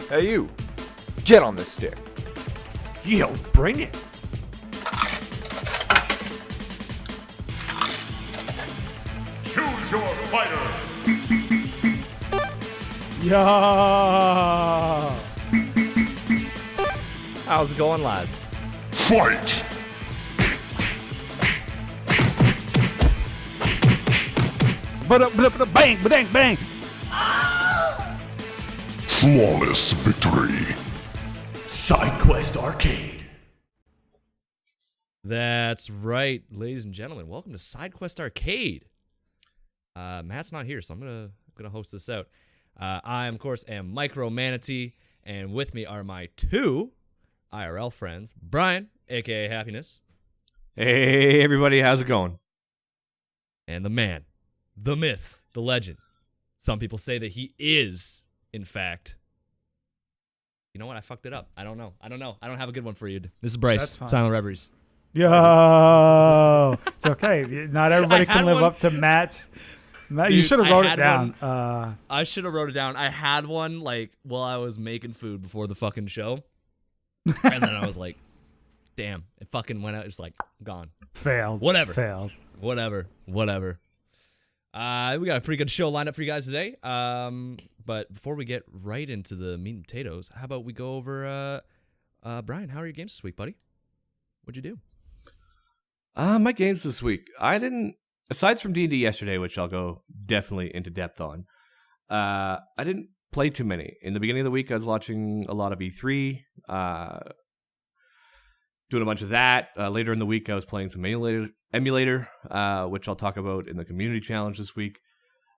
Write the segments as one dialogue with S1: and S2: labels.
S1: Hey you, get on this stick.
S2: Yo, bring it.
S3: Choose your fighter.
S2: Yo.
S4: How's it going, lads?
S3: Fight.
S2: Bang, bang, bang.
S3: Flawless victory.
S2: Side Quest Arcade.
S4: That's right, ladies and gentlemen. Welcome to Side Quest Arcade. Matt's not here, so I'm gonna host this out. I, of course, am Micro Manatee, and with me are my two IRL friends, Brian, aka Happiness,
S5: Hey everybody, how's it going?
S4: and the man, the myth, the legend. Some people say that he is, in fact. You know what? I fucked it up. I don't know. I don't have a good one for you. This is Bryce, Silent Reveries.
S2: Yo. It's okay. Not everybody can live up to Matt's. Matt, you
S4: Dude,
S2: should have
S4: I
S2: wrote it
S4: had
S2: down.
S4: I should have wrote it down. I had one while I was making food before the fucking show, and then I was like, "Damn!" It fucking went out. It's like gone.
S2: Failed.
S4: Whatever.
S2: Failed.
S4: Whatever. We got a pretty good show lined up for you guys today. But before we get right into the meat and potatoes, how about we go over Brian? How are your games this week, buddy? What'd you do?
S5: My games this week. I didn't, aside from D&D yesterday, which I'll go definitely into depth on, I didn't play too many. In the beginning of the week, I was watching a lot of E3, doing a bunch of that. Later in the week, I was playing some emulator, which I'll talk about in the community challenge this week.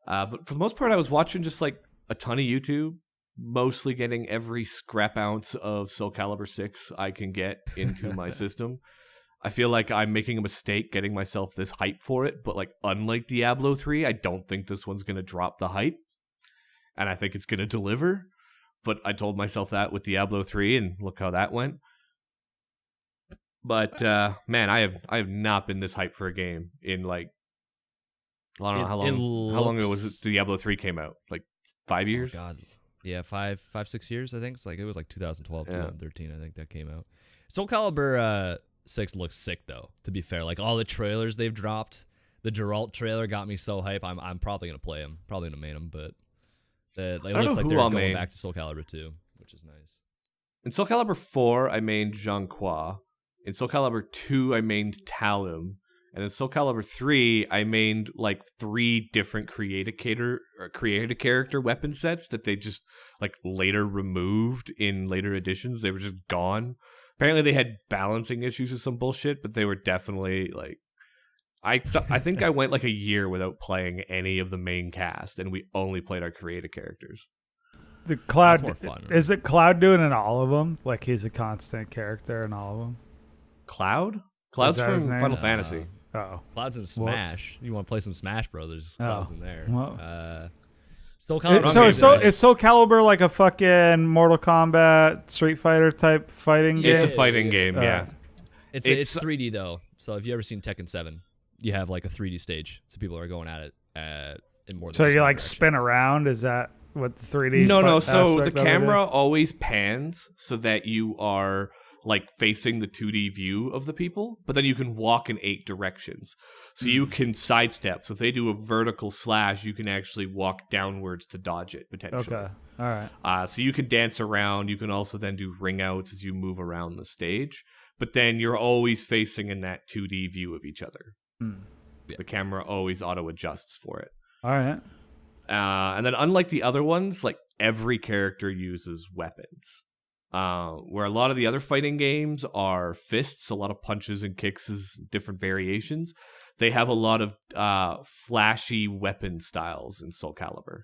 S5: But for the most part, I was watching just like a ton of YouTube, mostly getting every scrap ounce of Soul Calibur 6 I can get into my system. I feel like I'm making a mistake getting myself this hype for it, but like unlike Diablo 3, I don't think this one's going to drop the hype, and I think it's going to deliver. But I told myself that with Diablo 3, and look how that went. But man, I have not been this hyped for a game in like, I don't know how long ago was it Diablo 3 came out? Like 5 years?
S4: Oh God, yeah, 6 years. I think it was like 2012, 2013. I think that came out. Soul Calibur 6 looks sick though. To be fair, like all the trailers they've dropped, the Geralt trailer got me so hype. I'm probably gonna play him, probably gonna main him, but it looks like they're going back to Soul Calibur 2, which is nice.
S5: In Soul Calibur 4, I mained Jean-Qua. In Soul Calibur 2, I mained Talum. And in Soul Calibur 3, I mained like 3 different creative character weapon sets that they just like later removed in later editions. They were just gone. Apparently they had balancing issues with some bullshit, but they were definitely like, I think I went like a year without playing any of the main cast, and we only played our creative characters.
S2: The Cloud,
S4: That's more fun, right?
S2: Is it Cloud doing in all of them? Like he's a constant character in all of them?
S5: Cloud? Cloud's
S2: that his
S5: from
S2: name?
S5: Final Fantasy.
S2: Oh.
S4: Cloud's in Smash. You want to play some Smash Brothers? Cloud's in there.
S2: Well.
S4: Soul Calibur.
S2: Is Soul Calibur like a fucking Mortal Kombat, Street Fighter type fighting game?
S5: It's a fighting game, yeah.
S4: It's 3D though. So if you ever seen Tekken 7, you have like a 3D stage. So people are going at it in more than
S2: So
S4: just
S2: you
S4: one
S2: like
S4: direction.
S2: spin around? Is that what the 3D?
S5: No. So the
S2: aspect of it
S5: camera
S2: is?
S5: always pans so that you are like facing the 2D view of the people, but then you can walk in 8 directions. So you can sidestep. So if they do a vertical slash, you can actually walk downwards to dodge it potentially.
S2: Okay. All right.
S5: So you can dance around. You can also then do ring outs as you move around the stage. But then you're always facing in that 2D view of each other.
S4: Yeah.
S5: The camera always auto adjusts for it.
S2: All right.
S5: And then unlike the other ones, like every character uses weapons. Where a lot of the other fighting games are fists, a lot of punches and kicks, different variations. They have a lot of flashy weapon styles in Soul Calibur.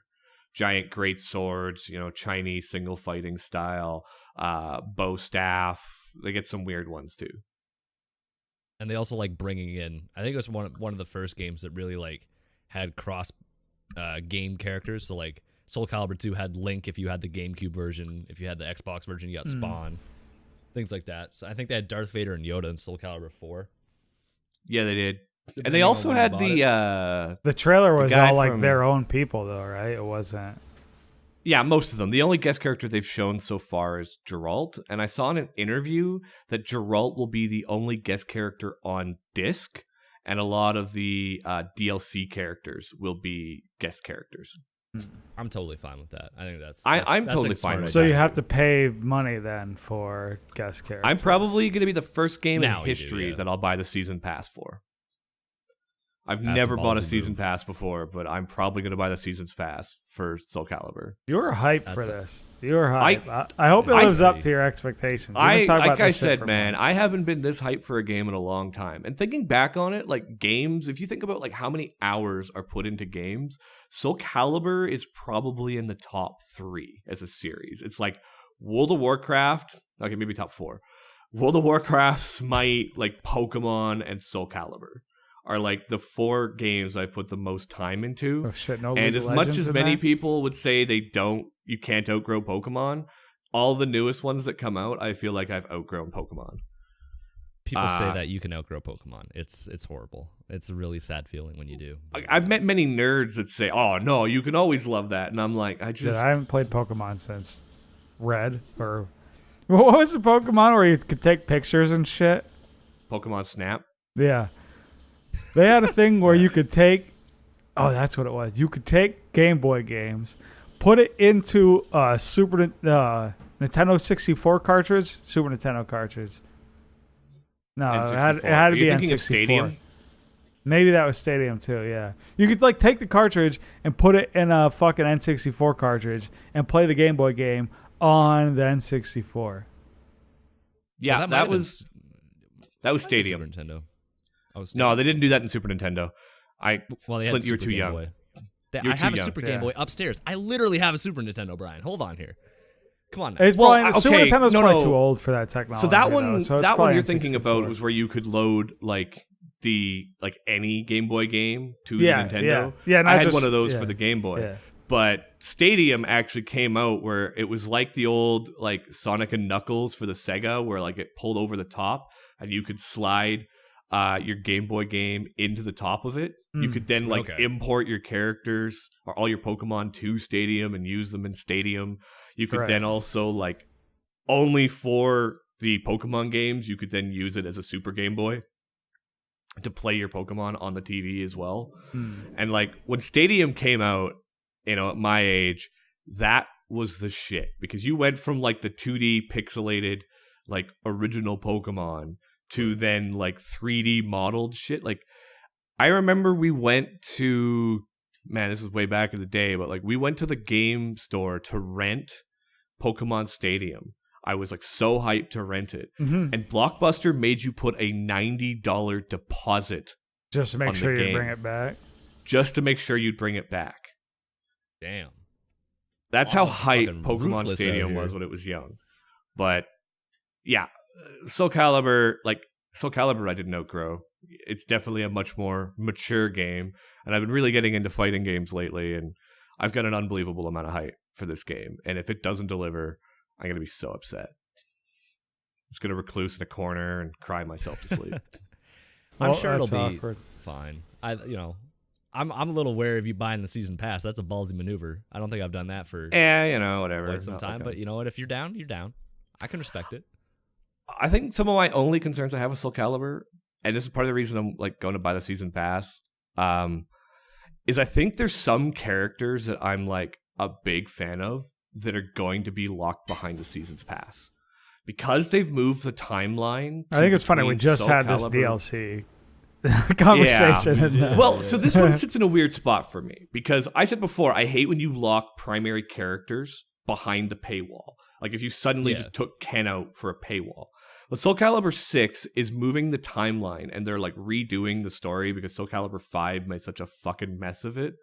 S5: Giant great swords, Chinese single fighting style, bow staff. They get some weird ones too.
S4: And they also like bringing in. I think it was one of the first games that really like had cross game characters. So like Soul Calibur 2 had Link if you had the GameCube version. If you had the Xbox version, you got Spawn. Things like that. So I think they had Darth Vader and Yoda in Soul Calibur 4.
S5: Yeah, they did. And they also had
S2: The trailer was
S5: guy
S2: all like
S5: from-
S2: their own people, though, right? It wasn't.
S5: Yeah, most of them. The only guest character they've shown so far is Geralt, and I saw in an interview that Geralt will be the only guest character on disc, and a lot of the DLC characters will be guest characters.
S4: I'm totally fine with that. I think
S5: I'm
S4: that's
S5: totally
S4: like
S5: fine
S4: smart.
S5: with
S2: So
S5: that.
S2: you have to pay money then for guest characters.
S5: I'm probably going to be the first game
S4: Now
S5: in
S4: you do,
S5: history
S4: yeah.
S5: that I'll buy the season pass for. I've
S4: That's
S5: never
S4: a
S5: bought a
S4: ballsy
S5: season
S4: move.
S5: pass before, but I'm probably going to buy the season's pass for Soul Calibur.
S2: You were hyped for
S4: That's a-
S2: this. You were hyped. I hope it lives up to your expectations. We've been talking about
S5: Like I
S2: this shit
S5: said,
S2: for
S5: man,
S2: months.
S5: I haven't been this hyped for a game in a long time. And thinking back on it, like games, if you think about like how many hours are put into games, Soul Calibur is probably in the top 3 as a series. It's like World of Warcraft, okay, maybe top 4. World of Warcraft, Smite, like Pokemon, and Soul Calibur are like the 4 games I've put the most time into.
S2: Oh shit! No.
S5: And
S2: League
S5: as
S2: of
S5: much
S2: Legends
S5: as
S2: in
S5: many
S2: that?
S5: people would say you can't outgrow Pokemon, all the newest ones that come out, I feel like I've outgrown Pokemon.
S4: People say that you can outgrow Pokemon. It's horrible. It's a really sad feeling when you do.
S5: I've met many nerds that say, "Oh no, you can always love that," and I'm like,
S2: Dude, I haven't played Pokemon since Red or what was the Pokemon where you could take pictures and shit?
S5: Pokemon Snap.
S2: Yeah. They had a thing where you could take that's what it was. You could take Game Boy games, put it into a Nintendo 64 cartridge, Super Nintendo cartridge. No, it had to
S5: Are
S2: be
S5: you
S2: N64.
S5: thinking of Stadium?
S2: Maybe that was Stadium too, yeah. You could like take the cartridge and put it in a fucking N64 cartridge and play the Game Boy game on the N64.
S5: Yeah,
S4: Well,
S5: that
S4: might
S5: was Stadium.
S4: Super Nintendo. Oh,
S5: No, they didn't do that in Super Nintendo.
S4: Well, they had
S5: Flint, you were
S4: Super
S5: too
S4: Game
S5: young.
S4: Boy.
S5: You're
S4: I have
S5: too
S4: a
S5: young.
S4: Super Game
S2: Yeah.
S4: Boy upstairs. I literally have a Super Nintendo, Brian. Hold on here. Come on now.
S2: It's
S5: Well,
S2: probably, Super
S5: okay,
S2: Nintendo's
S5: no,
S2: probably
S5: no.
S2: too old for that technology.
S5: So that
S2: though,
S5: one,
S2: so it's
S5: that one
S2: probably
S5: you're thinking about
S2: N64.
S5: was where you could load like any Game Boy game to
S2: Yeah,
S5: the Nintendo.
S2: yeah, not
S5: I had
S2: just-
S5: one of those
S2: yeah,
S5: for the Game Boy.
S2: yeah.
S5: But Stadium actually came out where it was like the old like Sonic and Knuckles for the Sega, where like it pulled over the top and you could slide your Game Boy game into the top of it. You could then like
S4: Okay.
S5: import your characters or all your Pokemon to Stadium and use them in Stadium. You could
S2: Correct.
S5: then also like only for the Pokemon games, you could then use it as a Super Game Boy to play your Pokemon on the TV as well. And like when Stadium came out, at my age, that was the shit because you went from like the 2D pixelated like original Pokemon to then like 3D modeled shit. Like I remember we went to, man, this is way back in the day, but like we went to the game store to rent Pokemon Stadium. I was like so hyped to rent it.
S2: Mhm.
S5: And Blockbuster made you put a $90 deposit
S2: Just to make
S5: on the
S2: sure you
S5: game.
S2: bring it back.
S5: just to make sure you'd bring it back.
S4: Damn.
S5: That's
S4: Wow,
S5: how
S4: that's
S5: hype
S4: fucking
S5: Pokemon
S4: ruthless out
S5: Stadium
S4: here.
S5: was when it was young. But yeah, Soul Calibur I didn't outgrow. It's definitely a much more mature game. And I've been really getting into fighting games lately, and I've got an unbelievable amount of hype for this game. And if it doesn't deliver, I'm going to be so upset. I'm just going to recluse in a corner and cry myself to sleep.
S4: I'm
S2: Well,
S4: sure it'll
S2: that's
S4: be
S2: awkward.
S4: fine. I'm a little wary of you buying the season pass. That's a ballsy maneuver. I don't think I've done that for
S5: Whatever.
S4: quite some
S5: Not
S4: time.
S5: okay.
S4: But you know what? If you're down, you're down. I can respect it.
S5: I think some of my only concerns I have with Soul Calibur, and this is part of the reason I'm like going to buy the season pass, is I think there's some characters that I'm like a big fan of that are going to be locked behind the season's pass because they've moved the timeline.
S2: I think it's funny. We
S5: between
S2: just
S5: Soul
S2: had this
S5: Calibur-
S2: DLC conversation.
S5: Yeah.
S2: in there.
S5: Well, so this one sits in a weird spot for me because I said before I hate when you lock primary characters behind the paywall. Like if you suddenly just took Ken out for a paywall. But Soul Calibur 6 is moving the timeline and they're like redoing the story because Soul Calibur 5 made such a fucking mess of it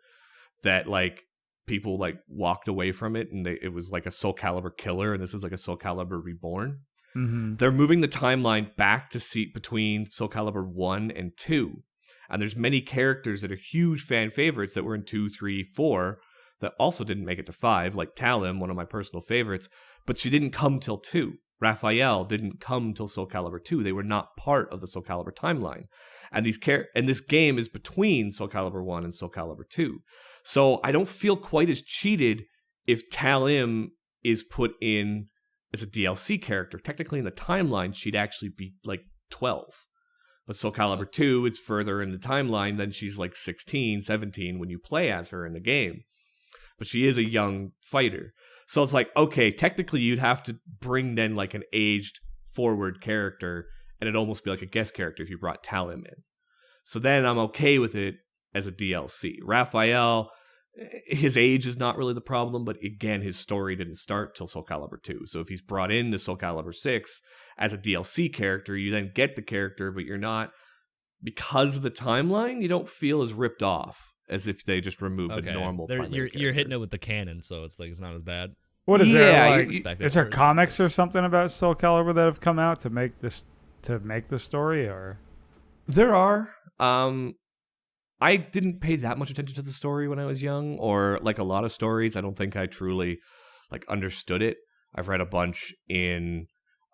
S5: that like people like walked away from it and it was like a Soul Calibur killer and this is like a Soul Calibur reborn.
S2: Mhm.
S5: They're moving the timeline back to seat between Soul Calibur 1 and 2. And there's many characters that are huge fan favorites that were in 2, 3, 4 that also didn't make it to 5, like Talim, one of my personal favorites, but she didn't come till 2. Raphael didn't come till Soul Calibur 2. They were not part of the Soul Calibur timeline. And this game is between Soul Calibur 1 and Soul Calibur 2. So I don't feel quite as cheated if Talim is put in as a DLC character, technically in the timeline, she'd actually be like 12. But Soul Calibur 2, it's further in the timeline, then she's like 16, 17 when you play as her in the game. But she is a young fighter. So it's like, okay, technically you'd have to bring then like an aged forward character, and it'd almost be like a guest character if you brought Talim in. So then I'm okay with it as a DLC. Raphael, his age is not really the problem, but again, his story didn't start till Soul Calibur 2. So if he's brought into Soul Calibur 6 as a DLC character, you then get the character, but you're not, because of the timeline, you don't feel as ripped off as if they just removed a normal primary
S4: You're hitting it with the canon, so it's like it's not as bad.
S2: What is there? Like,
S4: is
S2: there comics or something about Soul Calibur that have come out to make the story, or?
S5: There are. I didn't pay that much attention to the story when I was young, or like a lot of stories, I don't think I truly like understood it. I've read a bunch in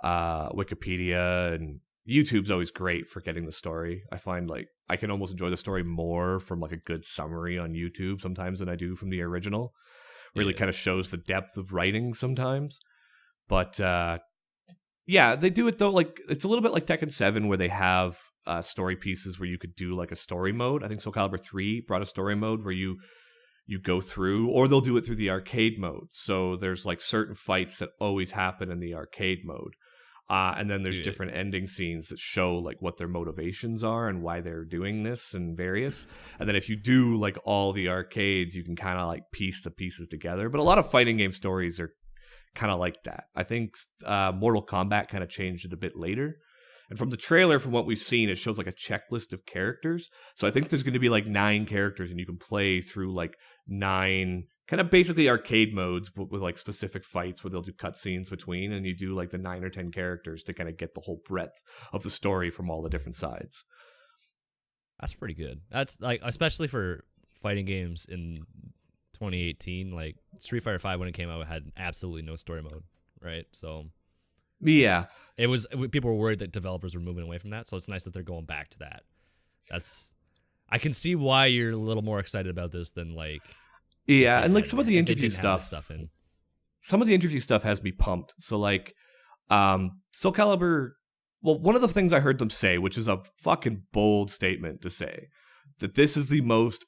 S5: Wikipedia, and YouTube's always great for getting the story. I find like I can almost enjoy the story more from like a good summary on YouTube sometimes than I do from the original. Really kind of shows the depth of writing sometimes. But yeah, they do it though. Like it's a little bit like Tekken 7 where they have story pieces where you could do like a story mode. I think Soul Calibur 3 brought a story mode where you go through, or they'll do it through the arcade mode. So there's like certain fights that always happen in the arcade mode. And then there's different ending scenes that show like what their motivations are and why they're doing this and various. And then if you do like all the arcades, you can kind of like piece the pieces together. But a lot of fighting game stories are kind of like that. I think Mortal Kombat kind of changed it a bit later. And from the trailer, from what we've seen, it shows like a checklist of characters. So I think there's going to be like 9 characters, and you can play through like 9 kind of basically arcade modes, but with like specific fights where they'll do cutscenes between, and you do like the 9 or 10 characters to kind of get the whole breadth of the story from all the different sides.
S4: That's pretty good. That's like, especially for fighting games in 2018, like Street Fighter 5 when it came out had absolutely no story mode, right? So
S5: yeah,
S4: it was, people were worried that developers were moving away from that, so it's nice that they're going back to that. I can see why you're a little more excited about this than like.
S5: Yeah, and like some of the interview stuff
S4: in.
S5: Some of the interview stuff has me pumped. So like Soul Calibur, well, one of the things I heard them say, which is a fucking bold statement to say, that this is the most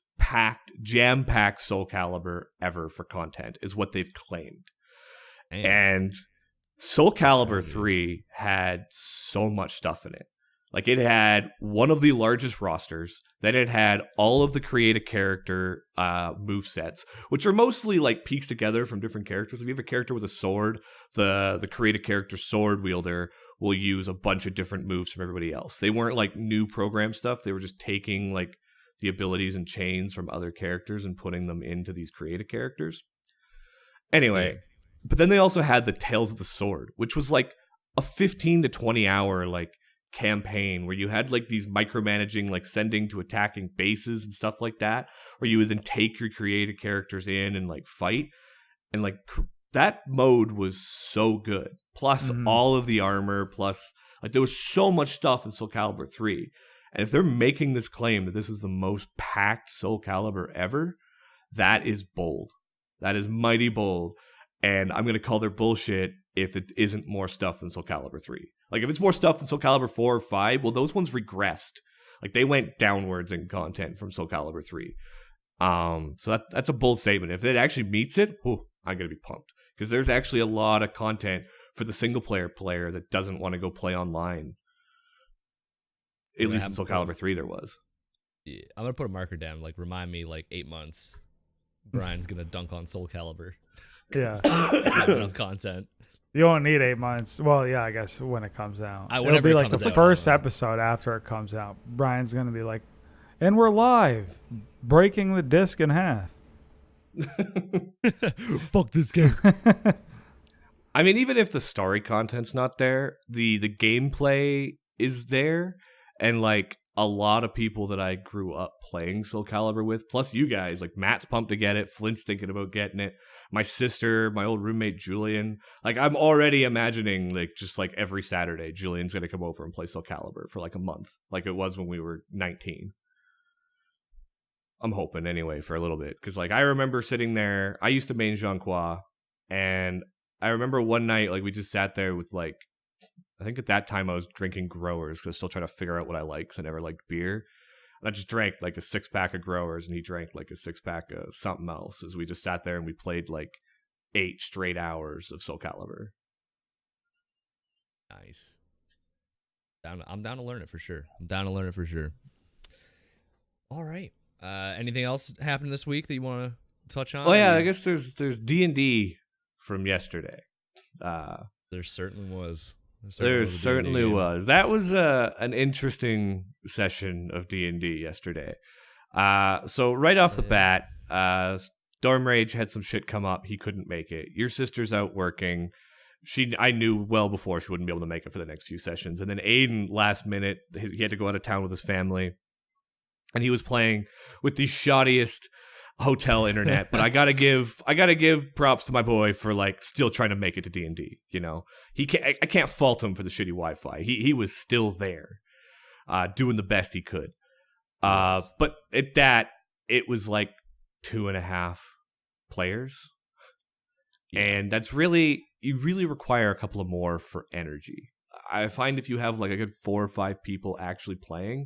S5: jam-packed Soul Calibur ever for content, is what they've claimed. And Soul Calibur 3 had so much stuff in it. Like, it had one of the largest rosters. Then it had all of the create a character movesets, which are mostly like pieced together from different characters. If you have a character with a sword, the create a character sword wielder will use a bunch of different moves from everybody else. They weren't like new program stuff. They were just taking like the abilities and chains from other characters and putting them into these create a characters. Anyway, but then they also had the Tales of the Sword, which was like a 15 to 20 hour like campaign where you had like these micromanaging, like sending to attacking bases and stuff like that, where you would then take your creative characters in and like fight. And like that mode was so good. Plus all of the armor, plus like there was so much stuff in Soul Calibur 3. And if they're making this claim that this is the most packed Soul Calibur ever, that is bold. That is mighty bold. And I'm going to call their bullshit if it isn't more stuff than Soul Calibur 3. Like, if it's more stuff than Soul Calibur 4 or 5, well, those ones regressed. Like, they went downwards in content from Soul Calibur 3. So that's a bold statement. If it actually meets it, I'm going to be pumped. Because there's actually a lot of content for the single-player player that doesn't want to go play online. At least in Soul Calibur 3 there was.
S4: Yeah, I'm going to put a marker down. Like, remind me, like, 8 months. Brian's going to dunk on Soul Calibur.
S2: Yeah.
S4: Enough content.
S2: You won't need 8 months. Well, yeah, I guess when it comes out.
S4: It'll
S2: be like the first episode after it comes out. Brian's going to be like, and we're live, breaking the disc in half.
S4: Fuck this game.
S5: I mean, even if the story content's not there, the gameplay is there. And like a lot of people that I grew up playing Soul Calibur with, plus you guys, like Matt's pumped to get it, Flint's thinking about getting it, my sister, my old roommate Julian, like I'm already imagining like just like every Saturday Julian's gonna come over and play Soul Calibur for like a month, like it was when we were 19. I'm hoping anyway for a little bit. Because, like, I remember sitting there. I used to main Jean-Qua. And I remember one night, like, we just sat there with, like, I think at that time I was drinking Growers because I was still trying to figure out what I like because I never liked beer. And I just drank, like, a 6-pack of Growers, and he drank, like, a 6-pack of something else as we just sat there and we played, like, 8 straight hours of Soul Calibur.
S4: Nice. I'm down to learn it for sure. All right. Anything else happened this week that you want to touch on?
S5: Oh yeah, I guess there's D&D from yesterday.
S4: There certainly was.
S5: There certainly was. That was an interesting session of D&D yesterday. So right off the bat, Storm Rage had some shit come up. He couldn't make it. Your sister's out working. I knew well before she wouldn't be able to make it for the next few sessions. And then Aiden, last minute, he had to go out of town with his family. And he was playing with the shoddiest hotel internet. But I gotta give props to my boy for, like, still trying to make it to D&D. You know, I can't fault him for the shitty Wi-Fi. He was still there, doing the best he could. But at that, it was like 2.5 players. Yeah. And that's you really require a couple of more for energy. I find if you have, like, a good 4 or 5 people actually playing,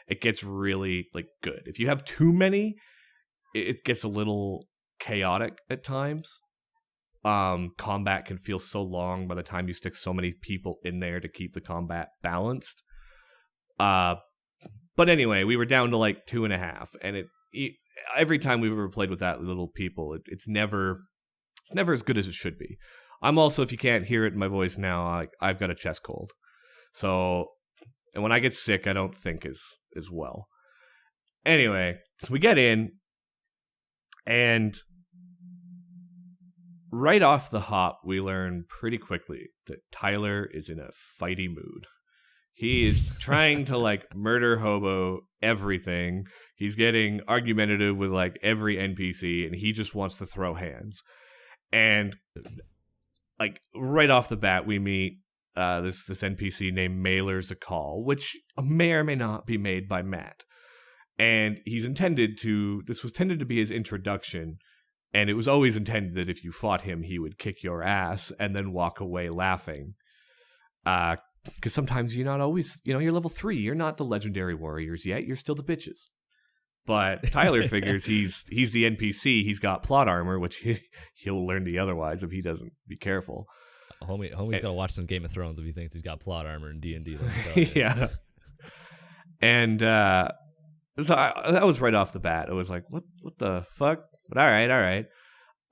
S5: it gets really, like, good. If you have too many, it gets a little chaotic at times. Combat can feel so long by the time you stick so many people in there to keep the combat balanced. But anyway, we were down to, like, 2.5, and every time we've ever played with that little people, it's never as good as it should be. I'm also, if you can't hear it in my voice now, I've got a chest cold. So, and when I get sick, I don't think as well. Anyway, so we get in, and right off the hop, we learn pretty quickly that Tyler is in a fighty mood. He is trying to, like, murder hobo everything. He's getting argumentative with, like, every NPC, and he just wants to throw hands. And, like, right off the bat, we meet this NPC named Mailer Zakal, which may or may not be made by Matt. And this was intended to be his introduction, and it was always intended that if you fought him, he would kick your ass and then walk away laughing. Because sometimes you're not always, you're level 3. You're not the legendary warriors yet. You're still the bitches. But Tyler figures he's the NPC. He's got plot armor, which he'll learn the otherwise if he doesn's be careful.
S4: Homie's got to watch some Game of Thrones if he thinks he's got plot armor in D&D.
S5: Yeah. And so that was right off the bat. It was like, what the fuck? But all right.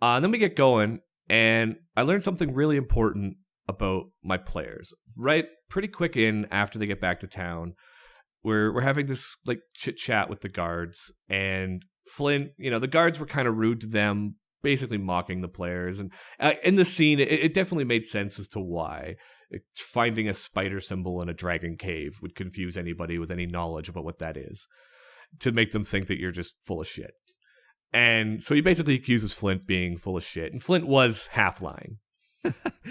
S5: Then we get going, and I learned something really important about my players. Right, pretty quick in after they get back to town, we're having this, like, chit chat with the guards, and Flint, the guards were kind of rude to them, basically mocking the players. And in the scene, it definitely made sense as to why finding a spider symbol in a dragon cave would confuse anybody with any knowledge about what that is, to make them think that you're just full of shit. And so he basically accuses Flint being full of shit, and Flint was half lying.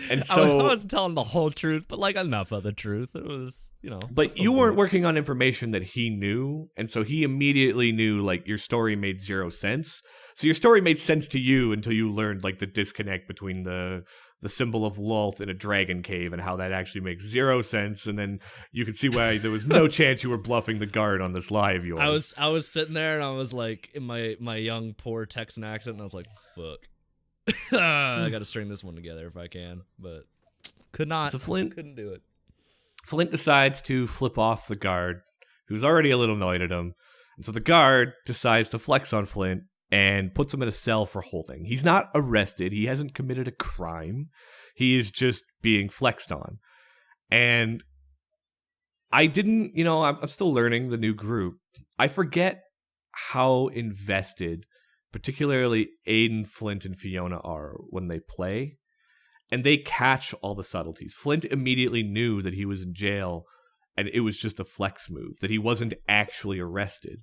S5: And so
S4: I wasn't telling the whole truth, but, like, enough of the truth. It was,
S5: But you weren't working on information that he knew, and so he immediately knew, like, your story made 0 sense. So your story made sense to you until you learned, like, the disconnect between the symbol of Lolth in a dragon cave and how that actually makes 0 sense. And then you could see why there was no chance you were bluffing the guard on this lie of yours.
S4: I was sitting there, and I was, like, in my young poor Texan accent, and I was like, fuck. I got to string this one together if I can, but could not.
S5: So Flint
S4: couldn't do it.
S5: Flint decides to flip off the guard, who's already a little annoyed at him. And so the guard decides to flex on Flint and puts him in a cell for holding. He's not arrested. He hasn't committed a crime. He is just being flexed on. And I didn't, I'm still learning the new group. I forget how invested particularly Aiden, Flint, and Fiona are when they play, and they catch all the subtleties. Flint immediately knew that he was in jail, and it was just a flex move, that he wasn't actually arrested.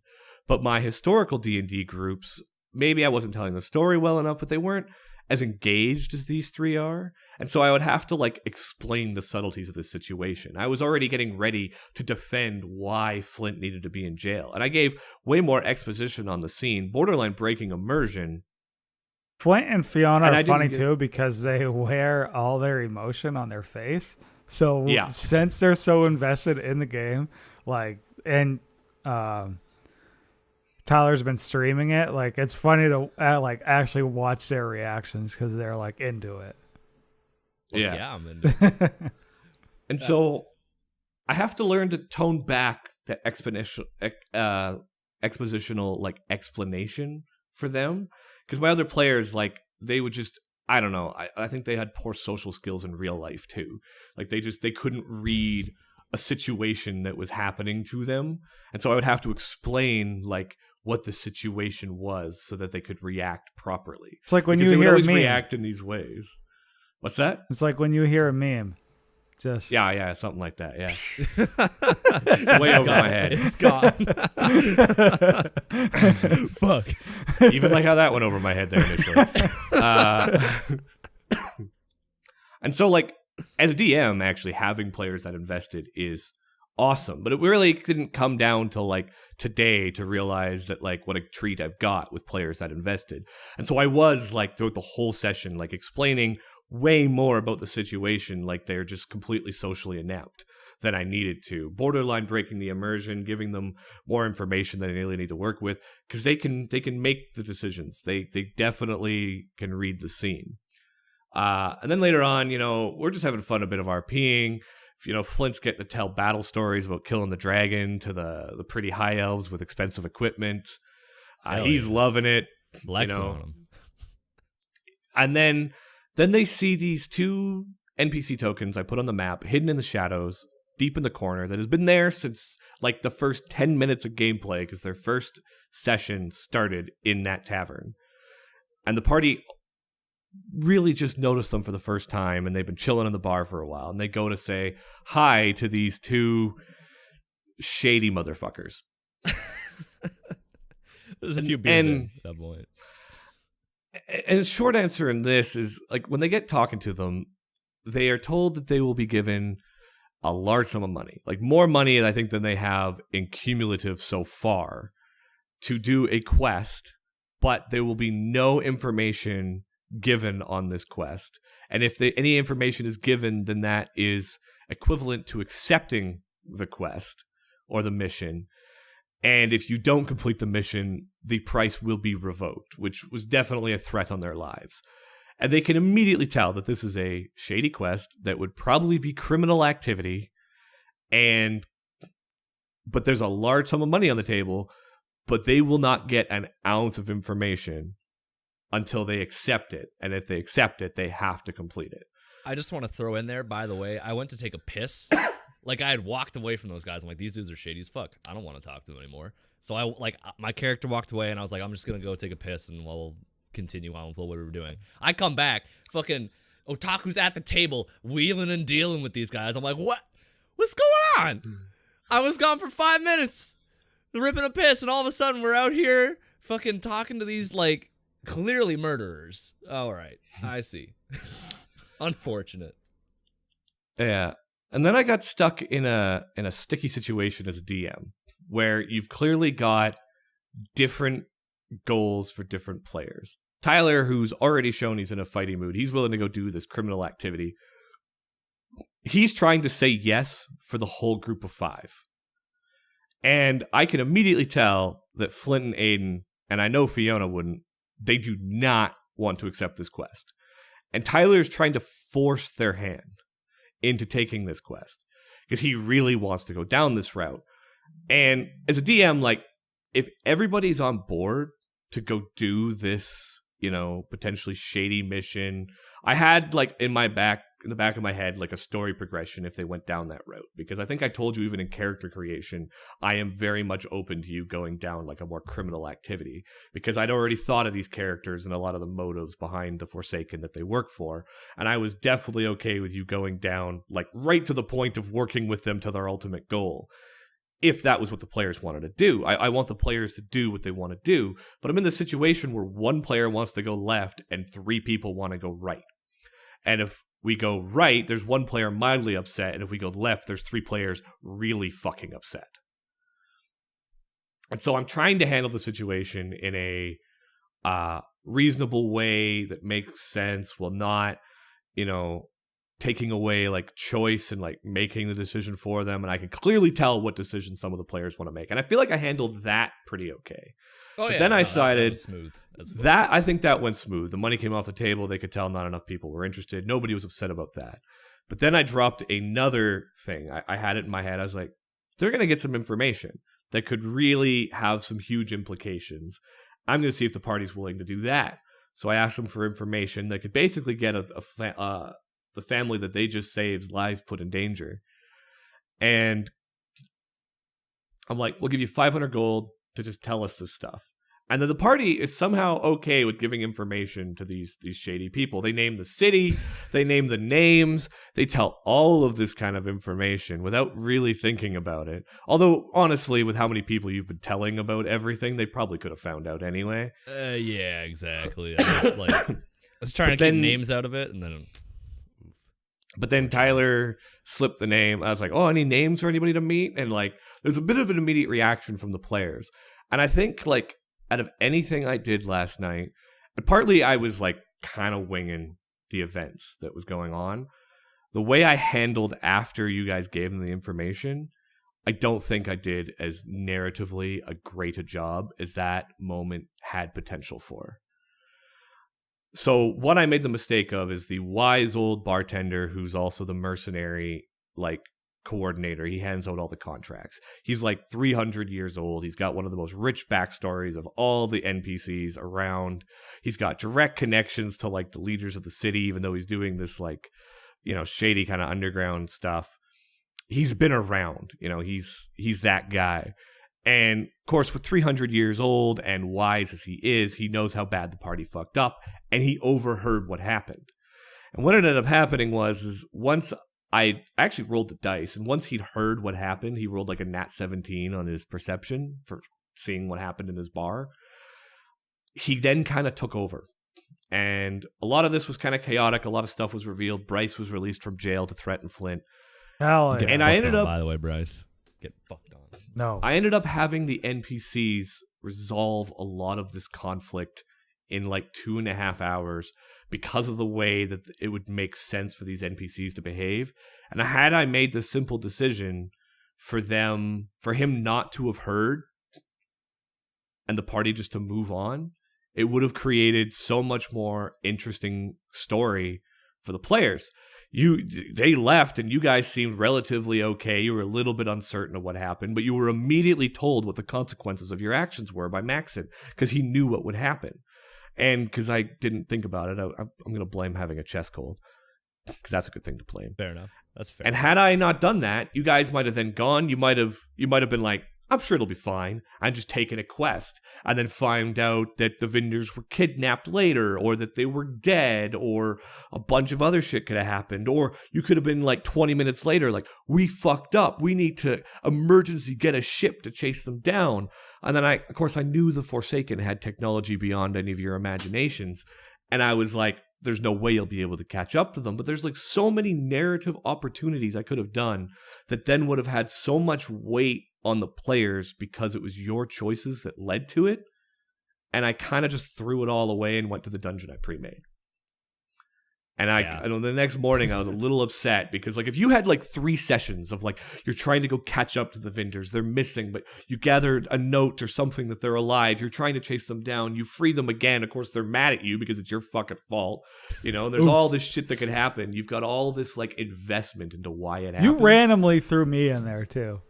S5: But my historical D&D groups, maybe I wasn't telling the story well enough, but they weren't as engaged as these three are. And so I would have to like explain the subtleties of this situation. I was already getting ready to defend why Flint needed to be in jail. And I gave way more exposition on the scene, borderline breaking immersion.
S2: Flint and Fiona
S5: And I
S2: are
S5: didn't
S2: funny
S5: get-
S2: too because they wear all their emotion on their face. So
S5: Yeah.
S2: since they're so invested in the game, Tyler's been streaming it, like it's funny to like actually watch their reactions because they're like into it.
S5: Yeah.
S4: I'm into it.
S5: And so I have to learn to tone back the expositional like explanation for them, because my other players, like, they would just, I don't know, I think they had poor social skills in real life too. Like they couldn't read a situation that was happening to them, and so I would have to explain like what the situation was so that they could react properly.
S2: It's like when
S5: Because
S2: you
S5: they would
S2: hear a
S5: always
S2: meme.
S5: react in these ways. What's that?
S2: It's like when you hear a meme. Just
S5: Yeah, something like that. Yeah, way over my head.
S4: It's gone. Fuck.
S5: Even like how that went over my head there initially. And so, like, as a DM, actually having players that invested is awesome. But it really didn't come down till like today to realize that like what a treat I've got with players that invested. And so I was like throughout the whole session, like explaining way more about the situation, like they're just completely socially inept than I needed to. Borderline breaking the immersion, giving them more information that I really need to work with, because they can make the decisions. They definitely can read the scene. And then later on, you know, we're just having fun, a bit of RPing. You know, Flint's getting to tell battle stories about killing the dragon to the pretty high elves with expensive equipment. He's loving it.
S4: Flexing on him.
S5: And then they see these two NPC tokens I put on the map, hidden in the shadows, deep in the corner, that has been there since like the first 10 minutes of gameplay, because their first session started in that tavern. And the party really just noticed them for the first time, and they've been chilling in the bar for a while, and they go to say hi to these two shady motherfuckers.
S4: There's a few beers
S5: and-
S4: in at that point.
S5: And the short answer in this is, like, when they get talking to them, they are told that they will be given a large sum of money, like more money, I think, than they have in cumulative so far, to do a quest, but there will be no information given on this quest. And if any information is given, then that is equivalent to accepting the quest or the mission. And if you don't complete the mission, the price will be revoked, which was definitely a threat on their lives. And they can immediately tell that this is a shady quest that would probably be criminal activity, but there's a large sum of money on the table, but they will not get an ounce of information until they accept it. And if they accept it, they have to complete it.
S4: I just want to throw in there, by the way, I went to take a piss. Like, I had walked away from those guys. I'm like, these dudes are shady as fuck. I don't want to talk to them anymore. So my character walked away, and I was like, I'm just going to go take a piss, and we'll continue on with what we were doing. I come back, fucking Otaku's at the table, wheeling and dealing with these guys. I'm like, what? What's going on? I was gone for 5 minutes, ripping a piss, and all of a sudden we're out here fucking talking to these, like, clearly murderers. All right, I see. Unfortunate.
S5: Yeah. And then I got stuck in a sticky situation as a DM, where you've clearly got different goals for different players. Tyler, who's already shown he's in a fighting mood, he's willing to go do this criminal activity. He's trying to say yes for the whole group of 5. And I can immediately tell that Flint and Aiden, and I know Fiona wouldn't, they do not want to accept this quest. And Tyler's trying to force their hand into taking this quest because he really wants to go down this route. And as a DM, like, if everybody's on board to go do this, you know, potentially shady mission, I had, like, in the back of my head, like, a story progression if they went down that route, because I think I told you, even in character creation, I am very much open to you going down like a more criminal activity, because I'd already thought of these characters and a lot of the motives behind the Forsaken that they work for, and I was definitely okay with you going down, like, right to the point of working with them to their ultimate goal. if that was what the players wanted to do. I want the players to do what they want to do, but I'm in the situation where one player wants to go left and 3 people want to go right. And if we go right, there's one player mildly upset, and if we go left, there's 3 players really fucking upset. And so I'm trying to handle the situation in a reasonable way that makes sense while not, taking away like choice and like making the decision for them. And I can clearly tell what decisions some of the players want to make. And I feel like I handled that pretty okay.
S4: Oh,
S5: but then I decided
S4: that was smooth.
S5: That I think that went smooth. The money came off the table. They could tell not enough people were interested. Nobody was upset about that. But then I dropped another thing. I had it in my head. I was like, they're going to get some information that could really have some huge implications. I'm going to see if the party's willing to do that. So I asked them for information that could basically get the family that they just saved's life put in danger. And I'm like, we'll give you 500 gold to just tell us this stuff. And then the party is somehow okay with giving information to these shady people. They name the city, they name the names, they tell all of this kind of information without really thinking about it. Although, honestly, with how many people you've been telling about everything, they probably could have found out anyway.
S4: Yeah, exactly. I was trying to keep names out of it, and then...
S5: But then Tyler slipped the name. I was like, oh, any names for anybody to meet? And like, there's a bit of an immediate reaction from the players. And I think like out of anything I did last night, and partly I was like kind of winging the events that was going on. The way I handled after you guys gave them the information, I don't think I did as narratively a great a job as that moment had potential for. So what I made the mistake of is the wise old bartender who's also the mercenary like coordinator. He hands out all the contracts. He's like 300 years old. He's got one of the most rich backstories of all the NPCs around. He's got direct connections to like the leaders of the city, even though he's doing this like, shady kind of underground stuff. He's been around, he's that guy. And of course, with 300 years old and wise as he is, he knows how bad the party fucked up, and he overheard what happened. And what ended up happening was once I actually rolled the dice, and once he'd heard what happened, he rolled like a nat 17 on his perception for seeing what happened in his bar. He then kind of took over. And a lot of this was kind of chaotic. A lot of stuff was revealed. Bryce was released from jail to threaten Flint.
S2: Hell yeah.
S5: And I ended up...
S4: By the way, Bryce, get fucked on.
S2: No.
S5: I ended up having the NPCs resolve a lot of this conflict in like 2.5 hours because of the way that it would make sense for these NPCs to behave. And had I made the simple decision for him not to have heard and the party just to move on, it would have created so much more interesting story for the players. They left and you guys seemed relatively okay. You were a little bit uncertain of what happened, but you were immediately told what the consequences of your actions were by Maxon because he knew what would happen. And because I didn't think about it, I'm going to blame having a chest cold because that's a good thing to blame.
S4: Fair enough. That's fair.
S5: And had I not done that, you guys might have then gone. You might have been like, I'm sure it'll be fine. I'm just taking a quest and then find out that the vendors were kidnapped later or that they were dead or a bunch of other shit could have happened. Or you could have been like 20 minutes later, like, we fucked up. We need to emergency get a ship to chase them down. And then I knew the Forsaken had technology beyond any of your imaginations. And I was like, there's no way you'll be able to catch up to them. But there's like so many narrative opportunities I could have done that then would have had so much weight on the players because it was your choices that led to it. And I kind of just threw it all away and went to the dungeon I pre-made. And the next morning I was a little upset because like if you had like 3 sessions of like you're trying to go catch up to the vendors, they're missing, but you gathered a note or something that they're alive, you're trying to chase them down, you free them again, of course they're mad at you because it's your fucking fault. There's all this shit that could happen. You've got all this like investment into why it happened.
S2: You randomly threw me in there too.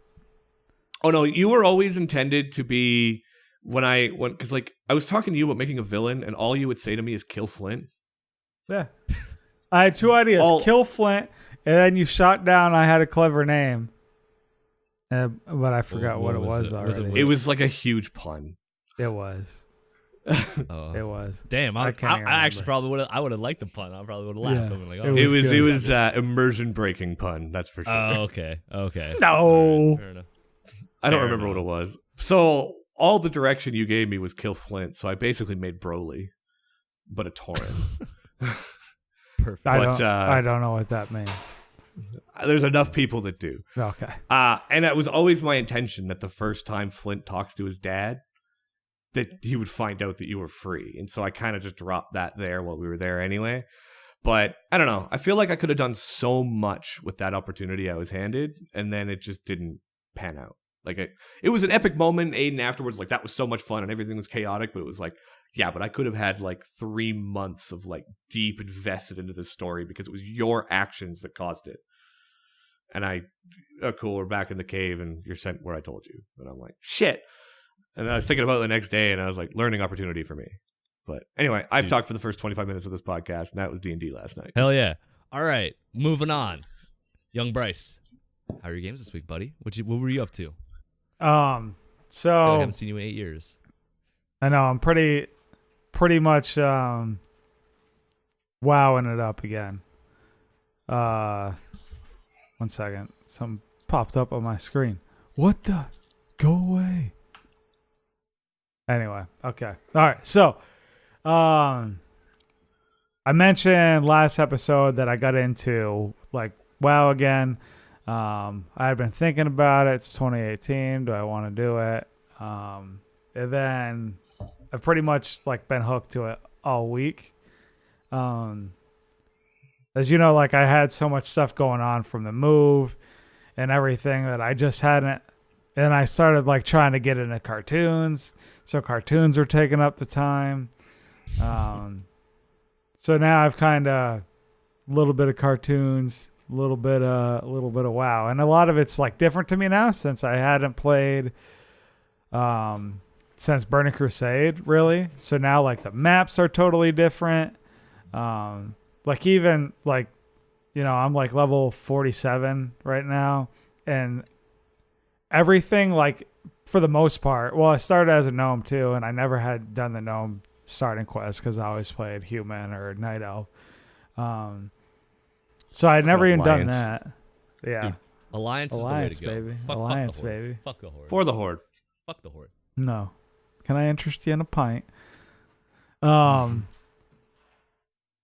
S5: Oh no, you were always intended to be because like I was talking to you about making a villain and all you would say to me is kill Flint.
S2: Yeah. I had 2 ideas. Kill Flint, and then you shot down I had a clever name. But I forgot what it was already.
S5: It was like a huge pun.
S2: It was.
S4: Oh.
S2: It was.
S4: Damn, I actually probably would have. I would have liked the pun. I probably would have laughed.
S2: Yeah,
S4: Like,
S5: it was immersion breaking pun. That's for sure.
S4: Oh, okay.
S2: No.
S4: Fair enough.
S5: I don't
S4: Fair
S5: remember what
S4: enough.
S5: it was. So all the direction you gave me was kill Flint, so I basically made Broly, but a Tauren.
S4: Perfect.
S2: I don't know what that means.
S5: There's enough people that do.
S2: Okay.
S5: And it was always my intention that the first time Flint talks to his dad, that he would find out that you were free. And so I kind of just dropped that there while we were there anyway. But I don't know. I feel like I could have done so much with that opportunity I was handed, and then it just didn't pan out. Like it was an epic moment. Aiden afterwards, like that was so much fun and everything was chaotic, but it was like, yeah, but I could have had like 3 months of like deep invested into this story because it was your actions that caused it. And cool, we're back in the cave and you're sent where I told you. And I'm like, shit. And I was thinking about it the next day and I was like, learning opportunity for me. But anyway, I've talked for the first 25 minutes of this podcast, and that was D&D last night.
S4: Hell yeah. All right, moving on. Young Bryce, how are your games this week, buddy? What were you up to? I haven't seen you in 8 years.
S2: I know I'm pretty much wowing it up again. 1 second. Something popped up on my screen. What the? Go away. Anyway, okay. All right. So, I mentioned last episode that I got into like WoW again. I had been thinking about it. It's 2018. Do I want to do it? And then I've pretty much like been hooked to it all week. As you know, like I had so much stuff going on from the move and everything that I just hadn't. And I started like trying to get into cartoons. So cartoons were taking up the time. So now I've kind of a little bit of cartoons, a little bit of WoW, and a lot of it's like different to me now since I hadn't played since Burning Crusade, really. So now like the maps are totally different. Like even like, you know, I'm like level 47 right now, and everything like for the most part. Well, I started as a gnome too, and I never had done the gnome starting quest because I always played human or night elf. So I'd never even done that. Yeah.
S4: Dude, Alliance is the way to go.
S2: Baby.
S4: Fuck
S2: Alliance,
S4: the Horde.
S2: baby.
S4: Fuck the Horde.
S5: For the Horde.
S4: Fuck the Horde.
S2: No. Can I interest you in a pint?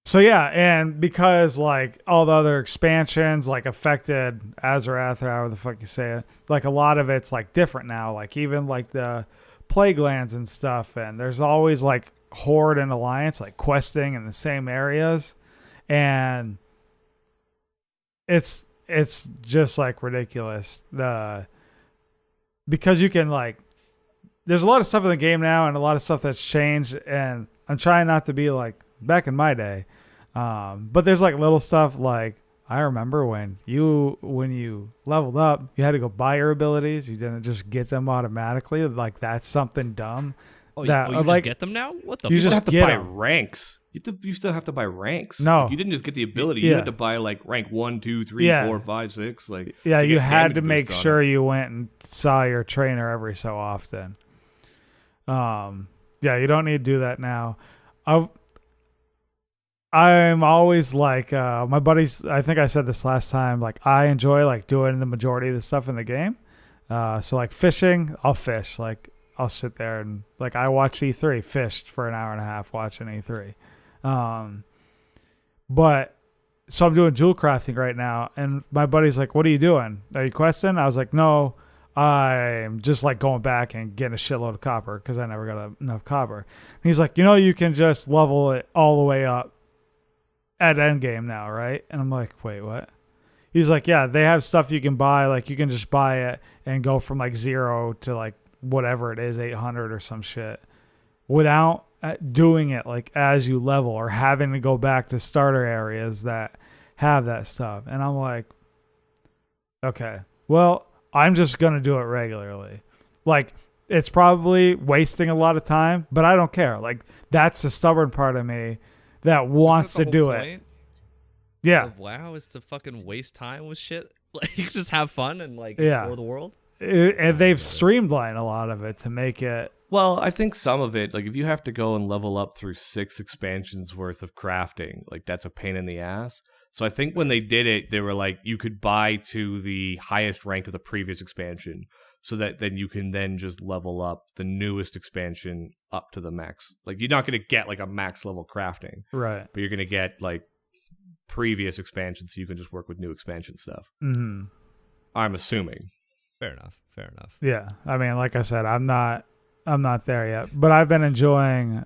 S2: So yeah, and because like all the other expansions like affected Azarath or however the fuck you say it, like a lot of it's like different now. Like even like the plague lands and stuff, and there's always like Horde and Alliance like questing in the same areas, and it's just like ridiculous. Because you can like, there's a lot of stuff in the game now and a lot of stuff that's changed, and I'm trying not to be like back in my day. But there's like little stuff like I remember when you leveled up, you had to go buy your abilities. You didn't just get them automatically. Like that's something dumb.
S4: You
S2: like,
S4: just get them now? What the
S5: You
S4: fuck?
S5: just have to
S2: get
S5: buy
S2: 'em.
S5: ranks. You still have to buy ranks.
S2: No.
S5: Like, you didn't just get the ability. You
S2: Yeah.
S5: had to buy like rank 1, 2, 3,
S2: Yeah.
S5: 4, 5, 6. Like
S2: Yeah,
S5: to
S2: you
S5: get
S2: had to
S5: damage
S2: make
S5: boost on
S2: sure
S5: it.
S2: you went and saw your trainer every so often. Yeah, you don't need to do that now. I'm always like my buddies. I think I said this last time. Like I enjoy like doing the majority of the stuff in the game. So like fishing, I'll fish. Like I'll sit there and like I watched E3, fished for an hour and a half watching E3. But so I'm doing jewel crafting right now, and my buddy's like, "What are you doing? Are you questing?" I was like, "No, I'm just like going back and getting a shitload of copper because I never got enough copper." And he's like, "You know, you can just level it all the way up at endgame now, right?" And I'm like, "Wait, what?" He's like, "Yeah, they have stuff you can buy. Like you can just buy it and go from like 0 to like whatever it is, 800 or some shit, without doing it like as you level or having to go back to starter areas that have that stuff." And I'm like, okay, well, I'm just going to do it regularly. Like it's probably wasting a lot of time, but I don't care. Like that's the stubborn part of me that wants to do it. Yeah.
S4: WoW is to fucking waste time with shit. Like just have fun and like
S2: Yeah.
S4: explore the world.
S2: And they've streamlined a lot of it to make it.
S5: Well, I think some of it, like if you have to go and level up through 6 expansions worth of crafting, like that's a pain in the ass. So I think when they did it, they were like, you could buy to the highest rank of the previous expansion. so that then you can then just level up the newest expansion up to the max. Like you're not going to get like a max level crafting,
S2: Right.
S5: but you're going to get like previous expansions, so you can just work with new expansion stuff.
S2: Mm-hmm.
S5: I'm assuming.
S4: Fair enough. Fair enough.
S2: Yeah, I mean, like I said, I'm not there yet, but I've been enjoying,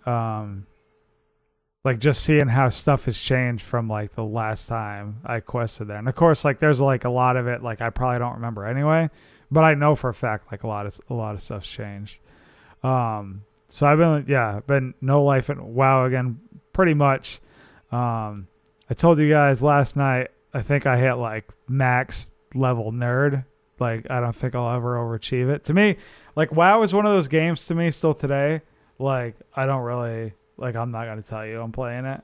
S2: like just seeing how stuff has changed from like the last time I quested there. And of course, like there's like a lot of it, like I probably don't remember anyway, but I know for a fact like a lot of stuff's changed. So I've been no life in WoW again, pretty much. I told you guys last night, I think I hit like max level nerd. Like, I don't think I'll ever overachieve it. To me, like, WoW is one of those games to me still today. Like, I don't really, like, I'm not going to tell you I'm playing it.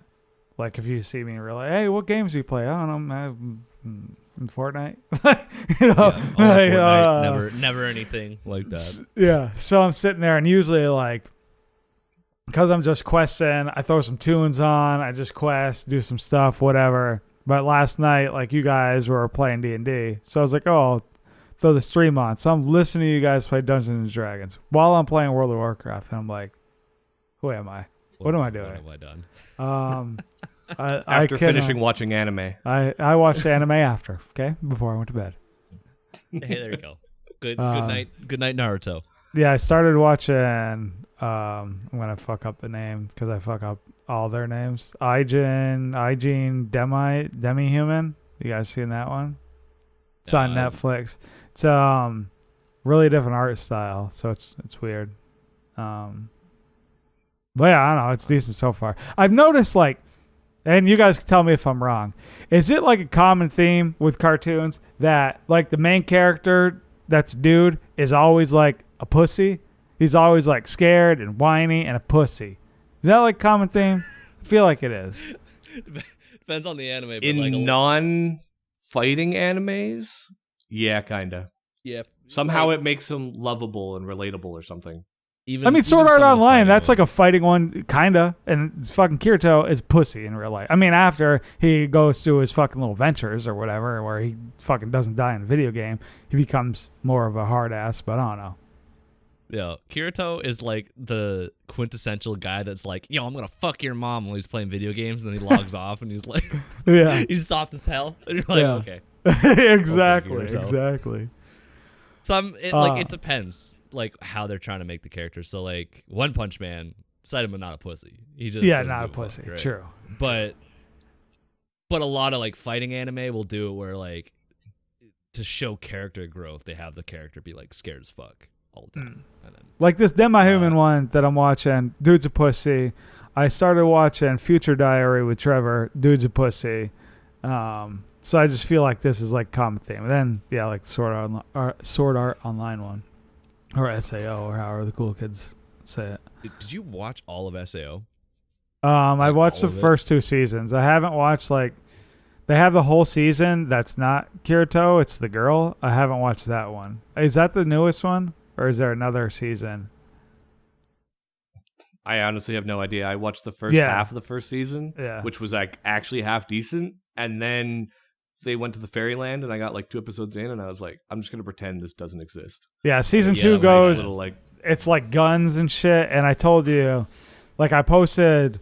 S2: Like, if you see me and really, hey, what games do you play? I don't know, in Fortnite. You know?
S4: Fortnite, never anything like that.
S2: Yeah. So I'm sitting there and usually, like, because I'm just questing, I throw some tunes on, I just quest, do some stuff, whatever. But last night, like, you guys were playing D&D. So I was like, oh, throw the stream on. So I'm listening to you guys play Dungeons and Dragons while I'm playing World of Warcraft, and I'm like, who am I? What am I doing?
S4: What have I done?
S5: After finishing watching anime.
S2: I watched anime after, okay, before I went to bed.
S4: Hey, there you go. Good night, Naruto.
S2: Yeah, I started watching. I'm gonna fuck up the name because I fuck up all their names. Igene Demi-Human. You guys seen that one? It's on Netflix. It's really different art style, so it's weird. But yeah, I don't know. It's decent so far. I've noticed, like, and you guys can tell me if I'm wrong. Is it like a common theme with cartoons that like the main character that's a dude is always like a pussy? He's always like scared and whiny and a pussy. Is that like a common theme? I feel like it is.
S4: Depends on the anime. But
S5: In
S4: like
S5: non-fighting animes, yeah, kinda.
S4: Yeah.
S5: Somehow it makes them lovable and relatable or something.
S2: I mean, Sword Art Online, that's like a fighting one, kinda. And fucking Kirito is pussy in real life. I mean, after he goes through his fucking little ventures or whatever, where he fucking doesn't die in a video game, he becomes more of a hard ass, but I don't know.
S4: Yeah, Kirito is like the quintessential guy that's like, yo, I'm gonna fuck your mom while he's playing video games, and then he logs off and he's like,
S2: yeah,
S4: he's soft as hell. And you're like,
S2: yeah.
S4: Okay.
S2: Exactly.
S4: It depends, like how they're trying to make the character. So like One Punch Man, Saitama not a pussy. He just doesn't
S2: not a
S4: give
S2: pussy.
S4: Fuck, right?
S2: True.
S4: But a lot of like fighting anime will do it where like to show character growth, they have the character be like scared as fuck all the time. And then,
S2: like this Demi-Human one that I'm watching, dude's a pussy. I started watching Future Diary with Trevor, dude's a pussy. So I just feel like this is like common theme. And then yeah, like Sword Art Online one, or SAO, or however the cool kids say it.
S4: did you watch all of SAO?
S2: I watched the
S4: all of it?
S2: first 2 seasons. I haven't watched like they have the whole season that's not Kirito, it's the girl. I haven't watched that one. Is that the newest one, or is there another season?
S5: I honestly have no idea. I watched the first half of the first season, which was like actually half decent, and then they went to the fairyland, and I got like 2 episodes in, and I was like, I'm just gonna pretend this doesn't exist.
S2: Yeah, season 2 goes.
S5: Little, like,
S2: it's like guns and shit, and I told you, like I posted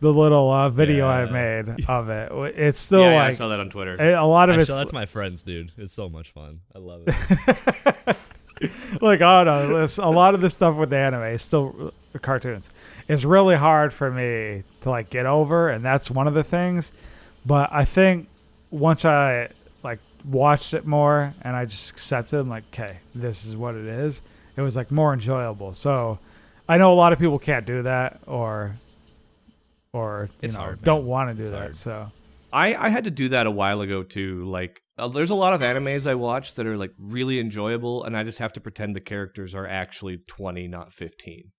S2: the little video I made of it. It's still like
S5: I saw that on Twitter.
S2: A lot of it.
S4: That's my friends, dude. It's so much fun. I love it.
S2: Like, oh no, a lot of the stuff with the anime is still cartoons. It's really hard for me to like get over, and that's one of the things. But I think once I like watched it more and I just accepted, I'm like, okay, this is what it is. It was like more enjoyable. So I know a lot of people can't do that, or
S4: It's hard,
S2: don't
S4: man.
S2: want to do
S4: It's
S2: that.
S4: hard.
S2: So
S5: I had to do that a while ago too. Like, there's a lot of animes I watch that are like really enjoyable, and I just have to pretend the characters are actually 20, not 15.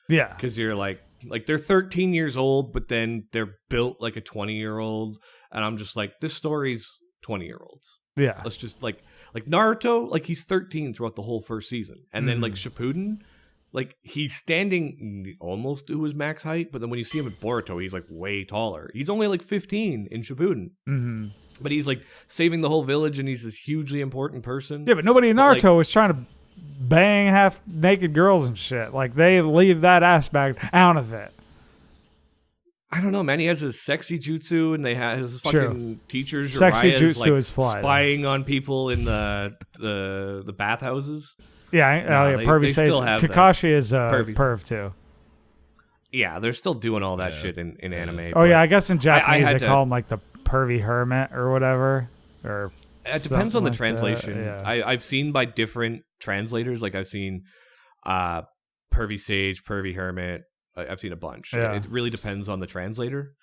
S2: yeah,
S5: Because you're like they're 13 years old, but then they're built like a 20-year-old, and I'm just like, this story's 20-year-olds.
S2: yeah,
S5: Let's just like Naruto, like he's 13 throughout the whole first season, and then like Shippuden, like he's standing almost to his max height, but then when you see him at Boruto, he's like way taller. He's only like 15 in Shippuden, but he's like saving the whole village, and he's this hugely important person.
S2: yeah. But nobody in Naruto was trying to bang half naked girls and shit. Like they leave that aspect out of it.
S5: I don't know, man. He has his sexy jutsu, and they have his fucking teachers.
S2: Sexy
S5: Uriah's,
S2: jutsu is fly,
S5: spying on people in the bathhouses.
S2: Yeah, pervy
S5: they still
S2: stage.
S5: have
S2: Kakashi is a
S5: Pervy.
S2: perv too.
S5: Yeah, they're still doing all that shit in anime.
S2: Oh yeah, I guess in
S5: I
S2: Japanese
S5: had
S2: they
S5: to-
S2: call him like the pervy hermit or whatever. Or
S5: it depends on the
S2: something like that,
S5: translation.
S2: yeah.
S5: I've seen by different translators. Like I've seen pervy sage, pervy hermit. I've seen a bunch.
S2: Yeah.
S5: It really depends on the translator.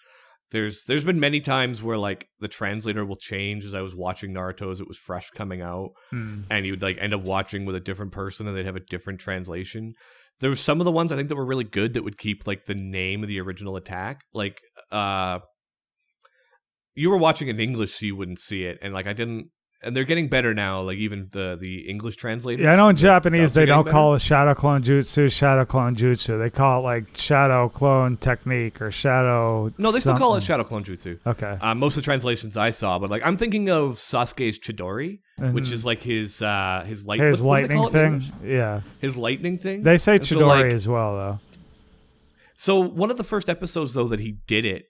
S5: There's been many times where like the translator will change. As I was watching Naruto as it was fresh coming out, and you would like end up watching with a different person, and they'd have a different translation. There were some of the ones I think that were really good that would keep like the name of the original attack. Like you were watching in English, so you wouldn't see it, and like I didn't. And they're getting better now. Like even the English translators.
S2: Yeah, I know in
S5: the
S2: Japanese
S5: dubs are
S2: they
S5: getting
S2: don't
S5: better.
S2: call it shadow clone jutsu. They call it like shadow clone technique or shadow.
S5: No, they still call it
S2: something.
S5: Shadow Clone Jutsu.
S2: Okay.
S5: Most of the translations I saw, but like I'm thinking of Sasuke's Chidori, which is like his light.
S2: His
S5: what do they
S2: lightning
S5: call it in
S2: thing.
S5: English?
S2: Yeah.
S5: His lightning thing.
S2: They say
S5: And
S2: Chidori
S5: so, like,
S2: as well though.
S5: So one of the first episodes though that he did it,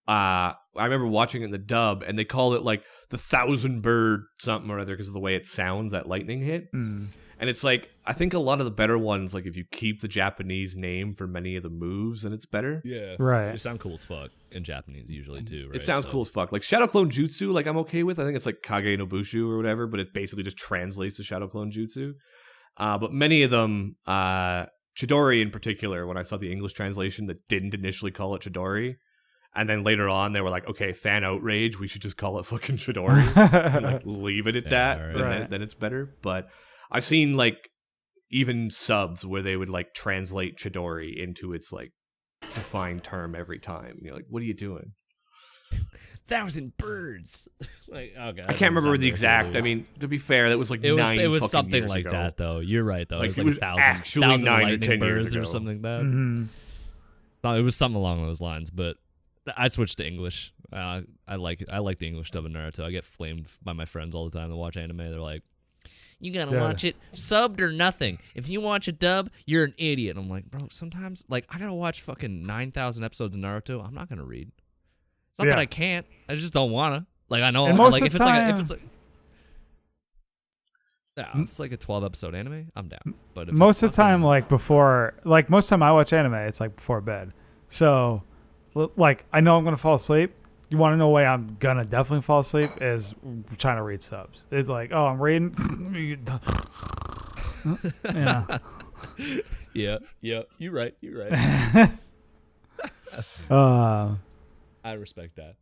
S5: I remember watching it in the dub, and they call it like the 1,000 bird something or other because of the way it sounds, that lightning hit. And it's like I think a lot of the better ones, like if you keep the Japanese name for many of the moves, then it's better.
S4: Yeah.
S2: Right.
S4: They sound cool as fuck in Japanese usually too, right?
S5: It sounds
S4: So-
S5: cool as fuck. Like Shadow Clone Jutsu, like I'm okay with. I think it's like Kage no Bushu or whatever, but it basically just translates to Shadow Clone Jutsu. But many of them, Chidori in particular, when I saw the English translation that didn't initially call it Chidori, and then later on they were like, okay, fan outrage, we should just call it fucking Chidori and like leave it at that,
S4: right.
S5: and
S2: Right.
S5: then it's better. But I've seen like even subs where they would like translate Chidori into its like defined term every time. You're like, what are you doing?
S4: 1,000 birds. Like, oh god,
S5: I can't remember the exact. I mean, to be fair, that was like
S4: it was
S5: 9 fucking
S4: something
S5: years
S4: like
S5: ago.
S4: that though. You're right though.
S5: Like,
S4: it was
S5: it
S4: like
S5: was
S4: 1,000
S5: actually
S4: 1,000
S5: 9 or
S4: lightning
S5: 10 years
S4: birds or
S5: ago.
S4: something like that.
S2: Mm-hmm.
S4: No, it was something along those lines. But I switched to English. I like the English dub of Naruto. I get flamed by my friends all the time that watch anime. They're like, "You gotta
S2: Yeah.
S4: watch it subbed or nothing. If you watch a dub, you're an idiot." I'm like, bro. Sometimes, like, I gotta watch fucking 9,000 episodes of Naruto. I'm not gonna read. It's not
S2: Yeah.
S4: that I can't. I just don't wanna. Like, I know.
S2: And most
S4: like,
S2: of
S4: if
S2: the
S4: it's like
S2: time-
S4: if it's like. Yeah, if it's like a 12 episode anime, I'm down. But if
S2: Most
S4: it's
S2: of the time,
S4: fucking-
S2: like before, like most time I watch anime, it's like before bed. So, like I know I'm gonna fall asleep. You want to know why I'm gonna definitely fall asleep is trying to read subs. It's like, oh, I'm reading. Yeah.
S4: yeah, you're right. I respect that.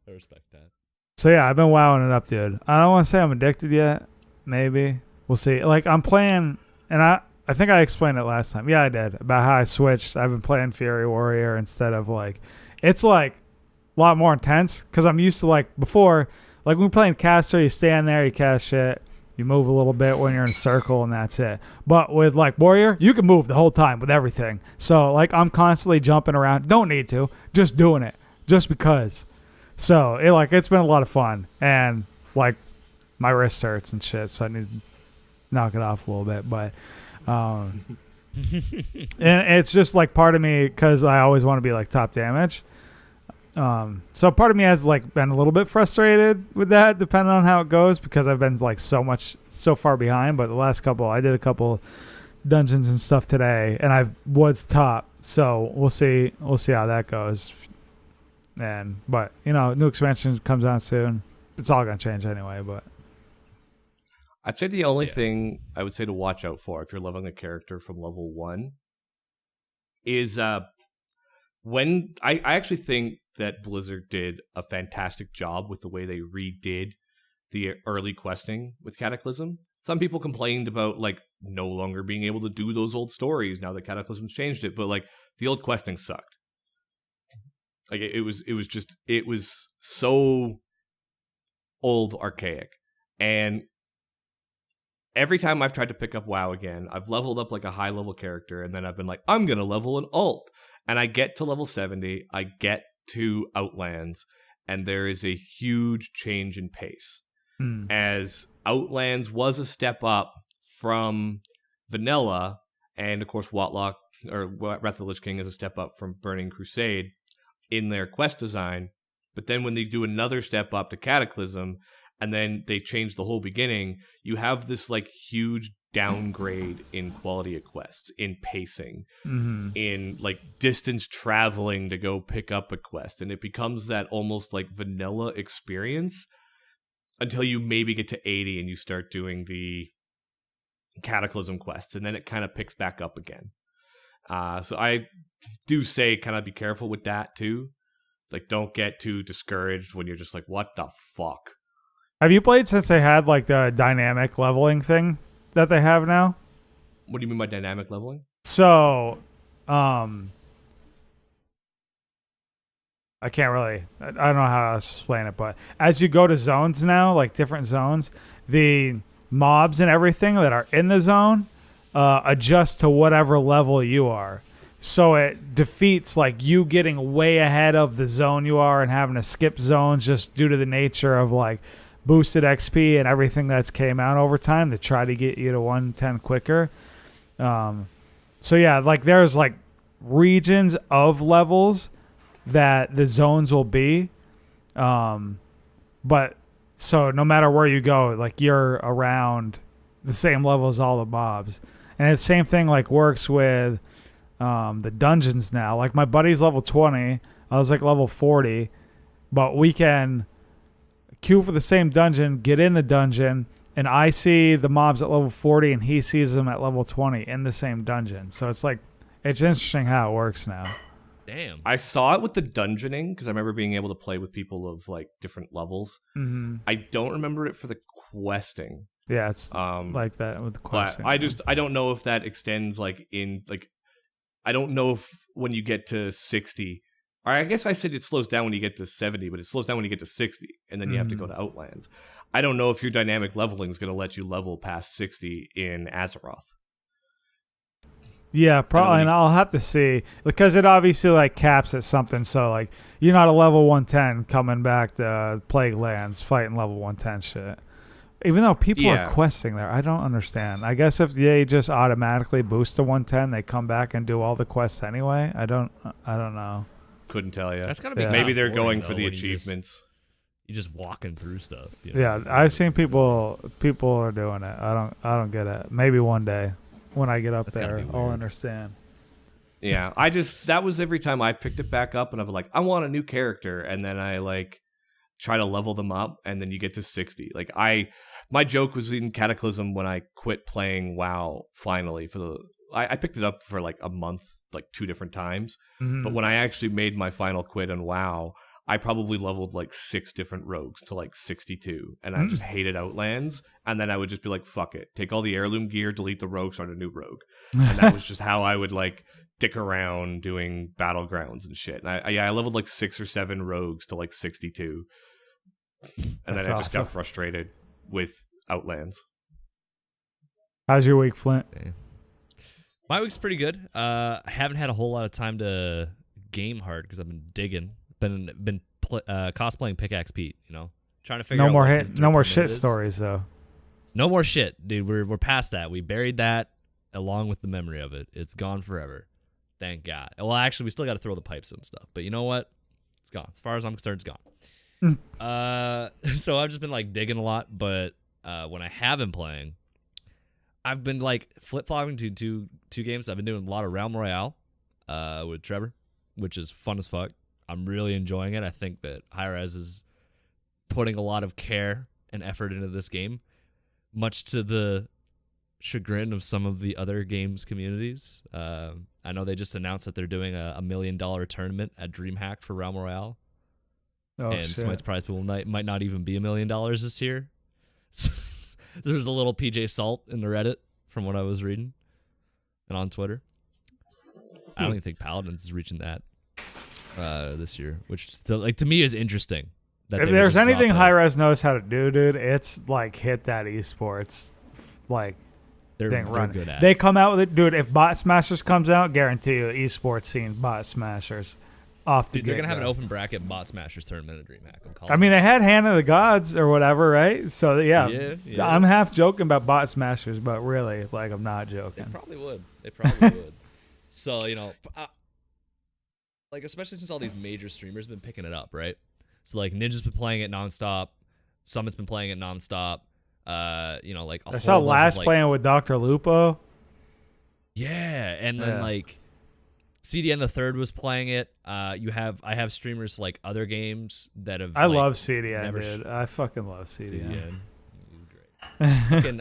S2: So yeah, I've been wowing it up, dude. I don't want to say I'm addicted yet. Maybe we'll see. Like I'm playing, and I think I explained it last time. Yeah, I did about how I switched. I've been playing Fury Warrior instead of like, it's like a lot more intense because I'm used to like before, like when we're playing caster, you stand there, you cast shit, you move a little bit when you're in a circle, and that's it. But with like Warrior, you can move the whole time with everything. So like I'm constantly jumping around. Don't need to, just doing it, just because. So it's been a lot of fun, and like my wrist hurts and shit, so I need to knock it off a little bit. But and it's just like part of me because I always want to be like top damage. So part of me has like been a little bit frustrated with that, depending on how it goes, because I've been like so far behind. But the last couple, I did a couple dungeons and stuff today, and I was top. So we'll see how that goes. But new expansion comes out soon. It's all gonna change anyway. But
S5: I'd say the only thing I would say to watch out for if you're leveling a character from level 1 is when I actually think that Blizzard did a fantastic job with the way they redid the early questing with Cataclysm. Some people complained about like no longer being able to do those old stories now that Cataclysm's changed it, but like the old questing sucked. Like it was so old, archaic. And every time I've tried to pick up WoW again, I've leveled up like a high level character, and then I've been like, I'm gonna level an alt. And I get to level 70, I get to Outlands, and there is a huge change in pace. As Outlands was a step up from vanilla, and of course Watlock or Wrath of the Lich King is a step up from Burning Crusade in their quest design. But then when they do another step up to Cataclysm, and then they change the whole beginning, you have this like huge downgrade in quality of quests, in pacing, in like distance traveling to go pick up a quest, and it becomes that almost like vanilla experience until you maybe get to 80 and you start doing the Cataclysm quests, and then it kind of picks back up again. So I do say kind of be careful with that too. Like, don't get too discouraged when you're just like, what the fuck?
S2: Have you played since they had like the dynamic leveling thing that they have now?
S5: What do you mean by dynamic leveling?
S2: So, I can't really, I don't know how to explain it, but as you go to zones now, like different zones, the mobs and everything that are in the zone adjust to whatever level you are. So it defeats like you getting way ahead of the zone you are and having to skip zones just due to the nature of like boosted XP and everything that's came out over time to try to get you to 110 quicker. So yeah, like there's like regions of levels that the zones will be. But so no matter where you go, like you're around the same level as all the mobs. And the same thing like works with the dungeons now. Like my buddy's level 20, I was like level 40, but we can queue for the same dungeon, get in the dungeon, and I see the mobs at level 40 and he sees them at level 20 in the same dungeon. So it's like, it's interesting how it works now.
S4: Damn.
S5: I saw it with the dungeoning because I remember being able to play with people of like different levels. I don't remember it for the questing.
S2: Yeah, it's like that with the questing.
S5: I don't know if that extends like in like, I don't know if when you get to 60, or I guess I said it slows down when you get to 70, but it slows down when you get to 60, and then you have to go to Outlands. I don't know if your dynamic leveling is going to let you level past 60 in Azeroth.
S2: Yeah, probably, and I'll have to see because it obviously like caps at something. So like you're not a level 110 coming back to Plague Lands fighting level 110 shit. Even though people are questing there, I don't understand. I guess if they just automatically boost to 110, they come back and do all the quests anyway. I don't know.
S5: Couldn't tell you.
S4: That's gotta be
S5: maybe they're
S4: boring,
S5: going
S4: though,
S5: for the
S4: when
S5: achievements.
S4: You're just walking through stuff. You know?
S2: Yeah, I've seen people are doing it. I don't get it. Maybe one day when I get up there, I'll understand.
S5: Yeah, that was every time I picked it back up and I'm like, I want a new character, and then I like try to level them up, and then you get to 60. Like my joke was in Cataclysm when I quit playing WoW finally I picked it up for like a month, like 2 different times. But when I actually made my final quit on WoW, I probably leveled like 6 different rogues to like 62, and I just hated Outlands. And then I would just be like, fuck it, take all the heirloom gear, delete the rogue, start a new rogue. And that was just how I would like dick around doing battlegrounds and shit. And I leveled like 6 or 7 rogues to like 62, and then I just got frustrated with Outlands.
S2: How's your week, Flint?
S4: Okay. My week's pretty good. I haven't had a whole lot of time to game hard because I've been digging. Been cosplaying Pickaxe Pete. You know, trying to figure out
S2: no more shit stories though.
S4: No more shit, dude. We're past that. We buried that along with the memory of it. It's gone forever. Thank God. Well, actually, we still got to throw the pipes and stuff. But you know what? It's gone. As far as I'm concerned, it's gone. So I've just been like digging a lot. But when I have been playing, I've been like flip-flopping to two games. I've been doing a lot of Realm Royale with Trevor, which is fun as fuck. I'm really enjoying it. I think that Hi-Rez is putting a lot of care and effort into this game, much to the chagrin of some of the other games communities. I know they just announced that they're doing a $1 million tournament at DreamHack for Realm Royale.
S2: Oh,
S4: and
S2: shit.
S4: Smite's prize pool might not even be $1 million this year. There's a little PJ Salt in the Reddit from what I was reading and on Twitter. I don't even think Paladins is reaching that this year, which to me is interesting.
S2: If there's anything Hi-Rez knows how to do, dude, it's like hit that esports. Like
S4: they're
S2: run.
S4: good at.
S2: They come out with it, dude. If Bot Smashers comes out, guarantee you, esports scene Bot Smashers, off the
S4: Dude, they're gonna have an
S2: get-go.
S4: open bracket bot smashers tournament at DreamHack. I'm calling
S2: I mean, they had Hand of the Gods or whatever, right? So yeah,
S4: Yeah.
S2: I'm half joking about bot smashers, but really, like, I'm not joking.
S4: They probably would. They probably would. So, like, especially since all these major streamers have been picking it up, right? So, like, Ninja's been playing it nonstop. Summit's been playing it nonstop. Like,
S2: I saw Last playing with Dr. Lupo.
S4: Yeah, and then, like, CDN the Third was playing it. I have streamers like other games that have.
S2: I
S4: like,
S2: love CDN,
S4: never
S2: dude. I fucking love CDN.
S4: He's great. Fucking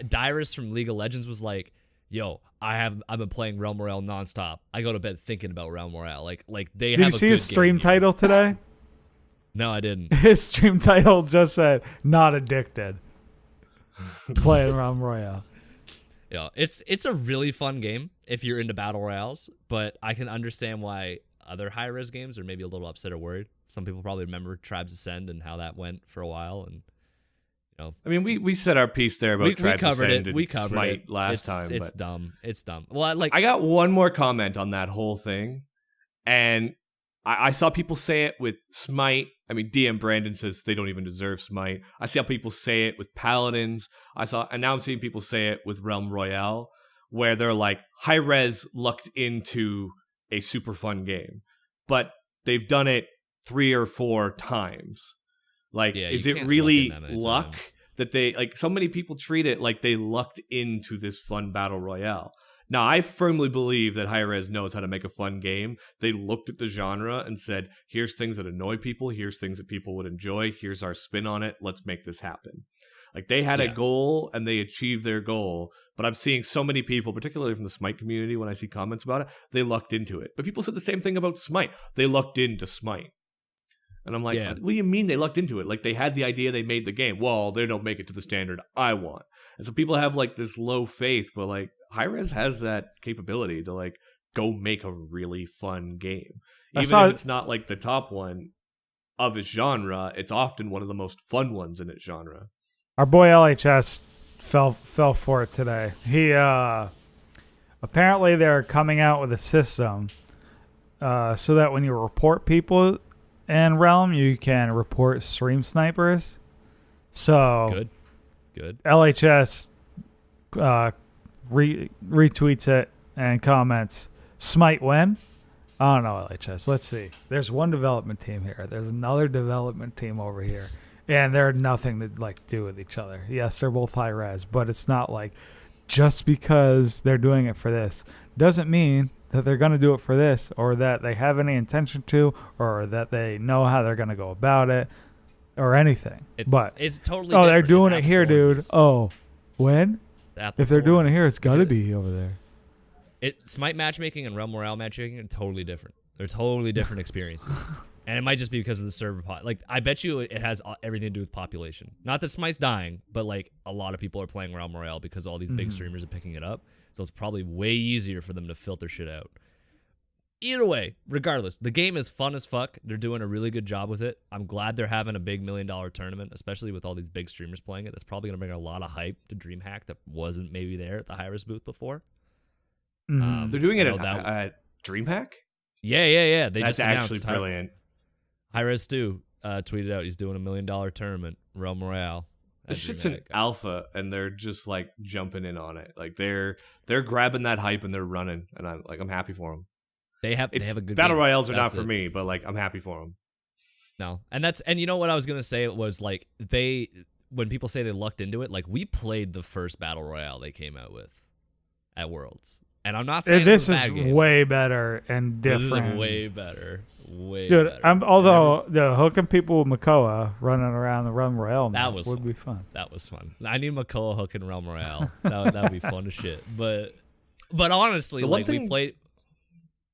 S4: Dyrus from League of Legends was like, "Yo, I've been playing Realm Royale nonstop. I go to bed thinking about Realm Royale. Like they
S2: Did
S4: have."
S2: you see his stream title today?
S4: No, I didn't.
S2: His stream title just said "Not Addicted." Playing Realm Royale.
S4: Yeah, it's a really fun game if you're into battle royales, but I can understand why other high-res games are maybe a little upset or worried. Some people probably remember Tribes Ascend and how that went for a while, and
S5: I mean, we said our piece there about Tribes
S4: covered
S5: Ascend
S4: it.
S5: and
S4: We covered
S5: Smite
S4: it
S5: last time.
S4: It's
S5: but
S4: dumb. It's dumb. Well,
S5: I got one more comment on that whole thing, and I saw people say it with Smite. I mean, DM Brandon says they don't even deserve Smite. I see how people say it with Paladins. And now I'm seeing people say it with Realm Royale, where they're like, high res lucked into a super fun game, but they've done it 3 or 4 times. Like,
S4: Yeah,
S5: is
S4: you
S5: it
S4: can't
S5: really
S4: luck in that many
S5: luck
S4: times.
S5: that they, like, so many people treat it like they lucked into this fun battle royale? Now, I firmly believe that Hi-Rez knows how to make a fun game. They looked at the genre and said, here's things that annoy people, here's things that people would enjoy, here's our spin on it, let's make this happen. Like, they had a goal, and they achieved their goal, but I'm seeing so many people, particularly from the Smite community, when I see comments about it, they lucked into it. But people said the same thing about Smite. They lucked into Smite. And I'm like, what do you mean they lucked into it? Like, they had the idea, they made the game. Well, they don't make it to the standard I want. And so people have, like, this low faith, but, like, Hi-Rez has that capability to, like, go make a really fun game. Even if it's not, like, the top one of its genre, it's often one of the most fun ones in its genre.
S2: Our boy LHS fell for it today. He apparently they're coming out with a system so that when you report people in Realm, you can report stream snipers. So
S4: good.
S2: LHS retweets it and comments, "Smite when?" I don't know, LHS. Let's see. There's one development team here. There's another development team over here. And they're nothing to like do with each other. Yes, they're both high res, but it's not like just because they're doing it for this doesn't mean that they're going to do it for this, or that they have any intention to, or that they know how they're going to go about it, or anything.
S4: It's totally.
S2: Oh, they're
S4: different.
S2: doing
S4: It's
S2: it here, dude.
S4: Apples to
S2: Oh, when?
S4: oranges.
S2: If they're doing it here,
S4: Apples
S2: it's
S4: to
S2: got to
S4: oranges.
S2: be over there.
S4: Smite matchmaking and Realm Royale matchmaking are totally different. They're totally different experiences. And it might just be because of the server like, I bet you it has everything to do with population. Not that Smite's dying, but like a lot of people are playing Realm Royale because all these big streamers are picking it up. So it's probably way easier for them to filter shit out. Either way, regardless, the game is fun as fuck. They're doing a really good job with it. I'm glad they're having a big $1 million tournament, especially with all these big streamers playing it. That's probably going to bring a lot of hype to DreamHack that wasn't maybe there at the Hi-Rez booth before.
S5: They're doing it
S4: at
S5: at DreamHack?
S4: Yeah. They
S5: That's
S4: just announced
S5: actually brilliant.
S4: Hi-Rez Stu tweeted out he's doing a $1 million tournament, Realm Royale.
S5: This shit's in alpha, and they're just like jumping in on it. Like they're grabbing that hype and they're running, and I'm happy for them.
S4: They have a good
S5: battle
S4: game.
S5: royales are
S4: That's
S5: not for me, but like I'm happy for them.
S4: No, and you know what I was gonna say was like when people say they lucked into it, like we played the first battle royale they came out with at Worlds. And I'm not saying
S2: this
S4: it was
S2: is
S4: a bad game.
S2: way better and different.
S4: This is way better.
S2: Dude,
S4: better.
S2: although the hooking people with Makoa running around the Realm Royale would be fun.
S4: That was fun. I need Makoa hooking Realm Royale. That would be fun as shit. But honestly, we played.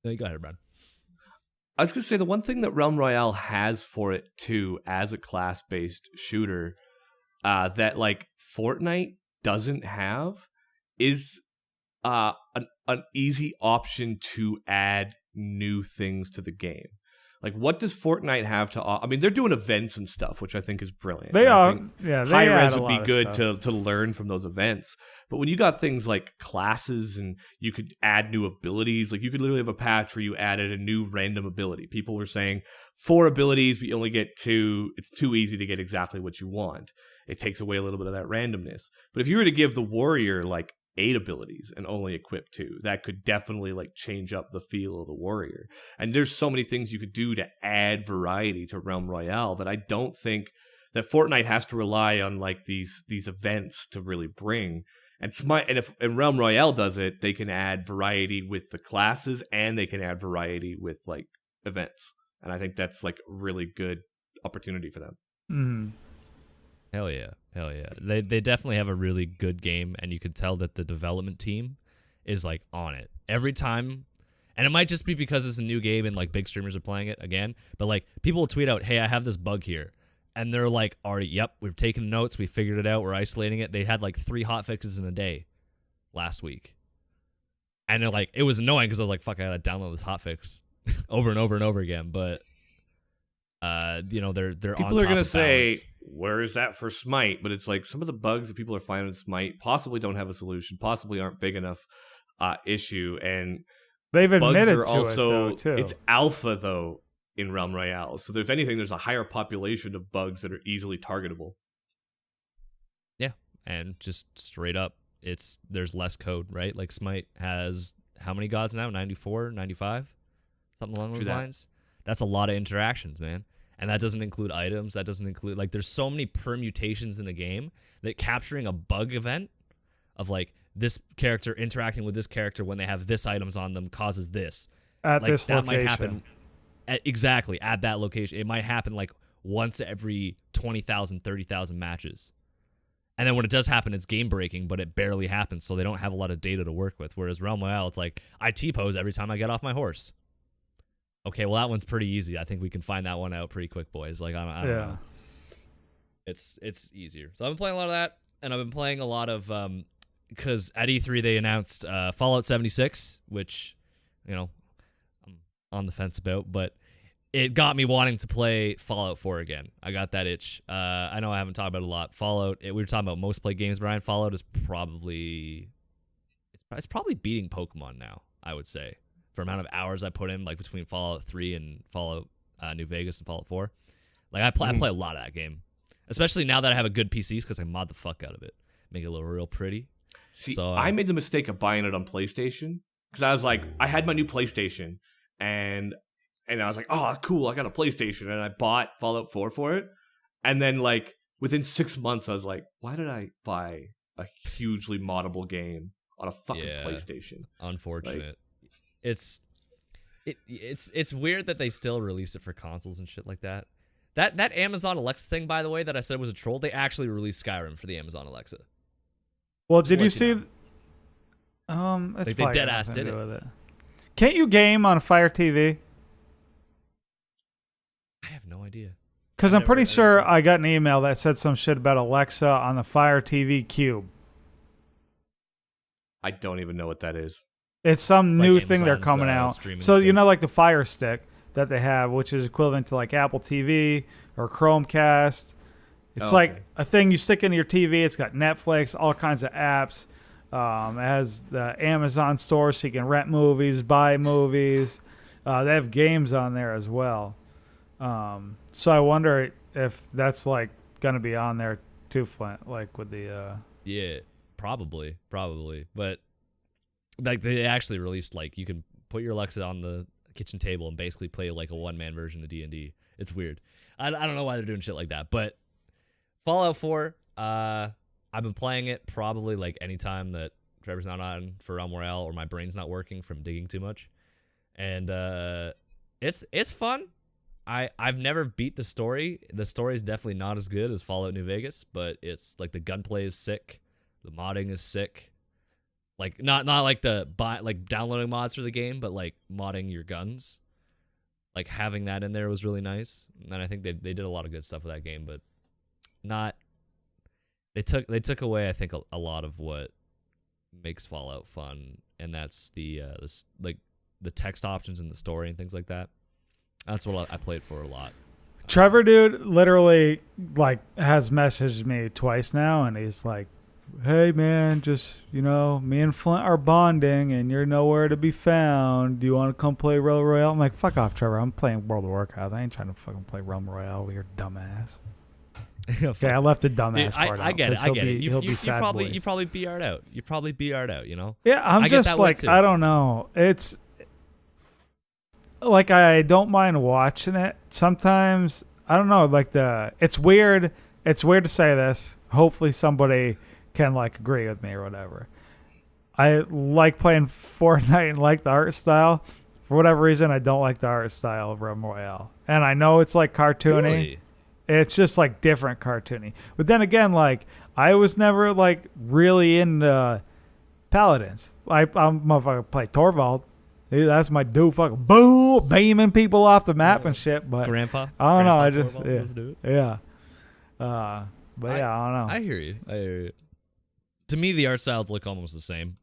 S4: No, go ahead, Brad.
S5: I was gonna say the one thing that Realm Royale has for it too, as a class-based shooter, that like Fortnite doesn't have, is an easy option to add new things to the game. Like, what does Fortnite have to offer? I mean, they're doing events and stuff, which I think is brilliant.
S2: They
S5: And I
S2: are,
S5: think
S2: yeah. They
S5: high
S2: add
S5: res
S2: a
S5: would be
S2: lot of
S5: good
S2: stuff.
S5: to learn from those events. But when you got things like classes and you could add new abilities, like you could literally have a patch where you added a new random ability. People were saying 4 abilities, but you only get 2. It's too easy to get exactly what you want. It takes away a little bit of that randomness. But if you were to give the warrior like 8 abilities and only equip 2, that could definitely like change up the feel of the warrior. And there's so many things you could do to add variety to Realm Royale that I don't think that Fortnite has to rely on like these events to really bring. And if Realm Royale does it, they can add variety with the classes and they can add variety with like events. And I think that's like a really good opportunity for them.
S2: Mm.
S4: Hell yeah. They definitely have a really good game, and you could tell that the development team is like on it every time. And it might just be because it's a new game and like big streamers are playing it again, but like people will tweet out, "Hey, I have this bug here." And they're like, already, yep, we've taken notes, we figured it out, we're isolating it. They had like 3 hot fixes in a day last week. And they're like, it was annoying because I was like, fuck, I gotta download this hot fix over and over and over again. But they're
S5: people are gonna say, where is that for Smite? But it's like some of the bugs that people are finding in Smite possibly don't have a solution, possibly aren't big enough issue. And
S2: they've admitted
S5: bugs are
S2: to
S5: also,
S2: it though, too.
S5: it's alpha though in Realm Royale. So if anything, there's a higher population of bugs that are easily targetable.
S4: Yeah, and just straight up, there's less code, right? Like Smite has how many gods now? 94, 95? Something along those lines. That's a lot of interactions, man. And that doesn't include items. That doesn't include, like, there's so many permutations in the game that capturing a bug event of, like, this character interacting with this character when they have this items on them causes this.
S2: At
S4: like,
S2: this
S4: that
S2: location.
S4: might happen exactly at that location. It might happen, like, once every 20,000, 30,000 matches. And then when it does happen, it's game breaking, but it barely happens, so they don't have a lot of data to work with. Whereas Realm Royale, it's like, I T-pose every time I get off my horse. Okay, well, that one's pretty easy. I think we can find that one out pretty quick, boys. Like, I don't know. It's easier. So I've been playing a lot of that, and I've been playing a lot of, because at E3 they announced Fallout 76, which, I'm on the fence about, but it got me wanting to play Fallout 4 again. I got that itch. I know I haven't talked about it a lot. Fallout, we were talking about most played games, Brian. Fallout is probably, it's probably beating Pokemon now, I would say. For amount of hours I put in, like between Fallout 3 and Fallout New Vegas and Fallout 4. Like I play a lot of that game, especially now that I have a good PCs because I mod the fuck out of it, make it look real pretty.
S5: See,
S4: so,
S5: I made the mistake of buying it on PlayStation because I was like, I had my new PlayStation and I was like, oh, cool, I got a PlayStation, and I bought Fallout 4 for it, and then like within 6 months I was like, why did I buy a hugely moddable game on a fucking PlayStation?
S4: Unfortunate.
S5: Like,
S4: it's weird that they still release it for consoles and shit like that. That Amazon Alexa thing, by the way, that I said was a troll, they actually released Skyrim for the Amazon Alexa.
S2: Well, did you see? It's
S4: like they dead ass did
S2: it. Can't you game on a Fire TV?
S4: I have no idea.
S2: Because I'm pretty sure I got an email that said some shit about Alexa on the Fire TV Cube.
S5: I don't even know what that is.
S2: It's some new thing they're
S4: Amazon's,
S2: coming out.
S4: stick.
S2: So, like the Fire Stick that they have, which is equivalent to like Apple TV or Chromecast. It's like a thing you stick into your TV. It's got Netflix, all kinds of apps. It has the Amazon store so you can rent movies, buy movies. They have games on there as well. So I wonder if that's like going to be on there too, Flint, like with the...
S4: Yeah, probably. But like they actually released, like, you can put your Alexa on the kitchen table and basically play like a one-man version of D&D. It's weird. I don't know why they're doing shit like that. But Fallout 4, I've been playing it probably like anytime that Trevor's not on for Realm Royale or my brain's not working from digging too much. And it's fun. I've never beat the story. The story is definitely not as good as Fallout New Vegas, but it's like the gunplay is sick. The modding is sick. Like not like downloading mods for the game, but like modding your guns. Like having that in there was really nice. And I think they did a lot of good stuff with that game, but not they took away, I think, a lot of what makes Fallout fun, and that's the text options in the story and things like that. That's what I played for a lot.
S2: Trevor, dude, literally like has messaged me twice now, and he's like, "Hey, man, just me and Flint are bonding, and you're nowhere to be found. Do you want to come play Realm Royale?" I'm like, "Fuck off, Trevor. I'm playing World of Warcraft. I ain't trying to fucking play Realm Royale with your dumbass." Okay, I left the dumbass part out.
S4: I get it. I get it.
S2: He'll be sad
S4: you
S2: boys.
S4: probably BR'd out. You probably BR'd out.
S2: Yeah, I'm just like, I don't know. It's like I don't mind watching it. Sometimes I don't know. Like it's weird. It's weird to say this. Hopefully somebody can like agree with me or whatever. I like playing Fortnite and like the art style. For whatever reason, I don't like the art style of Realm Royale. And I know it's like cartoony.
S4: Really?
S2: It's just like different cartoony. But then again, like I was never like really into Paladins. I'm motherfucker play Torvald. That's my dude. Fucking boom, beaming people off the map and shit. But
S4: Grandpa.
S2: I don't know. I
S4: Grandpa
S2: just
S4: Torvald, let's do it.
S2: yeah. But yeah, I don't know.
S4: I hear you. To me, the art styles look almost the same.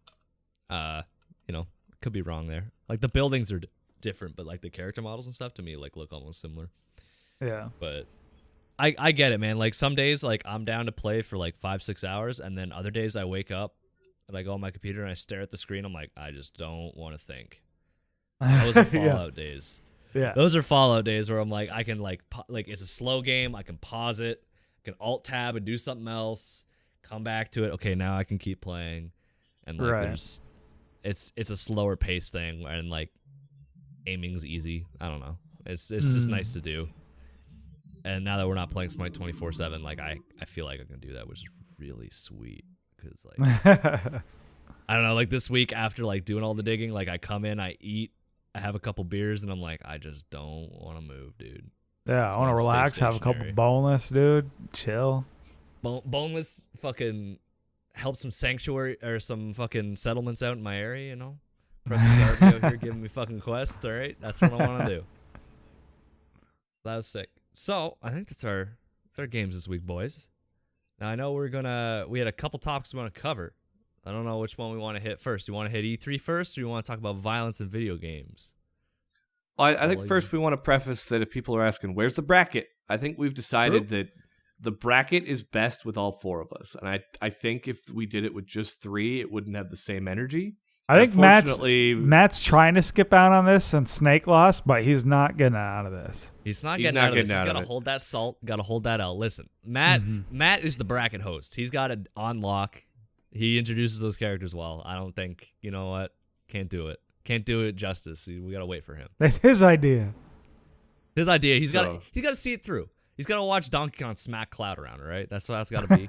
S4: Could be wrong there. Like the buildings are different, but like the character models and stuff to me like look almost similar.
S2: Yeah.
S4: But I get it, man. Like some days, like I'm down to play for like 5-6 hours, and then other days I wake up and I go on my computer and I stare at the screen. I'm like, I just don't want to think. Those are Fallout days.
S2: Yeah.
S4: Those are Fallout days where I'm like, I can like it's a slow game. I can pause it. I can alt tab and do something else. Come back to it. Okay, now I can keep playing. And like
S2: Right.
S4: it's a slower pace thing, and like aiming's easy. I don't know. It's just nice to do. And now that we're not playing Smite 24/7, like I feel like I can do that, which is really sweet. Cause like I don't know, like this week after like doing all the digging, like I come in, I eat, I have a couple beers, and I'm like, I just don't want to move, dude.
S2: Yeah, I want to relax, have a couple boneless, dude, chill.
S4: Boneless fucking help some sanctuary or some fucking settlements out in my area, Pressing Darby out here giving me fucking quests, all right? That's what I want to do. That was sick. So, I think that's our games this week, boys. Now, I know we had a couple topics we want to cover. I don't know which one we want to hit first. You want to hit E3 first, or you want to talk about violence in video games?
S5: Well, I think first we want to preface that if people are asking, where's the bracket? I think we've decided that the bracket is best with all four of us. And I think if we did it with just three, it wouldn't have the same energy.
S2: I think Matt's trying to skip out on this and Snake lost, but he's not getting out of this.
S4: He's not getting out of this. He's got to hold that salt, got to hold that out. Listen, Matt is the bracket host. He's got it on lock. He introduces those characters well. I don't think, you know what? Can't do it. Can't do it justice. We got to wait for him.
S2: That's his idea.
S4: His idea. He's got to see it through. He's got to watch Donkey Kong smack Cloud around, all right? That's what that's got to be.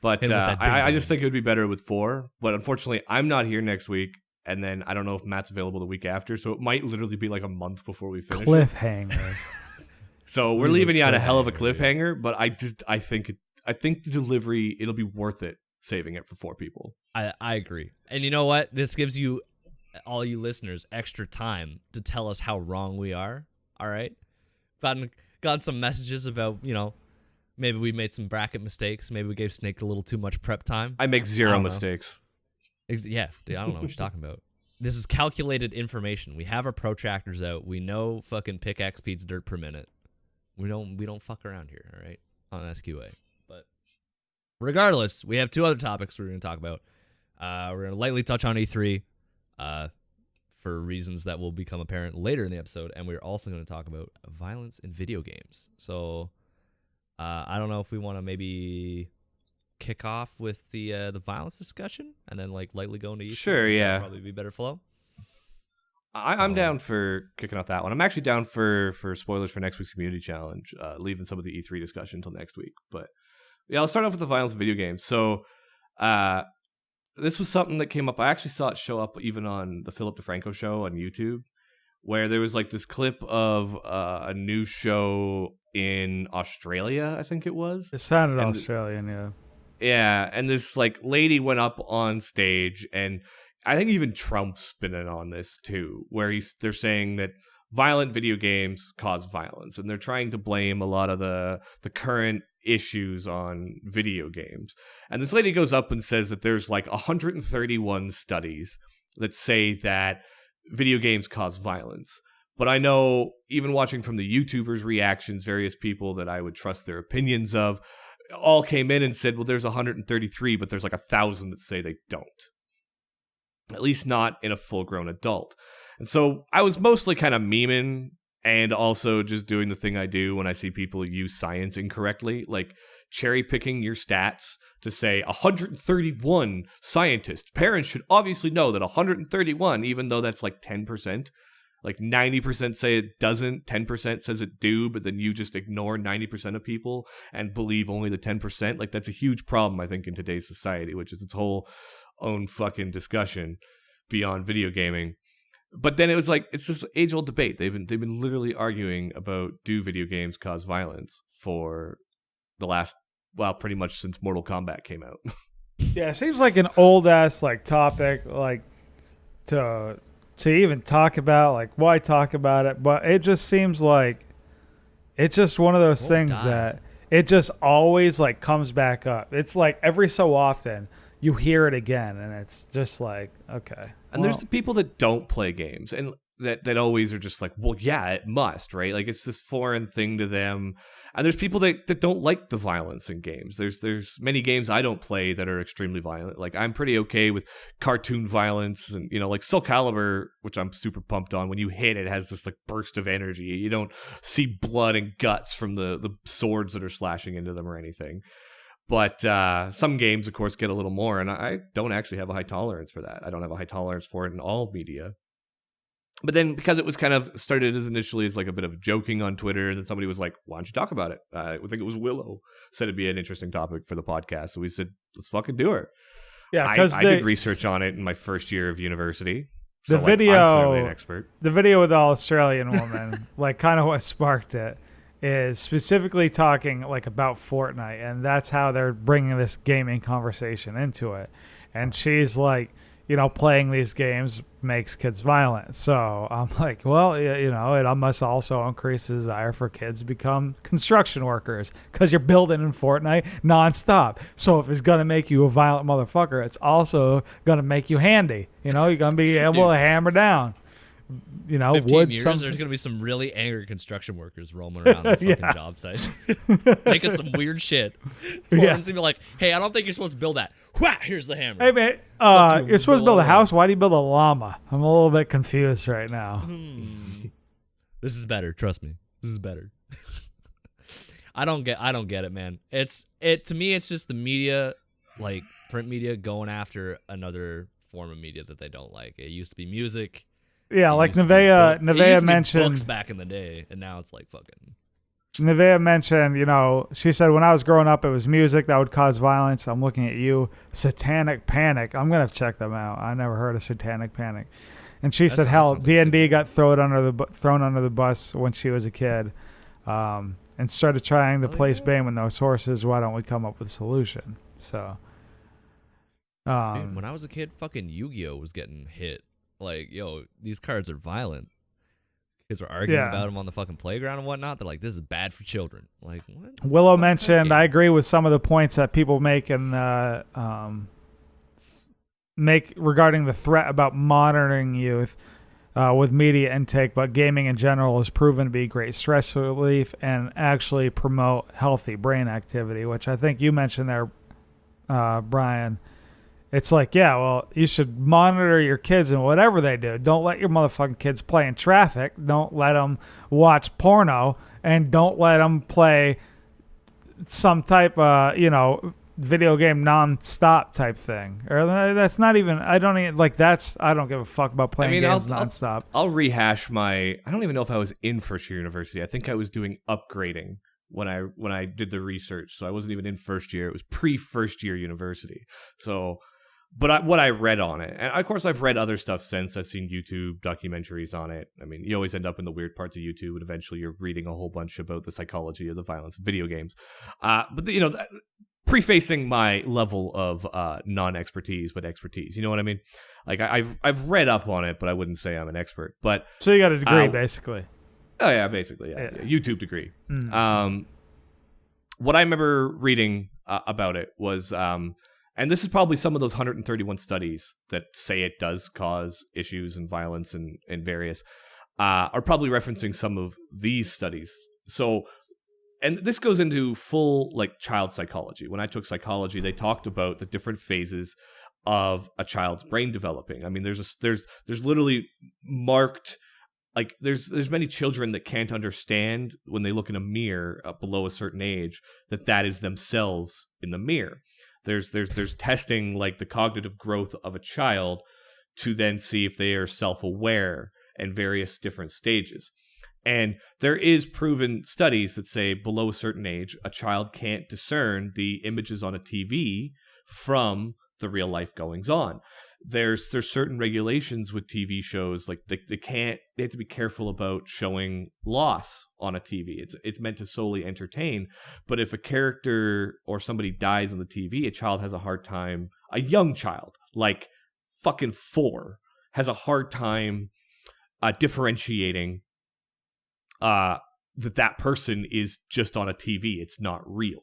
S5: But I just think it would be better with four. But unfortunately, I'm not here next week. And then I don't know if Matt's available the week after. So it might literally be like a month before we finish.
S2: Cliffhanger.
S5: So we're leaving you on a hell of a cliffhanger. But I think the delivery, it'll be worth it saving it for four people.
S4: I agree. And you know what? This gives you, all you listeners, extra time to tell us how wrong we are. All right? Gotten some messages about, maybe we made some bracket mistakes. Maybe we gave Snake a little too much prep time.
S5: I make zero mistakes.
S4: Yeah, dude, I don't know what you're talking about. This is calculated information. We have our protractors out. We know fucking pickaxe speeds dirt per minute. We don't fuck around here, all right? On SQA. But regardless, we have two other topics we're going to talk about. We're going to lightly touch on E3 for reasons that will become apparent later in the episode, and we're also going to talk about violence in video games. So I don't know if we want to maybe kick off with the violence discussion and then like lightly go into E3.
S5: Sure, yeah.
S4: Probably be better flow.
S5: I'm down for kicking off that one. I'm actually down for spoilers for next week's community challenge, leaving some of the E3 discussion until next week. But yeah, I'll start off with the violence in video games. So this was something that came up. I actually saw it show up even on the Philip DeFranco show on YouTube, where there was like this clip of a news show in Australia, I think it was.
S2: It sounded Australian, yeah.
S5: Yeah, and this like lady went up on stage, and I think even Trump's been in on this too, where they're saying that violent video games cause violence, and they're trying to blame a lot of the current issues on video games. And this lady goes up and says that there's like 131 studies that say that video games cause violence. But I know, even watching from the YouTubers' reactions, various people that I would trust their opinions of, all came in and said, well, there's 133, but there's like 1,000 that say they don't. At least not in a full-grown adult. And so I was mostly kind of memeing and also just doing the thing I do when I see people use science incorrectly, like cherry-picking your stats to say 131 scientists. Parents should obviously know that 131, even though that's like 10%. Like 90% say it doesn't, 10% says it do, but then you just ignore 90% of people and believe only the 10%. Like that's a huge problem, I think, in today's society, which is its whole own fucking discussion beyond video gaming. But then it was like, it's this age-old debate. They've been literally arguing about, do video games cause violence for the last, well, pretty much since Mortal Kombat came out.
S2: Yeah, it seems like an old ass like topic, like to even talk about. Like, why talk about it? But it just seems like it's just one of those things that it just always like comes back up. It's like every so often you hear it again, and it's just like, okay.
S5: And there's the people that don't play games and that always are just like, well, yeah, it must, right? Like it's this foreign thing to them. And there's people that don't like the violence in games. There's many games I don't play that are extremely violent. Like I'm pretty okay with cartoon violence and, you know, like Soul Calibur, which I'm super pumped on. When you hit it, has this like burst of energy. You don't see blood and guts from the swords that are slashing into them or anything. But some games, of course, get a little more, and I don't actually have a high tolerance for that. I don't have a high tolerance for it in all media. But then, because it was kind of started as initially as like a bit of joking on Twitter, and then somebody was like, why don't you talk about it? I think it was Willow said it'd be an interesting topic for the podcast. So we said, let's fucking do it.
S2: Yeah, because
S5: I did research on it in my first year of university.
S2: The
S5: So,
S2: video,
S5: I'm clearly an expert.
S2: The video with the Australian woman, like kind of what sparked it, is specifically talking like about Fortnite, and that's how they're bringing this gaming conversation into it. And she's like, you know, playing these games makes kids violent. So I'm like, well, you know, it must also increase the desire for kids to become construction workers because you're building in Fortnite nonstop. So if it's going to make you a violent motherfucker, it's also going to make you handy. You know, you're going to be able to hammer down. You know,
S4: 15 years, there's going to be some really angry construction workers roaming around this fucking job site. Making some weird shit. Foreign's going to be like, hey, I don't think you're supposed to build that. Whah! Here's the hammer.
S2: Hey, man, you're supposed to build a house. Why do you build a llama? I'm a little bit confused right now.
S4: This is better. Trust me. This is better. I don't get it, man. To me, it's just the media, like print media, going after another form of media that they don't like. It used to be music.
S2: Yeah, like Nevaeh mentioned
S4: books back in the day, and now it's like fucking.
S2: Nevaeh mentioned, you know, she said when I was growing up, it was music that would cause violence. I'm looking at you, Satanic Panic. I'm gonna check them out. I never heard of Satanic Panic. And she said, hell, D&D got thrown under the bus when she was a kid, and started trying to place Bane with no sources. Why don't we come up with a solution? So,
S4: dude, when I was a kid, fucking Yu-Gi-Oh was getting hit. Like, yo, these cards are violent. Kids were arguing about them on the fucking playground and whatnot. They're like, this is bad for children. Like, what?
S2: Willow mentioned, I agree with some of the points that people make regarding the threat about monitoring youth with media intake, but gaming in general has proven to be great stress relief and actually promote healthy brain activity, which I think you mentioned there, Brian. It's like, yeah, well, you should monitor your kids and whatever they do. Don't let your motherfucking kids play in traffic. Don't let them watch porno, and don't let them play some type of, video game nonstop type thing. Or that's not even. I don't give a fuck about playing games nonstop.
S5: I'll rehash I don't even know if I was in first year university. I think I was doing upgrading when I did the research. So I wasn't even in first year. It was pre-first year university. So. But what I read on it, and of course I've read other stuff since. I've seen YouTube documentaries on it. I mean, you always end up in the weird parts of YouTube, and eventually you're reading a whole bunch about the psychology of the violence of video games. But prefacing my level of non-expertise, but expertise. You know what I mean? Like I've read up on it, but I wouldn't say I'm an expert. But
S2: so you got a degree, basically.
S5: Oh yeah, basically, yeah. YouTube degree.
S2: Mm-hmm.
S5: What I remember reading about it was. And this is probably some of those 131 studies that say it does cause issues and violence and various. are probably referencing some of these studies. So, and this goes into full like child psychology. When I took psychology, they talked about the different phases of a child's brain developing. I mean, there's literally marked, like there's many children that can't understand when they look in a mirror below a certain age that is themselves in the mirror. There's testing like the cognitive growth of a child to then see if they are self-aware and various different stages. And there is proven studies that say below a certain age, a child can't discern the images on a TV from the real life goings on. There's certain regulations with TV shows, like they have to be careful about showing loss on a TV. It's meant to solely entertain, but if a character or somebody dies on the TV, a child has a hard time. A young child, like fucking 4, has a hard time differentiating that person is just on a TV. It's not real.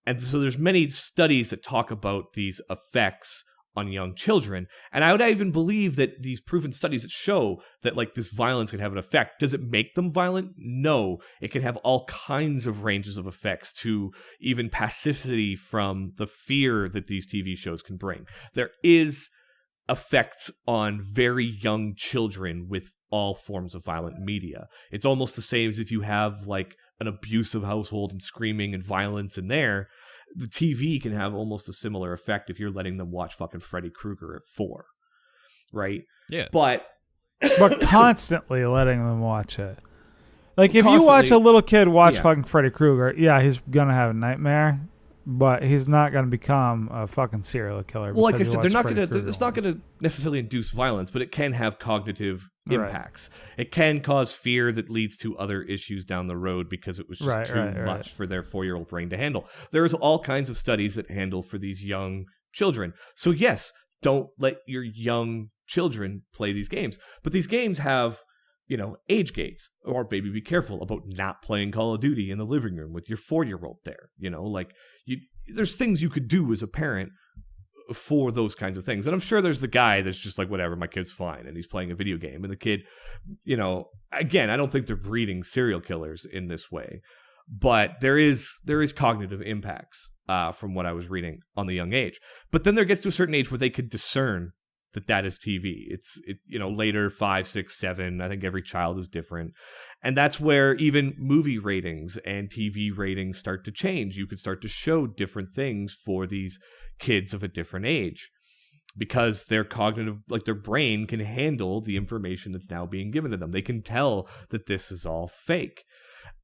S5: And so there's many studies that talk about these effects on young children. And I would even believe that these proven studies that show that like this violence can have an effect. Does it make them violent? No. It can have all kinds of ranges of effects, to even passivity from the fear that these TV shows can bring. There is effects on very young children with all forms of violent media. It's almost the same as if you have like an abusive household and screaming and violence in there. The TV can have almost a similar effect if you're letting them watch fucking Freddy Krueger at 4, right?
S4: Yeah.
S5: But
S2: constantly letting them watch it. Like if you watch a little kid watch fucking Freddy Krueger, yeah, he's gonna have a nightmare, but he's not gonna become a fucking serial killer.
S5: Well, like I said, it's not gonna necessarily induce violence, but it can have cognitive impacts. It can cause fear that leads to other issues down the road because it was just too much for their 4-year-old brain to handle. There's all kinds of studies that handle for these young children. So yes, don't let your young children play these games. But these games have, age gates. Or maybe be careful about not playing Call of Duty in the living room with your 4-year-old there. There's things you could do as a parent for those kinds of things. And I'm sure there's the guy that's just like, whatever, my kid's fine, and he's playing a video game. And the kid, again, I don't think they're breeding serial killers in this way, but there is cognitive impacts from what I was reading on the young age. But then there gets to a certain age where they could discern that is TV. It's later 5, 6, 7. I think every child is different. And that's where even movie ratings and TV ratings start to change. You could start to show different things for these kids of a different age because their cognitive, like their brain can handle the information that's now being given to them. They can tell that this is all fake.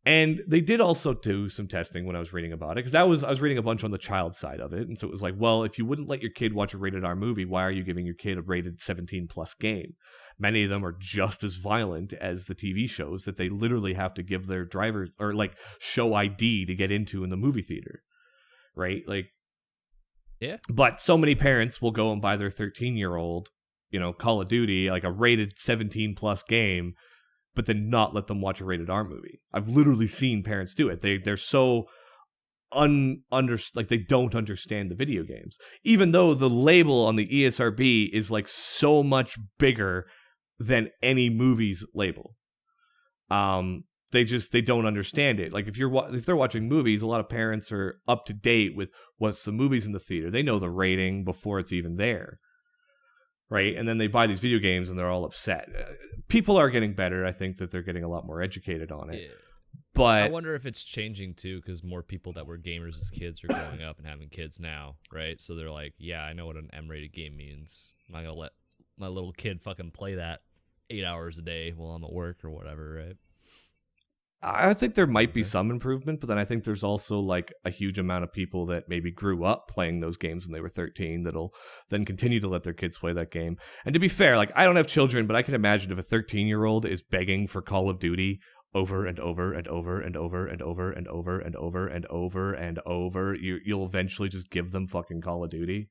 S5: And they did also do some testing when I was reading about it, because I was reading a bunch on the child side of it. And so it was like, well, if you wouldn't let your kid watch a rated R movie, why are you giving your kid a rated 17 plus game? Many of them are just as violent as the TV shows that they literally have to give their drivers or like show ID to get into in the movie theater. Right? Like,
S4: yeah.
S5: But so many parents will go and buy their 13-year-old, Call of Duty, like a rated 17 plus game, but then not let them watch a rated R movie. I've literally seen parents do it. They're so they don't understand the video games, even though the label on the ESRB is like so much bigger than any movie's label. They don't understand it. Like if they're watching movies, a lot of parents are up to date with what's the movies in the theater. They know the rating before it's even there. Right. And then they buy these video games and they're all upset. People are getting better. I think that they're getting a lot more educated on it. Yeah. But
S4: I wonder if it's changing too, because more people that were gamers as kids are growing up and having kids now. Right. So they're like, yeah, I know what an M-rated game means. I'm not going to let my little kid fucking play that 8 hours a day while I'm at work or whatever. Right.
S5: I think there might be some improvement, but then I think there's also like a huge amount of people that maybe grew up playing those games when they were 13 that'll then continue to let their kids play that game. And to be fair, like I don't have children, but I can imagine if a 13-year-old is begging for Call of Duty over and over and over and over and over and over and over and over and over, you'll eventually just give them fucking Call of Duty.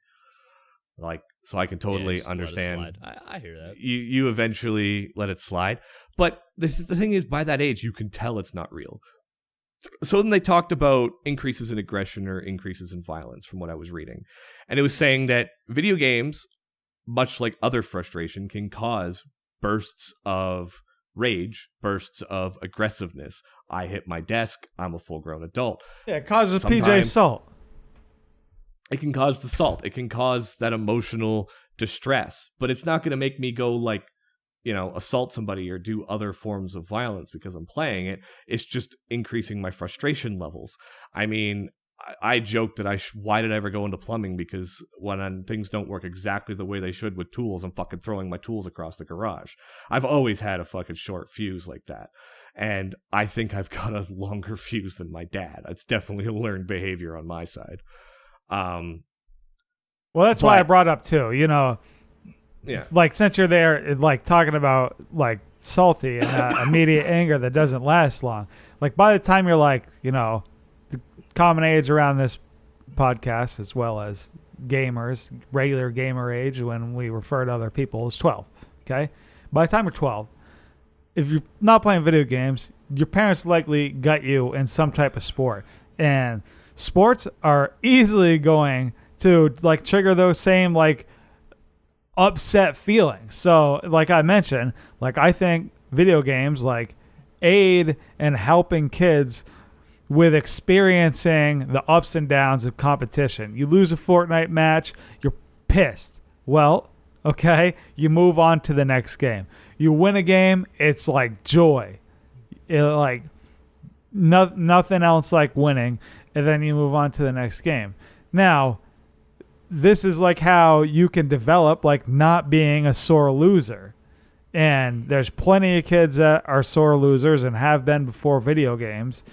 S5: Like, so I can totally understand.
S4: I hear that.
S5: You eventually let it slide. But the thing is, by that age, you can tell it's not real. So then they talked about increases in aggression or increases in violence from what I was reading. And it was saying that video games, much like other frustration, can cause bursts of rage, bursts of aggressiveness. I hit my desk. I'm a full-grown adult.
S2: Yeah, it causes PJ
S5: Sometimes-
S2: salt.
S5: It can cause the salt. It can cause that emotional distress, but it's not going to make me go like, assault somebody or do other forms of violence because I'm playing it. It's just increasing my frustration levels. I mean, I joked that why did I ever go into plumbing? Because when things don't work exactly the way they should with tools, I'm fucking throwing my tools across the garage. I've always had a fucking short fuse like that. And I think I've got a longer fuse than my dad. It's definitely a learned behavior on my side.
S2: Well, that's why I brought up too,
S5: Yeah.
S2: like since you're there, like talking about like salty and immediate anger that doesn't last long. Like by the time you're like, the common age around this podcast, as well as gamers, regular gamer age when we refer to other people, is 12. Okay. By the time you're 12, if you're not playing video games, your parents likely got you in some type of sport, and sports are easily going to like trigger those same like upset feelings. So like I mentioned, like I think video games like aid in helping kids with experiencing the ups and downs of competition. You lose a Fortnite match, you're pissed. Well, okay, you move on to the next game. You win a game, it's like joy. Like nothing else like winning, and then you move on to the next game. Now, this is like how you can develop like not being a sore loser. And there's plenty of kids that are sore losers and have been before video games,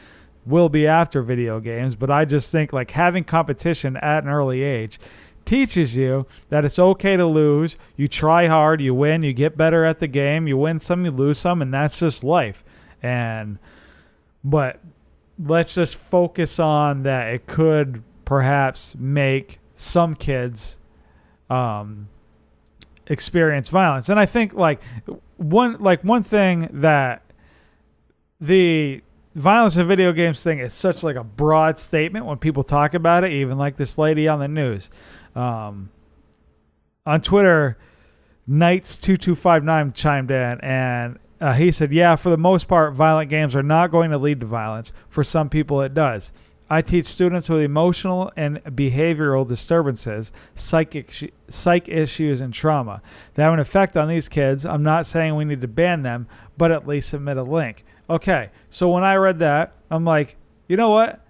S2: will be after video games. But I just think like having competition at an early age teaches you that it's okay to lose. You try hard, you win, you get better at the game, you win some, you lose some, and that's just life. But let's just focus on that it could perhaps make some kids experience violence. And I think like one thing that the violence in video games thing is such like a broad statement when people talk about it, even like this lady on the news. On Twitter, Knights2259 chimed in and he said, yeah, for the most part, violent games are not going to lead to violence. For some people, it does. I teach students with emotional and behavioral disturbances, psych issues, and trauma. They have an effect on these kids. I'm not saying we need to ban them, but at least submit a link. Okay, so when I read that, I'm like, you know what?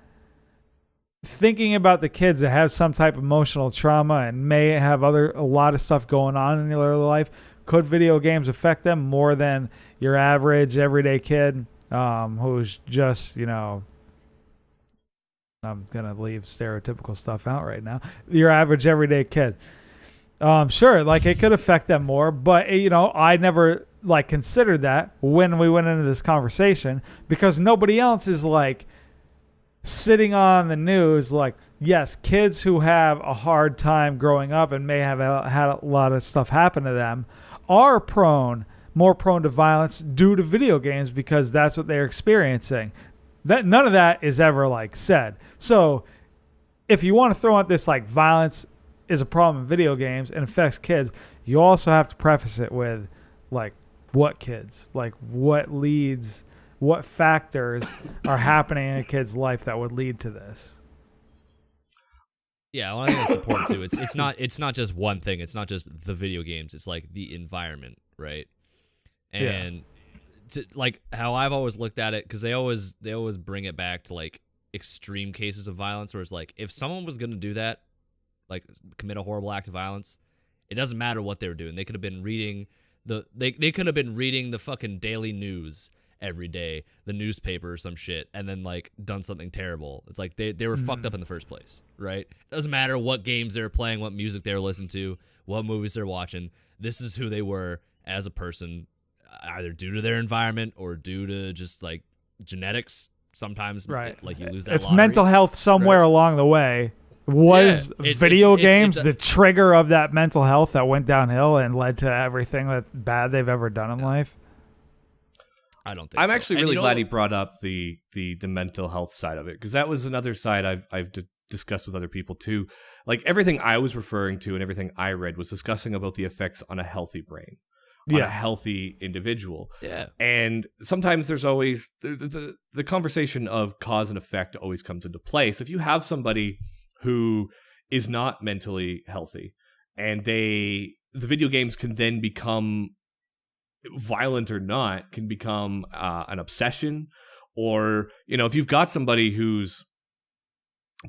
S2: Thinking about the kids that have some type of emotional trauma and may have a lot of stuff going on in their life, could video games affect them more than your average everyday kid who's just, I'm going to leave stereotypical stuff out right now. Your average everyday kid. Sure, like it could affect them more, but I never like considered that when we went into this conversation because nobody else is like sitting on the news like, yes, kids who have a hard time growing up and may have had a lot of stuff happen to them are more prone to violence due to video games because that's what they're experiencing. That none of that is ever like said. So if you want to throw out this like violence is a problem in video games and affects kids, you also have to preface it with like what kids, like what factors are happening in a kid's life that would lead to this.
S4: Yeah, well, I think that's important too. It's not just one thing. It's not just the video games. It's like the environment, right? And like how I've always looked at it, because they always bring it back to like extreme cases of violence, where it's like if someone was gonna do that, like commit a horrible act of violence, it doesn't matter what they were doing. They could have been reading they could have been reading the fucking daily news every day, the newspaper or some shit, and then like done something terrible. It's like they were fucked up in the first place, right? It doesn't matter what games they were playing, what music they were listening to, what movies they're watching. This is who they were as a person, either due to their environment or due to just like genetics. Sometimes,
S2: right?
S4: Like you lose that.
S2: It's
S4: lottery,
S2: mental health somewhere
S4: right?
S2: Along the way. Was video games the trigger of that mental health that went downhill and led to everything that bad they've ever done in life?
S4: I don't think
S5: I'm
S4: so.
S5: actually really glad he brought up the mental health side of it, because that was another side I've discussed with other people too. Like everything I was referring to and everything I read was discussing about the effects on a healthy brain. on a healthy individual.
S4: Yeah.
S5: And sometimes there's always the conversation of cause and effect always comes into play. So if you have somebody who is not mentally healthy and the video games can then become, violent or not, can become an obsession, or, you know, if you've got somebody who's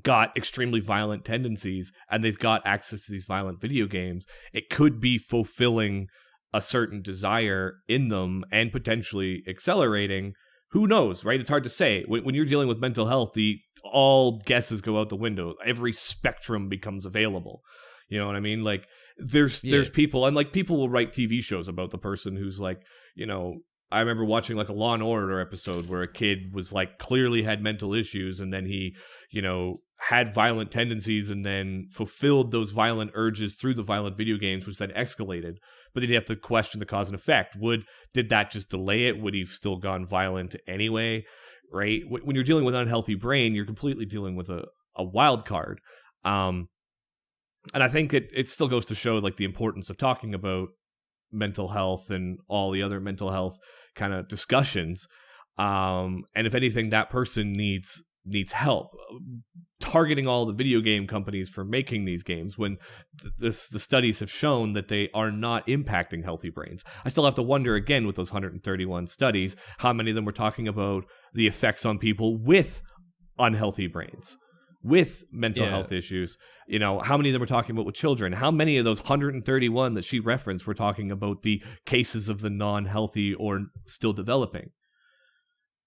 S5: got extremely violent tendencies and they've got access to these violent video games, it could be fulfilling a certain desire in them and potentially accelerating. Who knows, right? It's hard to say. When you're dealing with mental health, all guesses go out the window. Every spectrum becomes available. You know what I mean? Like there's people, and like people will write TV shows about the person who's like, you know, I remember watching like a Law and Order episode where a kid was like clearly had mental issues, and then he, you know, had violent tendencies and then fulfilled those violent urges through the violent video games, which then escalated. But then you have to question the cause and effect. Did that just delay it? Would he have still gone violent anyway? Right? When you're dealing with an unhealthy brain, you're completely dealing with a wild card. And I think it still goes to show like the importance of talking about mental health and all the other mental health kind of discussions. And if anything, that person needs help. Targeting all the video game companies for making these games when the studies have shown that they are not impacting healthy brains. I still have to wonder again with those 131 studies, how many of them were talking about the effects on people with unhealthy brains, with mental health issues. You know, how many of them were talking about with children? How many of those 131 that she referenced were talking about the cases of the non-healthy or still developing?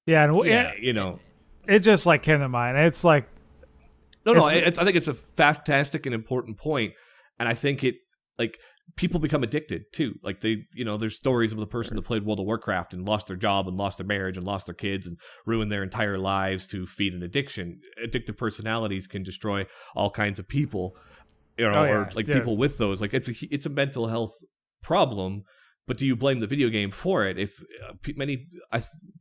S2: Yeah, and
S5: you know,
S2: it just like came to mind. It's like
S5: I think it's a fantastic and important point, and I think it like people become addicted too. Like they, you know, there's stories of the person that played World of Warcraft and lost their job and lost their marriage and lost their kids and ruined their entire lives to feed an addiction. Addictive personalities can destroy all kinds of people, you know, or like people with those. Like it's a mental health problem. But do you blame the video game for it? If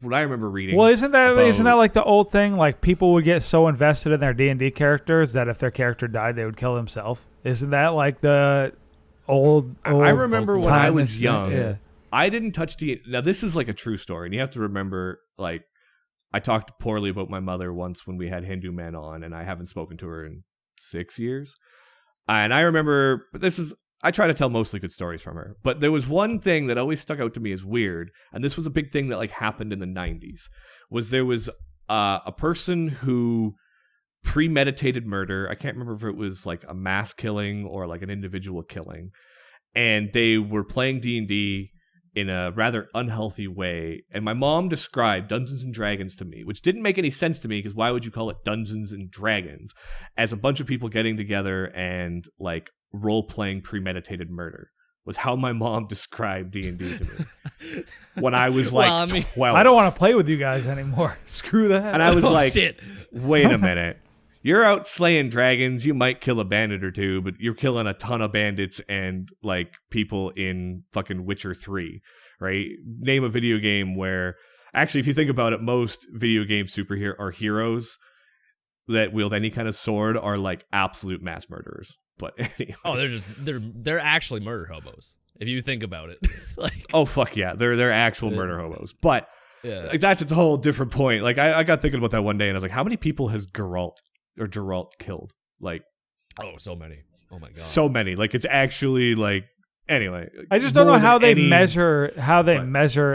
S5: what I remember reading,
S2: well, isn't that like the old thing? Like people would get so invested in their D&D characters that if their character died, they would kill himself. Isn't that like the old
S5: I remember when I was young,
S2: yeah.
S5: I didn't touch D&D. Now this is like a true story, and you have to remember, like I talked poorly about my mother once when we had Hindu Men on, and I haven't spoken to her in 6 years. And I remember I try to tell mostly good stories from her, but there was one thing that always stuck out to me as weird, and this was a big thing that like happened in the 90s, was there was a person who premeditated murder. I can't remember if it was like a mass killing or like an individual killing, and they were playing D&D in a rather unhealthy way. And my mom described Dungeons and Dragons to me, which didn't make any sense to me because why would you call it Dungeons and Dragons, as a bunch of people getting together and like role-playing premeditated murder, was how my mom described D&D to me when I was like 12.
S2: I don't want to play with you guys anymore. Screw that.
S5: And I was like,
S4: shit.
S5: Wait a minute. You're out slaying dragons. You might kill a bandit or two, but you're killing a ton of bandits and like people in fucking Witcher 3, right? Name a video game where, actually, if you think about it, most video game superhero or heroes that wield any kind of sword are like absolute mass murderers. But anyway.
S4: Oh, they're actually murder hobos if you think about it. Like,
S5: oh fuck yeah, they're actual murder hobos. But like, that's its whole different point. Like I got thinking about that one day, and I was like, how many people has Geralt killed? Like,
S4: oh, so many. Oh my god,
S5: so many. Like it's actually like, anyway.
S2: I just don't know how they measure.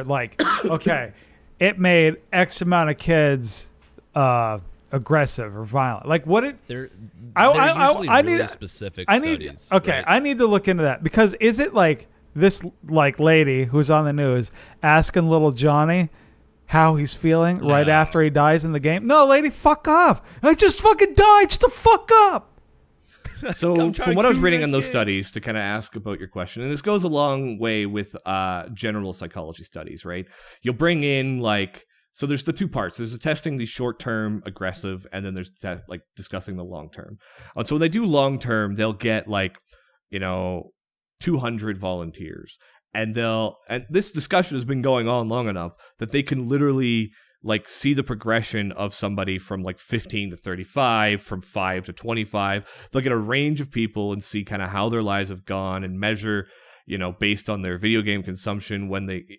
S2: Like, okay, it made X amount of kids aggressive or violent. Like what it?
S4: They're usually really specific studies.
S2: Okay, right? I need to look into that, because is it like this like lady who's on the news asking little Johnny how he's feeling right after he dies in the game? No, lady, fuck off. I just fucking died. Shut the fuck up.
S5: So from what I was reading on those studies, to kind of ask about your question, and this goes a long way with general psychology studies, right? You'll bring in like, so there's the two parts. There's the testing the short-term aggressive, and then there's like discussing the long-term. And so when they do long-term, they'll get like, 200 volunteers. And this discussion has been going on long enough that they can literally like see the progression of somebody from like 15 to 35, from 5 to 25. They'll get a range of people and see kind of how their lives have gone and measure, based on their video game consumption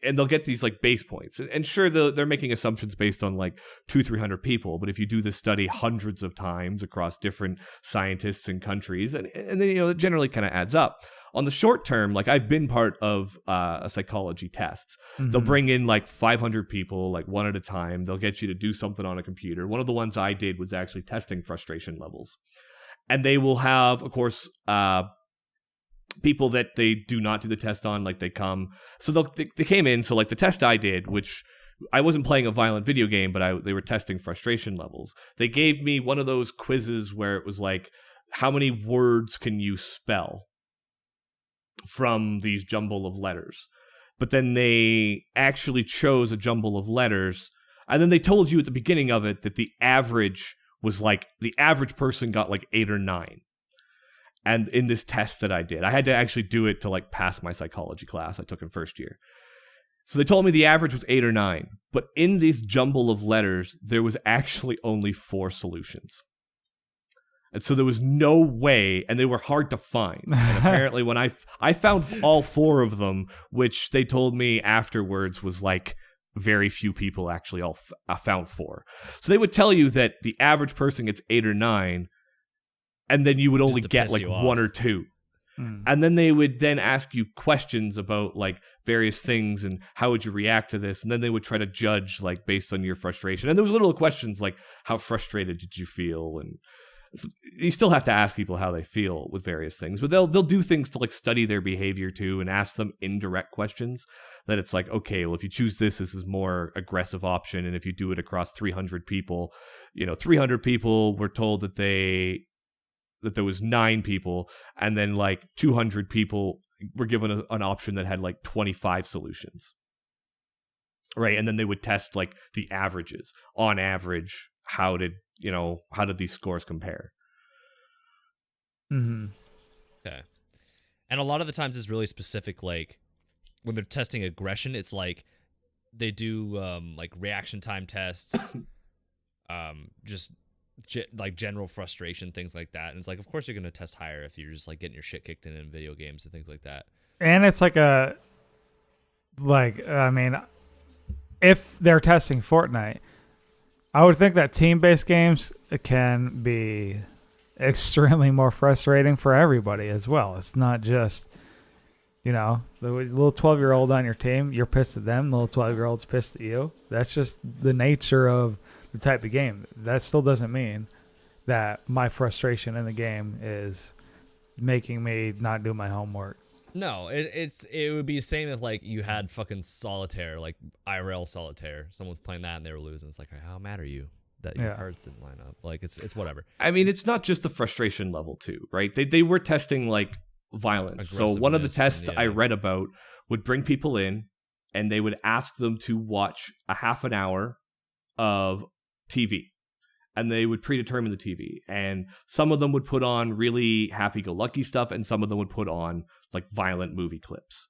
S5: and they'll get these like base points. And sure, they're making assumptions based on like 200-300 people, but if you do this study hundreds of times across different scientists and countries, and then it generally kind of adds up. On the short term, like I've been part of a psychology tests. They'll bring in like 500 people, like one at a time. They'll get you to do something on a computer. One of the ones I did was actually testing frustration levels. And they will have, of course, people that they do not do the test on, like they come. So they came in. So like the test I did, which I wasn't playing a violent video game, but they were testing frustration levels. They gave me one of those quizzes where it was like, how many words can you spell from these jumble of letters? But then they actually chose a jumble of letters, and then they told you at the beginning of it that the average was like, the average person got like 8 or 9. And in this test that I did, I had to actually do it to like pass my psychology class I took in first year. So they told me the average was 8 or 9, but in this jumble of letters, there was actually only 4 solutions. And so there was no way, and they were hard to find. And apparently when I found all 4 of them, which they told me afterwards was like very few people actually all found 4. So they would tell you that the average person gets 8 or 9, and then you would only get like 1 or 2. And then they would then ask you questions about like various things and how would you react to this, and then they would try to judge like based on your frustration. And there was little questions like, how frustrated did you feel? And so you still have to ask people how they feel with various things, but they'll do things to like study their behavior too and ask them indirect questions that it's like, okay, well, if you choose this is more aggressive option, and if you do it across 300 people, 300 people were told that there was 9 people, and then like 200 people were given an option that had like 25 solutions, right? And then they would test like the averages. On average, how did these scores compare?
S4: Okay. And a lot of the times it's really specific, like when they're testing aggression, it's like they do like reaction time tests, just like general frustration, things like that. And it's like, of course you're going to test higher if you're just like getting your shit kicked in video games and things like that.
S2: And it's like if they're testing Fortnite, I would think that team-based games can be extremely more frustrating for everybody as well. It's not just, the little 12-year-old on your team, you're pissed at them, the little 12-year-old's pissed at you. That's just the nature of the type of game. That still doesn't mean that my frustration in the game is making me not do my homework.
S4: No, it would be the same if like you had fucking solitaire, like IRL solitaire. Someone's playing that and they were losing. It's like, how mad are you that your cards didn't line up? Like it's whatever.
S5: I mean, it's not just the frustration level too, right? They were testing like violence. So one of the tests I read about would bring people in and they would ask them to watch a half an hour of TV. And they would predetermine the TV. And some of them would put on really happy-go-lucky stuff, and some of them would put on like violent movie clips,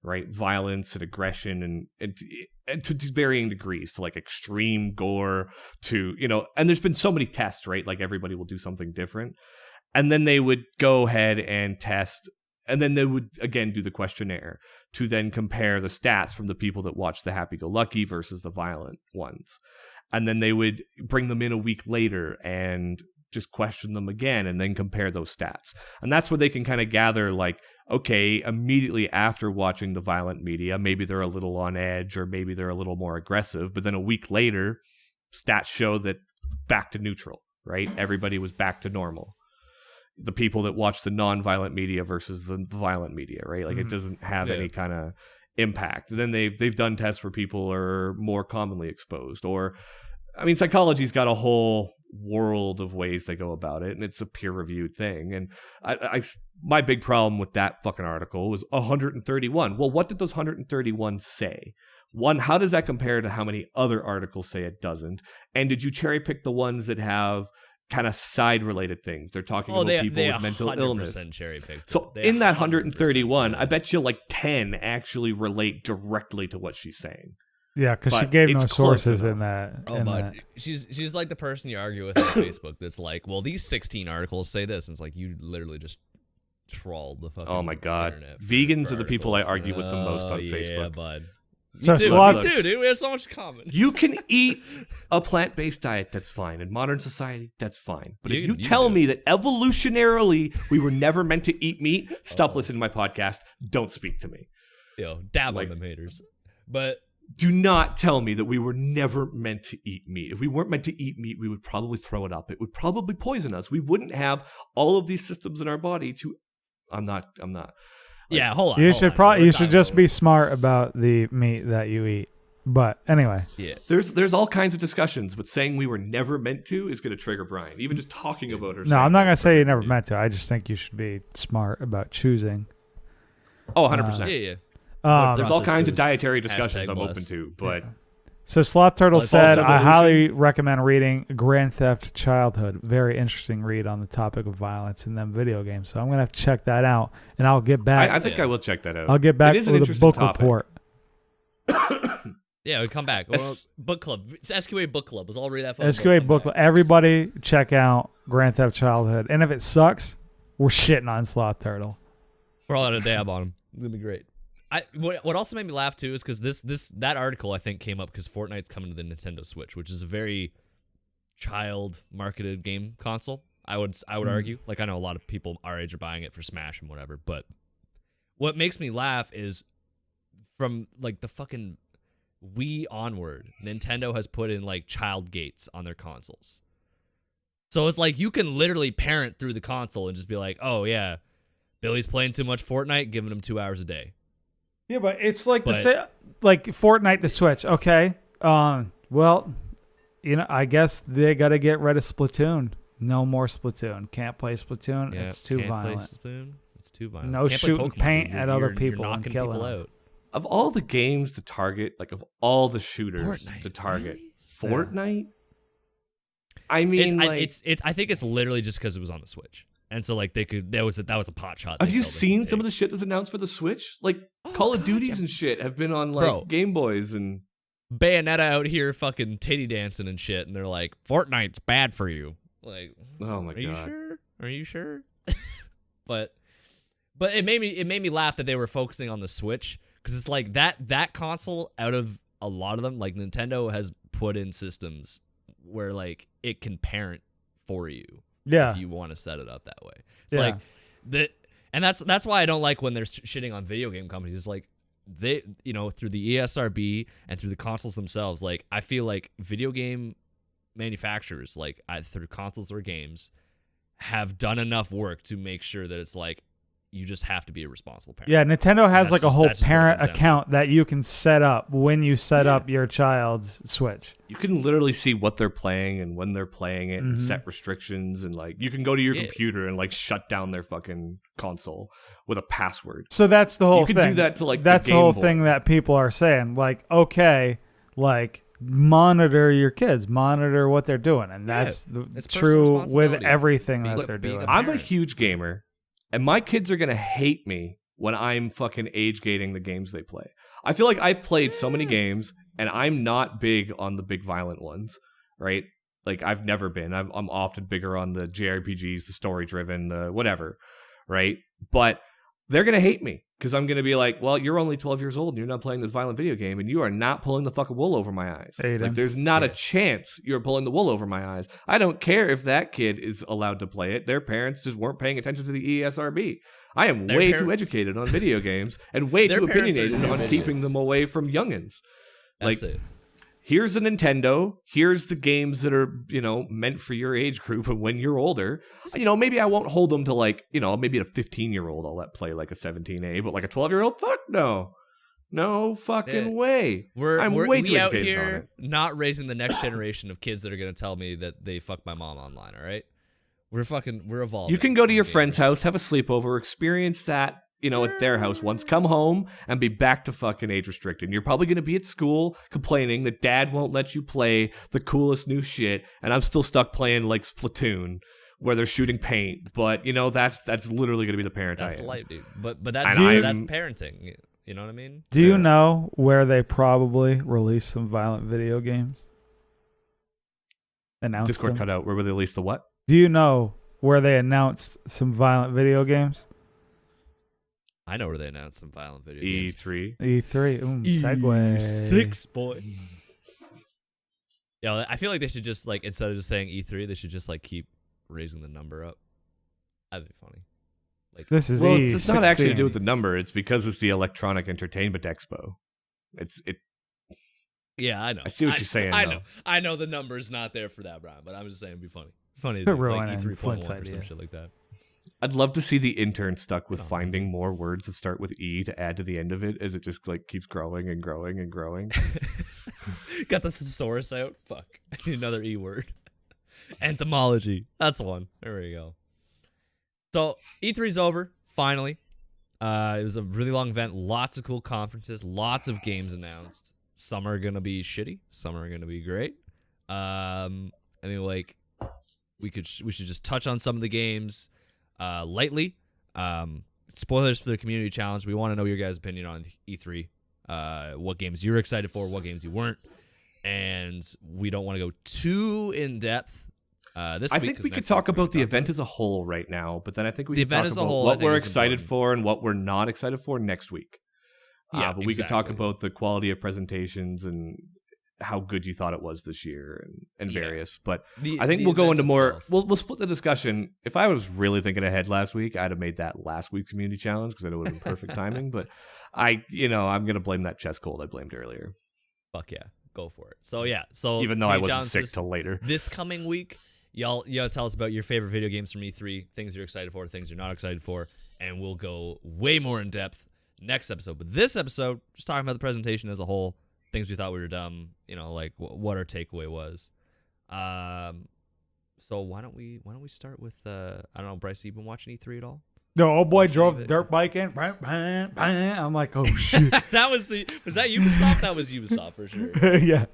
S5: right? Violence and aggression and to varying degrees, to like extreme gore to, and there's been so many tests, right? Like everybody will do something different. And then they would go ahead and test, and then they would again do the questionnaire to then compare the stats from the people that watched the happy-go-lucky versus the violent ones. And then they would bring them in a week later and just question them again and then compare those stats. And that's where they can kind of gather like, okay, immediately after watching the violent media, maybe they're a little on edge or maybe they're a little more aggressive. But then a week later, stats show that back to neutral, right? Everybody was back to normal. The people that watch the non-violent media versus the violent media, right? Like it doesn't have any kind of impact. Then they've done tests where people are more commonly exposed, or I mean, psychology's got a whole world of ways they go about it, and it's a peer-reviewed thing. And my big problem with that fucking article was 131. Well, what did those 131 say? One, how does that compare to how many other articles say it doesn't? And did you cherry pick the ones that have kind of side-related things? They're talking about people with mental illness.
S4: Cherry-picked.
S5: So in that 131, I bet you like 10 actually relate directly to what she's saying.
S2: Yeah, because she gave no sources in that.
S4: Oh, but she's like the person you argue with on Facebook that's like, well, these 16 articles say this. And it's like, you literally just trawled the fucking.
S5: Oh my god,
S4: internet
S5: vegans
S4: for
S5: are the people I
S4: articles.
S5: argue with the most on
S4: Yeah,
S5: Facebook.
S4: bud.
S2: So
S4: Me too,
S2: sloth-
S4: me too, dude. We have so much in common.
S5: You can eat a plant-based diet, that's fine. In modern society, that's fine. But if you
S4: You
S5: tell
S4: do.
S5: me that evolutionarily we were never meant to eat meat, stop listening to my podcast. Don't speak to me.
S4: Yo, dab
S5: Like-
S4: on them haters. But
S5: Do not tell me that we were never meant to eat meat. If we weren't meant to eat meat, we would probably throw it up. It would probably poison us. We wouldn't have all of these systems in our body to. I'm not.
S4: yeah, hold on.
S2: You
S4: hold
S2: should
S4: on.
S2: probably
S4: We're
S2: you should
S4: talking
S2: just
S4: about-
S2: be smart about the meat that you eat. But anyway,
S4: Yeah.
S5: There's all kinds of discussions, but saying we were never meant to is going to trigger Brian. Even just talking about her.
S2: no, I'm not gonna say you never meant to. I just think you should be smart about choosing.
S5: Oh, 100%.
S4: Yeah, yeah.
S5: There's all
S4: Processed
S5: kinds of
S4: foods.
S5: dietary discussions
S4: Hashtag
S5: I'm open
S4: bless.
S5: to, but
S2: So Sloth Turtle
S5: Well, it's
S2: said,
S5: also
S2: I
S5: evolution.
S2: highly recommend reading Grand Theft Childhood. Very interesting read on the topic of violence in them video games. So I'm gonna have to check that out, and I'll get back.
S5: I think I will check that out.
S2: I'll get back
S5: It is an
S2: with a
S5: interesting
S2: book
S5: topic.
S2: report.
S4: Yeah, we come back. Book club. It's SQA book club. Let's all read that. fucking
S2: SQA
S4: come
S2: book.
S4: back.
S2: Everybody check out Grand Theft Childhood, and if it sucks, we're shitting on Sloth Turtle.
S4: We're all out of dab on him. It's gonna be great. What also made me laugh too is because that article I think came up because Fortnite's coming to the Nintendo Switch, which is a very child marketed game console. I would argue. Like I know a lot of people our age are buying it for Smash and whatever, but what makes me laugh is from like the fucking Wii onward, Nintendo has put in like child gates on their consoles. So it's like you can literally parent through the console and just be like, oh yeah, Billy's playing too much Fortnite, giving him 2 hours a day.
S2: Yeah, but it's like
S4: But-
S2: like Fortnite to Switch. Okay. Well, I guess they got to get rid of Splatoon. No more Splatoon. Can't play Splatoon.
S4: Yeah,
S2: It's too
S4: can't play
S2: violent.
S4: Splatoon. It's too violent.
S2: No
S4: Can't play
S2: shooting
S4: Pokemon,
S2: paint
S4: dude.
S2: at other
S4: You're
S2: people and
S4: knocking
S2: killing
S4: people
S2: them.
S4: out.
S5: Of all the games to target, like of all the shooters
S4: Fortnite,
S5: to target,
S4: really?
S5: Fortnite. I mean,
S4: I think it's literally just because it was on the Switch, and so like that was a pot shot.
S5: have you seen some of the shit that's announced for the Switch? Like Call of Duties and shit have been on like
S4: Bro.
S5: Game Boys and.
S4: Bayonetta out here fucking titty dancing and shit, and they're like, Fortnite's bad for you. Like,
S5: Oh my
S4: are you
S5: god.
S4: sure? Are you sure? but it made me laugh that they were focusing on the Switch because it's like that console out of a lot of them, like Nintendo has put in systems where like it can parent for you
S2: Yeah.
S4: if you want to set it up that way. It's
S2: Yeah.
S4: like and that's why I don't like when they're shitting on video game companies. It's like they, through the ESRB and through the consoles themselves, like I feel like video game manufacturers, like through consoles or games, have done enough work to make sure that it's like you just have to be a responsible parent.
S2: Yeah, Nintendo has like a whole
S4: that's just what it
S2: parent
S4: comes down to.
S2: account that you can set up when you set up your child's Switch.
S5: You can literally see what they're playing and when they're playing it and
S2: Mhm.
S5: set restrictions and like you can go to your
S4: Yeah.
S5: computer and like shut down their fucking console with a password.
S2: So that's the whole
S5: You can
S2: thing.
S5: do that to, like, the
S2: that's the
S5: Game
S2: whole
S5: Boy.
S2: thing that people are saying. Like, okay, like monitor your kids, monitor what they're doing, and that's
S4: it's
S2: true
S4: personal
S2: with
S4: responsibility.
S2: everything
S4: Being-
S2: that they're
S4: being
S2: doing.
S4: a
S5: I'm a
S4: parent.
S5: huge gamer and my kids are going to hate me when I'm fucking age gating the games they play. I feel like I've played so many games and I'm not big on the big violent ones, right? Like I've never been. I'm often bigger on the JRPGs, the story driven, whatever, right? But they're going to hate me because I'm going to be like, well, you're only 12 years old and you're not playing this violent video game and you are not pulling the fucking wool over my eyes.
S2: Aiden.
S5: Like there's not a chance you're pulling the wool over my eyes. I don't care if that kid is allowed to play it. Their parents just weren't paying attention to the ESRB. I am
S4: Their
S5: way too
S4: parents-
S5: educated on video games and way
S4: Their
S5: too
S4: parents are
S5: opinionated on
S4: new
S5: keeping
S4: idiots.
S5: them away from youngins.
S4: That's
S5: Like,
S4: it.
S5: here's a Nintendo. Here's the games that are, meant for your age group and when you're older. Maybe I won't hold them to like, maybe a 15-year-old I'll let play like a 17A, but like a 12-year-old, fuck no. No fucking
S4: Yeah.
S5: way. I'm
S4: We're
S5: way too
S4: out
S5: educated on
S4: here
S5: it.
S4: not raising the next generation of kids that are gonna tell me that they fucked my mom online. All right, we're evolving.
S5: You can go to your
S4: as
S5: friend's
S4: gamers.
S5: house, have a sleepover, experience that, at their house once, come home and be back to fucking age restricted. You're probably going to be at school complaining that dad won't let you play the coolest new shit, and I'm still stuck playing like Splatoon where they're shooting paint. But, that's literally going to be the parent
S4: That's
S5: I am.
S4: life, dude. But that's
S5: And
S4: that's
S5: I'm-
S4: parenting. You know what I mean?
S2: Do you know where they probably release some violent video games? Announced
S5: Discord
S2: them?
S5: cut out. Where will they release the what?
S2: Do you know where they announced some violent video games?
S4: I know where they announced some violent video games.
S5: E3.
S2: E3. Segue.
S4: E6, boy. Yeah, I feel like they should just like instead of just saying E3, they should just like keep raising the number up. That'd be funny. Like
S2: This is
S5: Well,
S2: E16.
S5: it's not actually to do with the number. It's because it's the Electronic Entertainment Expo.
S4: yeah, I know.
S5: I see what you're saying,
S4: I
S5: though.
S4: know. I know the number's not there for that, Brian, but I'm just saying it'd be funny. Funny to
S2: Could
S4: do,
S2: ruin
S4: like
S2: it, Flint's
S4: E3.1 or some
S2: idea.
S4: shit like that.
S5: I'd love to see the intern stuck with finding more words that start with E to add to the end of it as it just like keeps growing and growing and growing.
S4: Got the thesaurus out. Fuck. I need another E word. Entomology. That's the one. There we go. So E3's over, finally. It was a really long event. Lots of cool conferences. Lots of games announced. Some are going to be shitty. Some are going to be great. I mean, like, we should just touch on some of the games lightly. Spoilers for the community challenge. We want to know your guys' opinion on E3. What games you were excited for, what games you weren't. And we don't want to go too in depth this
S5: I
S4: week.
S5: think we could talk about the event as a whole right now, but then I think we
S4: The
S5: could talk
S4: event as a
S5: about
S4: whole, I
S5: what
S4: think,
S5: we're
S4: is
S5: excited
S4: important.
S5: for and what we're not excited for next week.
S4: Yeah,
S5: but we could talk
S4: exactly.
S5: about the quality of presentations and how good you thought it was this year and
S4: Yeah.
S5: various. But
S4: The-
S5: I think
S4: the
S5: we'll go
S4: event
S5: into more.
S4: itself.
S5: We'll split the discussion. If I was really thinking ahead last week, I'd have made that last week's community challenge because it would have been perfect timing. But I'm gonna blame that chest cold I blamed earlier,
S4: Fuck yeah. Go for it. So, yeah. So
S5: even though I
S4: community
S5: wasn't sick
S4: challenges
S5: till later.
S4: this coming week, y'all tell us about your favorite video games from E3, things you're excited for, things you're not excited for, and we'll go way more in depth next episode. But this episode, just talking about the presentation as a whole, things we thought we were dumb, like what our takeaway was. So why don't we start with I don't know, Bryce, you been watching E3 at all?
S2: No, old boy
S4: Shit,
S2: drove the
S4: it-
S2: dirt bike in. I'm like, oh shit.
S4: That was that Ubisoft? That was Ubisoft for sure.
S2: Yeah.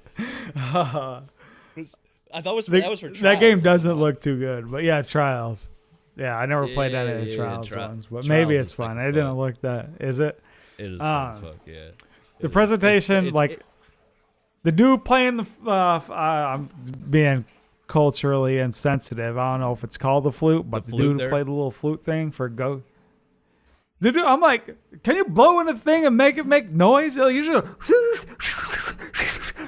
S4: I thought that was for Trials.
S2: That game doesn't look too good, but yeah, Trials. Yeah, I never played any of the
S4: Yeah,
S2: Trials
S4: Tri-
S2: ones, but
S4: Trials
S2: maybe
S4: is
S2: it's
S4: sick
S2: fun.
S4: as
S2: It didn't
S4: fuck.
S2: look that. Is it?
S4: It is fun as fuck, yeah.
S2: The presentation, the dude playing the. I'm being culturally insensitive. I don't know if it's called the flute, but the
S4: flute
S2: dude who
S4: there?
S2: played the little flute thing for go. The dude, I'm like, can you blow in a thing and make it make noise? Like, you just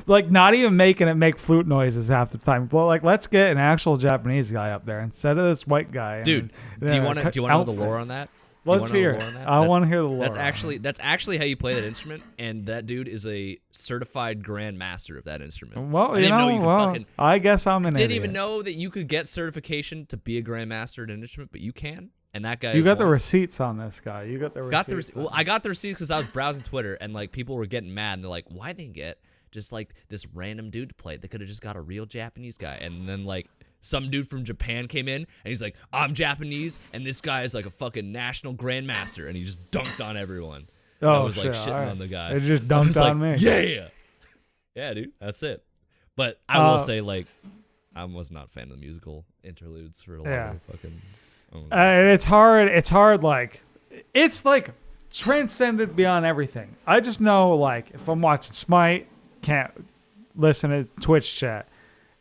S2: like not even making it make flute noises half the time. But like, let's get an actual Japanese guy up there instead of this white guy.
S4: Dude, do you want to know the lore on that? Do you
S2: Let's
S4: wanna know
S2: hear
S4: the
S2: it.
S4: lore on that?
S2: I want to hear the lore.
S4: That's
S2: on it.
S4: actually how you play that instrument, and that dude is a certified grandmaster of that instrument.
S2: Well,
S4: I didn't know you could
S2: well,
S4: fucking.
S2: I guess I'm an
S4: Didn't
S2: idiot.
S4: even know that you could get certification to be a grandmaster at an instrument, but you can. And that guy.
S2: You
S4: is
S2: got the
S4: one.
S2: receipts on this guy. You got the receipts.
S4: Got the receipts. Well, I got the receipts because I was browsing Twitter, and like people were getting mad, and they're like, "Why didn't they get just like this random dude to play? They could have just got a real Japanese guy." And then like some dude from Japan came in, and he's like, "I'm Japanese, and this guy is like a fucking national grandmaster," and he just dunked on everyone.
S2: Oh,
S4: I was like
S2: shit,
S4: shitting
S2: all right.
S4: on the guy.
S2: It just
S4: I was
S2: dunked on
S4: like,
S2: me.
S4: Yeah, yeah, dude, that's it. But I will say, like, I was not a fan of the musical interludes for a lot
S2: Yeah.
S4: of fucking.
S2: It's hard. It's hard. Like, it's like transcended beyond everything. I just know, like, if I'm watching Smite, can't listen to Twitch chat.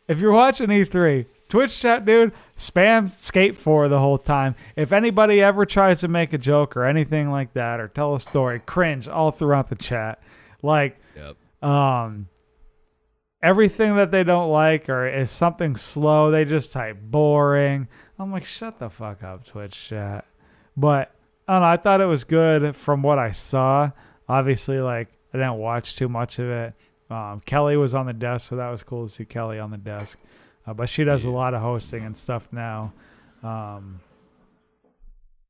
S2: If you're watching E3, Twitch chat, dude, spam Skate 4 the whole time. If anybody ever tries to make a joke or anything like that or tell a story, cringe all throughout the chat. Like,
S4: Yep.
S2: everything that they don't like or if something slow, they just type boring. I'm like, shut the fuck up, Twitch chat. But I don't know, I thought it was good from what I saw. Obviously, like, I didn't watch too much of it. Kelly was on the desk, so that was cool to see Kelly on the desk. But she does a lot of hosting and stuff now.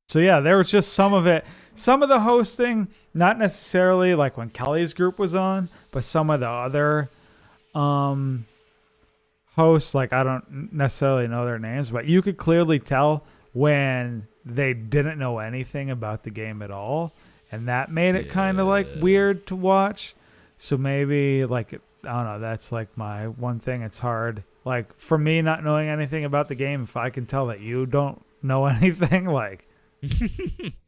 S2: So yeah, there was just some of it. Some of the hosting, not necessarily like when Kelly's group was on, but some of the other hosts, like I don't necessarily know their names, but you could clearly tell when they didn't know anything about the game at all, and that made it kind of like weird to watch. So maybe like I don't know, that's like my one thing. It's hard, like for me not knowing anything about the game. If I can tell that you don't know anything, like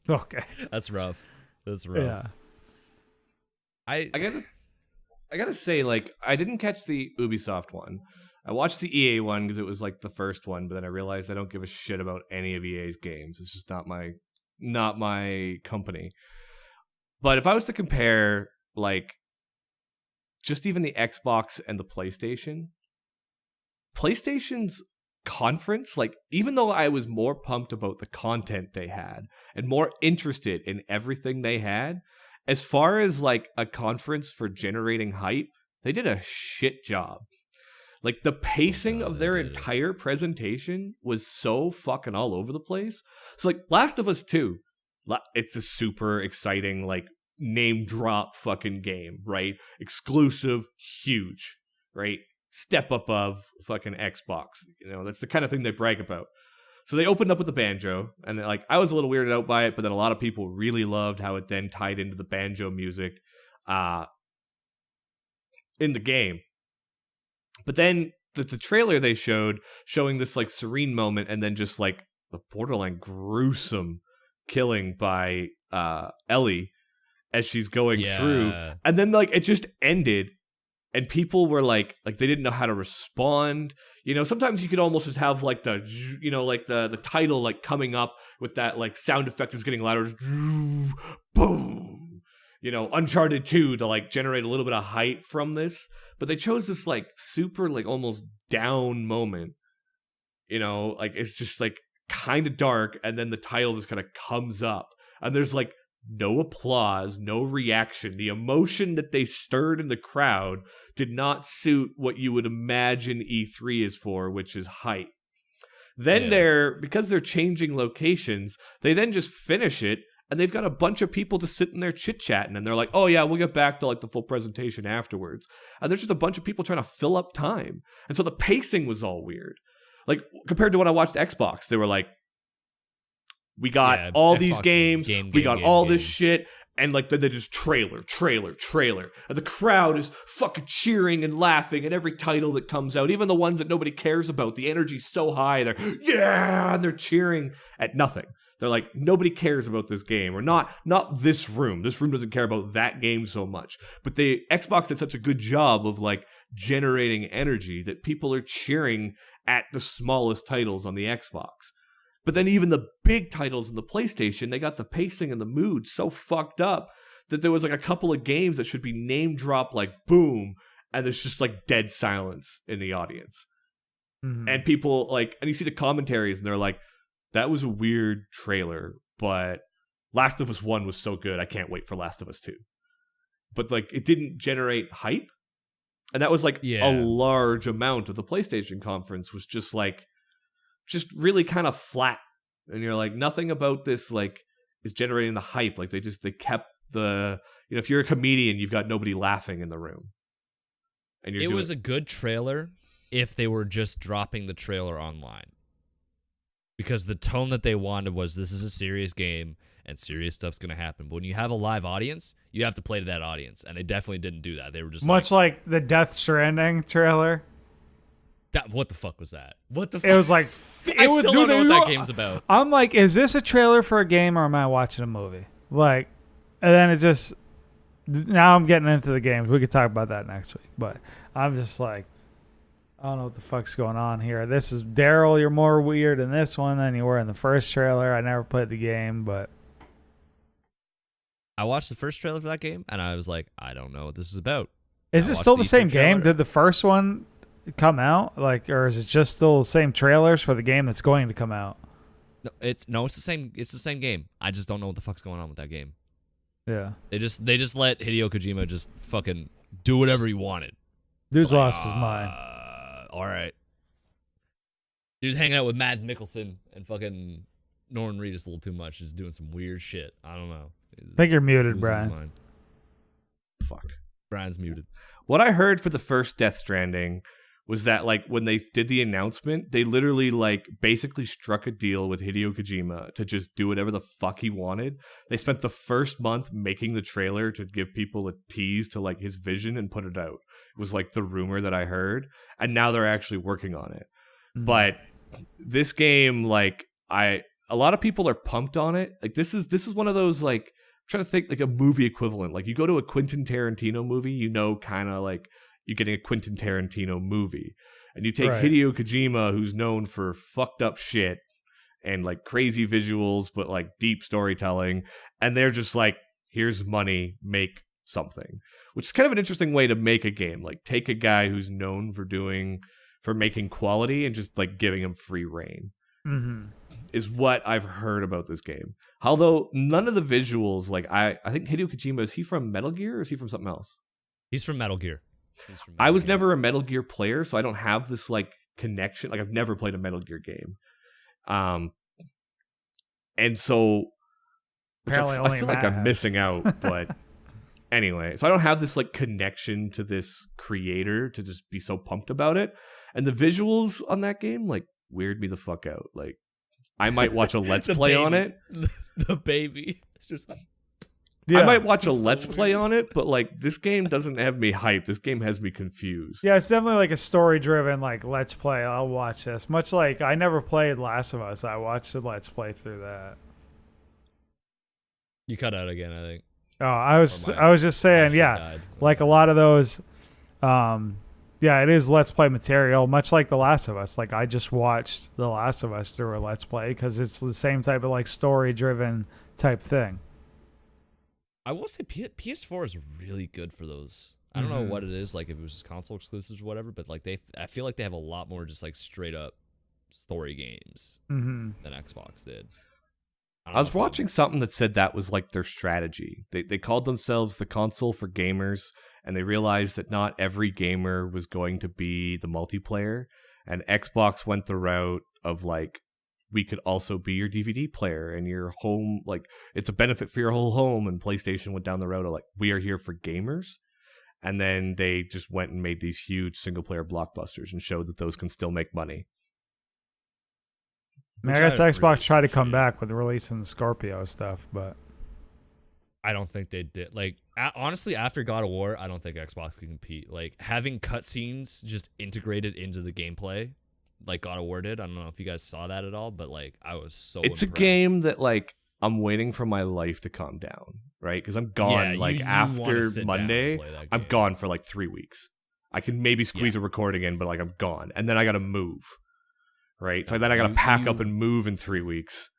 S2: okay,
S4: That's rough. That's rough.
S2: yeah.
S5: I gotta say, like, I didn't catch the Ubisoft one. I watched the EA one because it was like the first one, but then I realized I don't give a shit about any of EA's games. It's just not my not my company. But if I was to compare, like, just even the Xbox and the PlayStation's conference, like, even though I was more pumped about the content they had and more interested in everything they had, as far as, like, a conference for generating hype, they did a shit job. Like, the pacing of their entire presentation was so fucking all over the place. So, like, Last of Us 2, it's a super exciting, like, name drop fucking game, right? Exclusive, huge, right? Step above fucking Xbox. You know, that's the kind of thing they brag about. So they opened up with the banjo, and, like, I was a little weirded out by it, but then a lot of people really loved how it then tied into the banjo music in the game. But then the trailer they showing this, like, serene moment, and then just, like, the borderline gruesome killing by Ellie as she's going through. And then, like, it just ended, and people were like they didn't know how to respond. You know, sometimes you could almost just have, like, the, you know, like the title, like, coming up with that, like, sound effect is getting louder. Boom. You know, Uncharted 2 to, like, generate a little bit of hype from this. But they chose this, like, super, like, almost down moment. You know, like, it's just, like, kind of dark, and then the title just kind of comes up. And there's, like, no applause, no reaction. The emotion that they stirred in the crowd did not suit what you would imagine E3 is for, which is hype. Then because they're changing locations, they then just finish it, and they've got a bunch of people just sitting there chit-chatting, and they're like, oh yeah, we'll get back to, like, the full presentation afterwards. And there's just a bunch of people trying to fill up time. And so the pacing was all weird. Like, compared to when I watched Xbox, they were like, we got all Xbox these games, we got all this shit, and, like, then they just trailer. And the crowd is fucking cheering and laughing at every title that comes out, even the ones that nobody cares about. The energy's so high, and they're cheering at nothing. They're like, nobody cares about this game, or not this room. This room doesn't care about that game so much. But the Xbox did such a good job of, like, generating energy that people are cheering at the smallest titles on the Xbox. But then even the big titles in the PlayStation, they got the pacing and the mood so fucked up that there was, like, a couple of games that should be name dropped, like, boom, and there's just, like, dead silence in the audience. Mm-hmm. And people, like, and you see the commentaries, and they're like, that was a weird trailer, but Last of Us 1 was so good, I can't wait for Last of Us 2. But, like, it didn't generate hype. And that was, like, a large amount of the PlayStation conference was just, like, just really kind of flat. And you're like, nothing about this, like, is generating the hype. Like, they kept the, you know, if you're a comedian, you've got nobody laughing in the room. And it was a good trailer if they were just dropping the trailer online. Because the tone that they wanted was, this is a serious game and serious stuff's going to happen. But when you have a live audience, you have to play to that audience. And they definitely didn't do that. They were just
S2: much like the Death Stranding trailer.
S4: What the fuck was that? What the fuck?
S2: It was like...
S4: I still don't know what that game's about.
S2: I'm like, is this a trailer for a game, or am I watching a movie? Like, and then it just... Now I'm getting into the games. We could talk about that next week. But I'm just like... I don't know what the fuck's going on here. This is Daryl. You're more weird in this one than you were in the first trailer. I never played the game, but
S4: I watched the first trailer for that game, and I was like, I don't know what this is about.
S2: Is it still the same game? Did the first one come out, like, or is it just still the same trailers for the game that's going to come out?
S4: No, it's the same. It's the same game. I just don't know what the fuck's going on with that game.
S2: Yeah,
S4: they just let Hideo Kojima just fucking do whatever he wanted.
S2: Dude's lost his mind.
S4: All right. Dude's hanging out with Matt Mikkelsen and fucking Norman Reedus a little too much. Just doing some weird shit. I don't know.
S2: I think you're muted, Brian.
S5: Fuck.
S4: Brian's muted.
S5: What I heard for the first Death Stranding was that, like, when they did the announcement, they literally, like, basically struck a deal with Hideo Kojima to just do whatever the fuck he wanted. They spent the first month making the trailer to give people a tease to, like, his vision and put it out. It was, like, the rumor that I heard. And now they're actually working on it. Mm-hmm. But this game, like, a lot of people are pumped on it. Like, this is one of those, like, I'm trying to think, like, a movie equivalent. Like, you go to a Quentin Tarantino movie, you know, kind of like you're getting a Quentin Tarantino movie. And you take Hideo Kojima, who's known for fucked up shit, and like crazy visuals, but like deep storytelling. And they're just like, here's money, make something, which is kind of an interesting way to make a game. Like take a guy who's known for making quality and just like giving him free reign.
S2: Mm-hmm.
S5: Is what I've heard about this game. Although none of the visuals, like I think Hideo Kojima, is he from Metal Gear or is he from something else?
S4: He's from Metal Gear.
S5: I was never a Metal Gear player, so I don't have this like connection. Like I've never played a Metal Gear game. And so which I feel like I'm missing out, but anyway, so I don't have this like connection to this creator to just be so pumped about it. And the visuals on that game like weird me the fuck out. Like I might watch a let's play on it.
S4: The baby. It's just like,
S5: I might watch a let's play on it, but like this game doesn't have me hyped. This game has me confused.
S2: Yeah, it's definitely like a story-driven like let's play. I'll watch this. Much like I never played Last of Us. I watched the let's play through that.
S4: you cut out again, I think.
S2: Oh, I was just saying, yeah,
S4: died.
S2: like a lot of those, yeah, it is Let's Play material, much like The Last of Us. Like I just watched The Last of Us through a Let's Play because it's the same type of like story-driven type thing.
S4: I will say PS4 is really good for those. I don't know what it is, like if it was just console exclusives or whatever, but like I feel like they have a lot more just like straight up story games than Xbox did.
S5: I was watching something that said that was like their strategy. They called themselves the console for gamers, and they realized that not every gamer was going to be the multiplayer. And Xbox went the route of like, we could also be your DVD player and your home. Like it's a benefit for your whole home. And PlayStation went down the road of like, we are here for gamers. And then they just went and made these huge single player blockbusters and showed that those can still make money.
S2: I mean, I guess Xbox tried to come back with releasing the Scorpio stuff, but
S4: I don't think they did. Like, honestly, after God of War, I don't think Xbox can compete. Like, having cutscenes just integrated into the gameplay, like God of War did. I don't know if you guys saw that at all, but like, I was so
S5: It's
S4: impressed.
S5: a game that like I'm waiting for my life to calm down, right? Because I'm gone.
S4: Yeah, you
S5: after
S4: sit down
S5: Monday,
S4: and play that game.
S5: I'm gone for like 3 weeks. I can maybe squeeze a recording in, but like I'm gone, and then I got to move. Right, so then I got to pack up and move in 3 weeks,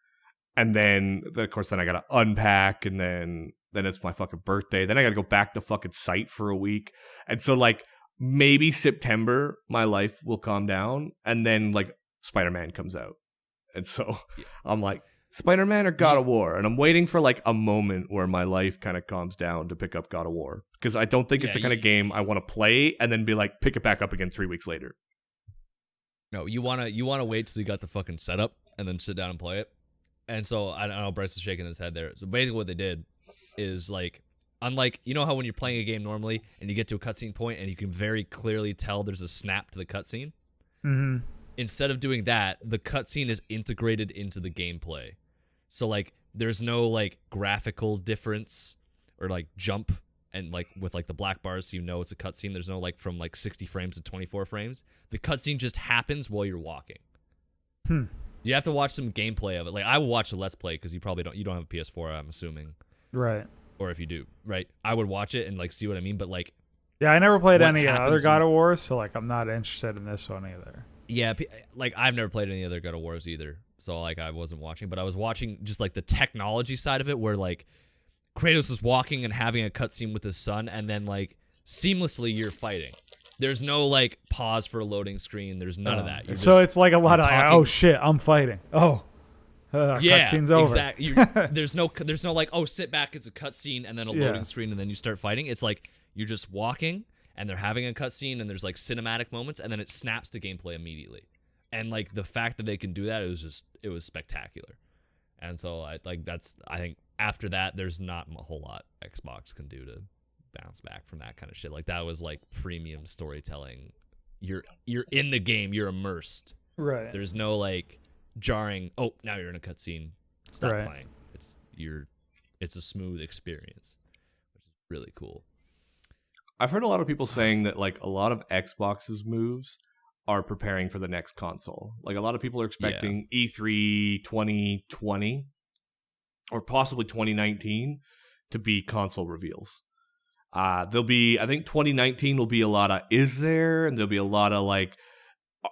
S5: and then of course then I got to unpack, and then it's my fucking birthday. Then I got to go back to fucking site for a week, and so like maybe September my life will calm down, and then like Spider-Man comes out, and so I'm like Spider-Man or God of War, and I'm waiting for like a moment where my life kind of calms down to pick up God of War, because I don't think it's the kind of game I want to play and then be like pick it back up again 3 weeks later.
S4: No, you wanna wait till you got the fucking setup and then sit down and play it. And so I don't know, Bryce is shaking his head there. So basically what they did is like, unlike, you know how when you're playing a game normally and you get to a cutscene point and you can very clearly tell there's a snap to the cutscene? Mm-hmm. Instead of doing that, the cutscene is integrated into the gameplay. So like there's no like graphical difference or like jump and like with like the black bars, so you know it's a cutscene. There's no like from like 60 frames to 24 frames. The cutscene just happens while you're walking. You have to watch some gameplay of it. Like I will watch a Let's Play because you don't have a PS4, I'm assuming.
S2: right.
S4: Or if you do, right? I would watch it and like see what I mean. But like,
S2: Yeah, I never played
S4: What
S2: any other
S4: happens
S2: God of Wars, so like I'm not interested in this one either.
S4: yeah, like I've never played any other God of Wars either. So like I wasn't watching, but I was watching just like the technology side of it, where like Kratos is walking and having a cutscene with his son, and then like seamlessly you're fighting. There's no like pause for a loading screen. There's none of that. You're
S2: So
S4: just
S2: it's like a lot of
S4: talking.
S2: oh shit, I'm fighting. Oh,
S4: Yeah,
S2: cutscene's over.
S4: exactly. There's no like, oh, sit back. It's a cutscene and then a loading screen and then you start fighting. It's like you're just walking and they're having a cutscene and there's like cinematic moments and then it snaps to gameplay immediately. And like the fact that they can do that, it was spectacular. And so I think after that, there's not a whole lot Xbox can do to bounce back from that kind of shit. Like that was like premium storytelling. You're in the game, you're immersed.
S2: Right.
S4: There's no like jarring, oh, now you're in a cutscene, stop
S2: Right.
S4: playing. It's a smooth experience, which is really cool.
S5: I've heard a lot of people saying that like a lot of Xbox's moves are preparing for the next console. Like a lot of people are expecting E3 2020 or possibly 2019 to be console reveals. There'll be, I think 2019 will be a lot of is there, and there'll be a lot of like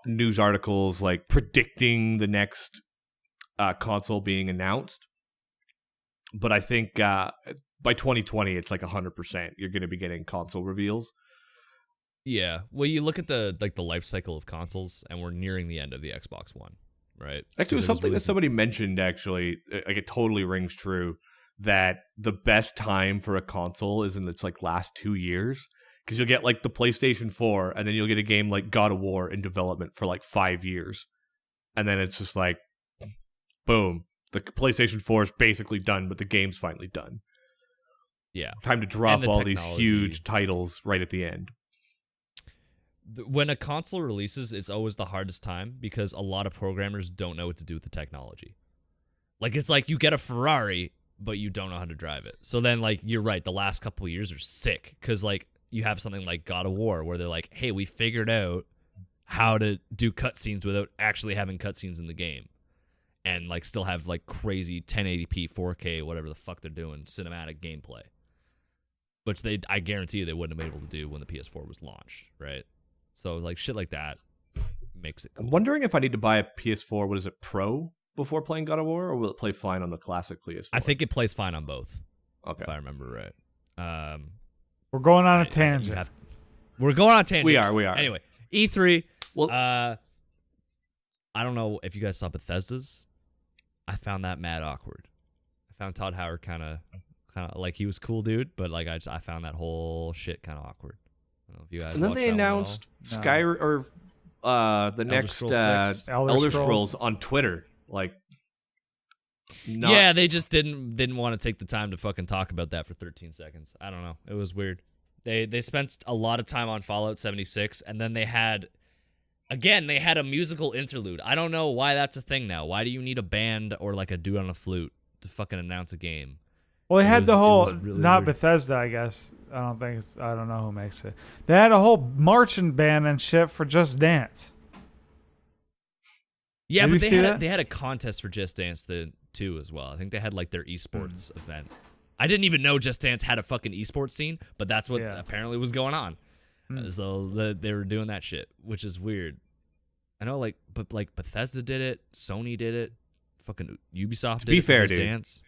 S5: news articles like predicting the next console being announced. But I think by 2020, it's like 100%. You're going to be getting console reveals.
S4: Yeah. Well, you look at the life cycle of consoles, and we're nearing the end of the Xbox One, right?
S5: Actually, it was something that somebody mentioned, actually, like it totally rings true, that the best time for a console is in its like last 2 years. Because you'll get like the PlayStation 4, and then you'll get a game like God of War in development for like 5 years. And then it's just like, boom. The PlayStation 4 is basically done, but the game's finally done.
S4: Yeah.
S5: Time to drop all these huge titles right at the end.
S4: When a console releases, it's always the hardest time because a lot of programmers don't know what to do with the technology. Like, it's like you get a Ferrari, but you don't know how to drive it. So then, like, you're right, the last couple of years are sick because, like, you have something like God of War where they're like, hey, we figured out how to do cutscenes without actually having cutscenes in the game. And, like, still have, like, crazy 1080p, 4K, whatever the fuck they're doing, cinematic gameplay. Which I guarantee you they wouldn't have been able to do when the PS4 was launched, right? So, like, shit like that makes it cool.
S5: I'm wondering if I need to buy a PS4, what is it, Pro, before playing God of War, or will it play fine on the classic PS4?
S4: I think it plays fine on both,
S5: okay,
S4: if I remember right.
S2: We're going on a tangent.
S4: We're going on a tangent.
S5: We are.
S4: Anyway, E3.
S5: Well,
S4: I don't know if you guys saw Bethesda's. I found that mad awkward. I found Todd Howard kind of like he was cool dude, but like I found that whole shit kind of awkward. I don't know if you guys.
S5: And then they announced the next Elder Scrolls on Twitter. Like,
S4: yeah, they just didn't want to take the time to fucking talk about that for 13 seconds. I don't know. It was weird. They spent a lot of time on Fallout 76, and then they had a musical interlude. I don't know why that's a thing now. Why do you need a band or like a dude on a flute to fucking announce a game?
S2: Well, they had the whole,
S4: really
S2: not
S4: weird.
S2: Bethesda, I guess. I don't know who makes it. They had a whole marching band and shit for Just Dance.
S4: Yeah,
S2: Did
S4: but
S2: you see that?
S4: they had a contest for Just Dance too as well. I think they had like their esports event. I didn't even know Just Dance had a fucking esports scene, but that's what apparently was going on. So they were doing that shit, which is weird. I know, but Bethesda did it, Sony did it, fucking Ubisoft did it for Just Dance.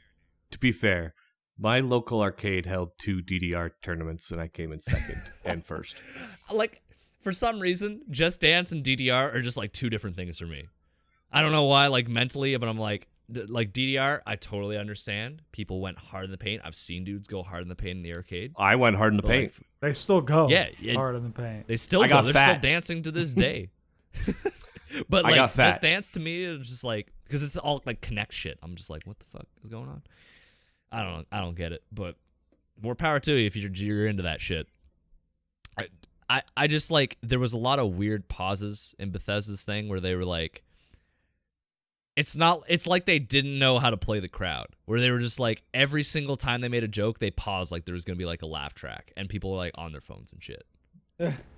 S5: To be fair, my local arcade held 2 DDR tournaments, and I came in second and first.
S4: Like, for some reason, Just Dance and DDR are just like two different things for me. I don't know why, like mentally, but I'm like DDR, I totally understand. People went hard in the paint. I've seen dudes go hard in the paint in the arcade.
S5: I went hard in the paint.
S2: They still go
S4: yeah,
S2: hard in the paint.
S4: They still go. They're still dancing to this day. But like Just Dance to me is just like, because it's all like Connect shit. I'm just like, what the fuck is going on? I don't get it. But more power to you if you're into that shit. I just like, there was a lot of weird pauses in Bethesda's thing where they were like, it's like they didn't know how to play the crowd, where they were just like, every single time they made a joke, they paused like there was going to be like a laugh track, and people were like on their phones and shit.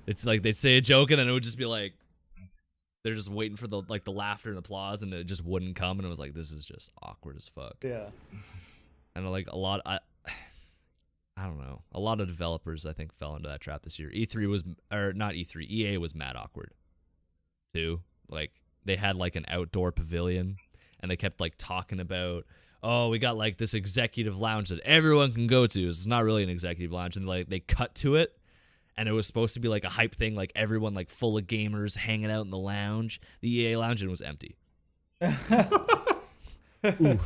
S4: It's like they'd say a joke and then it would just be like, they're just waiting for the laughter and applause, and it just wouldn't come, and it was like, this is just awkward as fuck.
S2: Yeah.
S4: And like I don't know. A lot of developers, I think, fell into that trap this year. EA was mad awkward too. Like, they had like an outdoor pavilion, and they kept like talking about, oh, we got like this executive lounge that everyone can go to. It's not really an executive lounge, and like they cut to it, and it was supposed to be like a hype thing, like everyone like full of gamers hanging out in the lounge, the EA lounge, and it was empty. Ooh.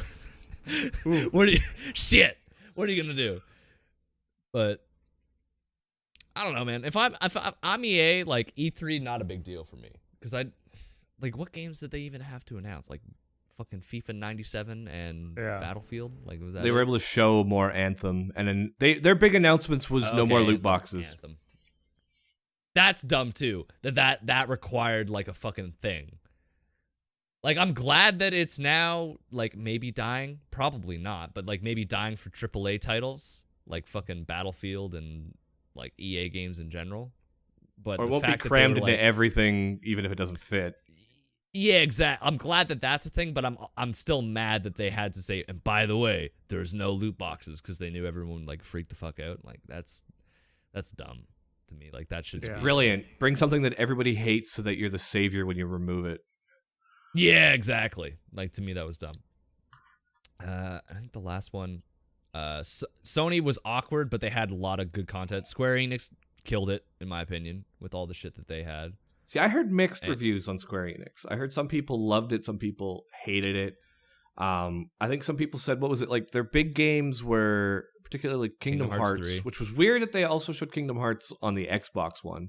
S4: What are you gonna do? But I don't know, man. If I'm EA, like E3, not a big deal for me, because what games did they even have to announce? Like fucking FIFA 97 and Battlefield. Like, was that
S5: they were able to show more Anthem, and then their big announcements was no more loot boxes.
S4: Anthem. That's dumb too. That required like a fucking thing. Like, I'm glad that it's now, like, maybe dying. Probably not, but, like, maybe dying for AAA titles, like fucking Battlefield and, like, EA games in general. But
S5: or
S4: the
S5: won't
S4: fact
S5: be crammed
S4: that
S5: into everything, even if it doesn't fit.
S4: Yeah, exactly. I'm glad that that's a thing, but I'm still mad that they had to say, and by the way, there's no loot boxes, because they knew everyone would, like, freak the fuck out. Like, that's dumb to me. Like, that shit's
S5: brilliant. Bring something that everybody hates so that you're the savior when you remove it.
S4: Yeah, exactly. Like, to me, that was dumb. I think the last one, Sony was awkward, but they had a lot of good content. Square Enix killed it, in my opinion, with all the shit that they had.
S5: See, I heard mixed reviews on Square Enix. I heard some people loved it, some people hated it. I think some people said, what was it, like their big games were particularly Kingdom Hearts
S4: 3.
S5: Which was weird that they also showed Kingdom Hearts on the Xbox One.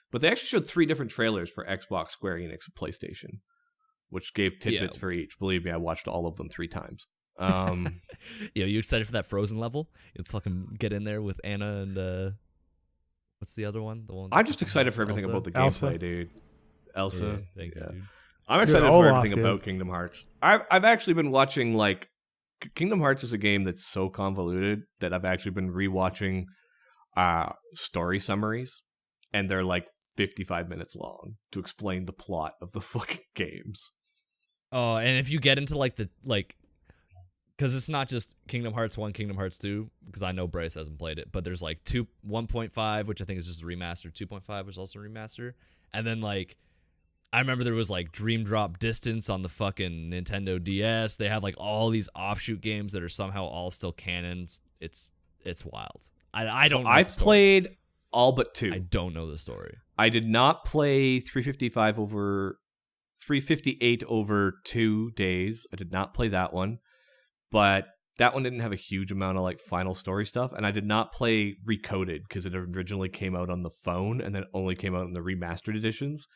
S5: But they actually showed 3 different trailers for Xbox, Square Enix, and PlayStation, which gave tidbits for each. Believe me, I watched all of them 3 times.
S4: Yo, you excited for that Frozen level? You fucking get in there with Anna and what's the other one? The one.
S5: I'm just excited for everything
S4: Elsa?
S5: about the
S2: Elsa.
S5: gameplay, dude. Elsa.
S4: Yeah, thank you, dude.
S5: I'm excited
S2: Dude,
S5: for
S2: Olaf,
S5: everything about Kingdom Hearts. I've actually been watching, like, Kingdom Hearts is a game that's so convoluted that I've actually been rewatching story summaries, and they're like 55 minutes long to explain the plot of the fucking games.
S4: Oh, and if you get into because it's not just Kingdom Hearts 1, Kingdom Hearts 2, because I know Bryce hasn't played it, but there's like 1.5, which I think is just a remaster, 2.5, which is also a remaster, and then like I remember there was like Dream Drop Distance on the fucking Nintendo DS. They have like all these offshoot games that are somehow all still canon. It's wild. I don't know
S5: I've
S4: the story.
S5: played all but 2.
S4: I don't know the story.
S5: I did not play 358 over 2 days. I did not play that one, but that one didn't have a huge amount of like final story stuff. And I did not play Recoded because it originally came out on the phone and then only came out in the remastered editions.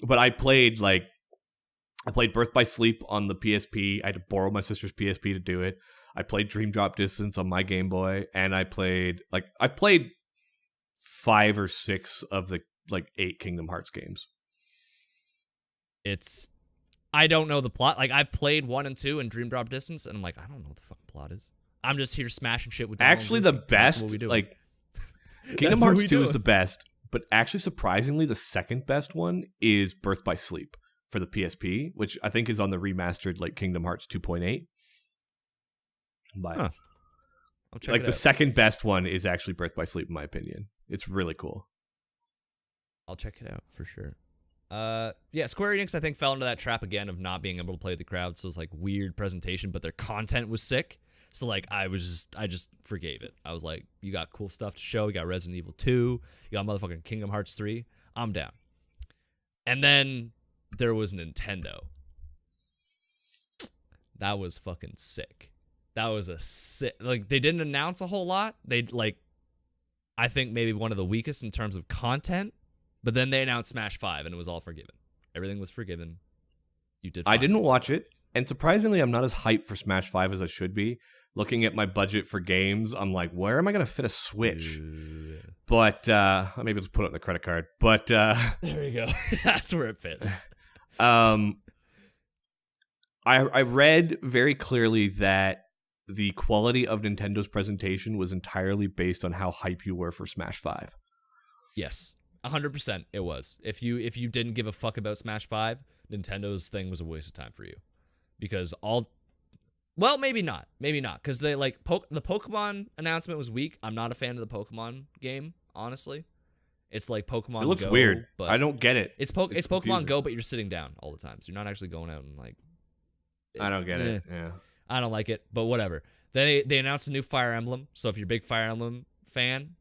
S5: But I played Birth by Sleep on the PSP. I had to borrow my sister's PSP to do it. I played Dream Drop Distance on my Game Boy, and I played 5 or 6 of the 8 Kingdom Hearts games.
S4: I don't know the plot. Like, I've played 1 and 2 and Dream Drop Distance, and I'm like, I don't know what the fucking plot is. I'm just here smashing shit with the
S5: Actually, the best, Kingdom Hearts 2 is the best, but actually, surprisingly, the second best one is Birth by Sleep for the PSP, which I think is on the remastered Kingdom Hearts 2.8. But
S4: I'll check it out.
S5: the second best one is actually Birth by Sleep, in my opinion. It's really cool.
S4: I'll check it out for sure. Yeah, Square Enix I think fell into that trap again of not being able to play the crowd, so it was like weird presentation, but their content was sick. So like I just forgave it. I was like, you got cool stuff to show. You got Resident Evil 2. You got motherfucking Kingdom Hearts 3. I'm down. And then there was Nintendo. That was fucking sick. That was a sick. Like, they didn't announce a whole lot. They I think maybe one of the weakest in terms of content. But then they announced Smash 5 and it was all forgiven. Everything was forgiven. You did fine.
S5: I didn't watch it, and surprisingly, I'm not as hyped for Smash 5 as I should be. Looking at my budget for games, I'm like, where am I going to fit a Switch? But maybe let's put it on the credit card. But
S4: there you go. That's where it fits.
S5: I read very clearly that the quality of Nintendo's presentation was entirely based on how hype you were for Smash 5.
S4: Yes. 100% it was. If you didn't give a fuck about Smash 5, Nintendo's thing was a waste of time for you. Because well, maybe not. Maybe not. Because they the Pokemon announcement was weak. I'm not a fan of the Pokemon game, honestly. It's like Pokemon Go.
S5: It looks weird. But I don't get it.
S4: It's Pokemon Go, but you're sitting down all the time. So you're not actually going out and
S5: I don't get it. Yeah.
S4: I don't like it, but whatever. They announced a new Fire Emblem. So if you're a big Fire Emblem fan,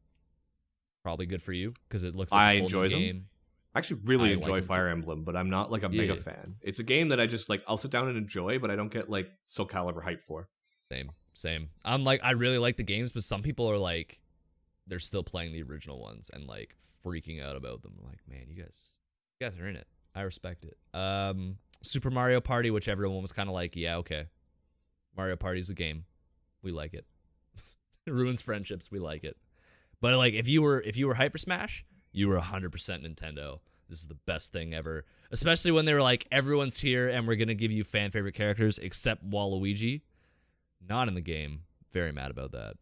S4: probably good for you because it looks like a full new game.
S5: I actually really enjoy Fire Emblem, but I'm not a mega fan. It's a game that I just I'll sit down and enjoy, but I don't get Soul Calibur hype for.
S4: Same. I'm I really like the games, but some people are they're still playing the original ones and freaking out about them. I'm like, man, you guys are in it. I respect it. Super Mario Party, which everyone was kind of like, yeah, okay. Mario Party's a game. We like it. It ruins friendships. We like it. But if you were hyped for Smash, you were 100% Nintendo. This is the best thing ever. Especially when they were like, everyone's here and we're gonna give you fan favorite characters except Waluigi. Not in the game. Very mad about that.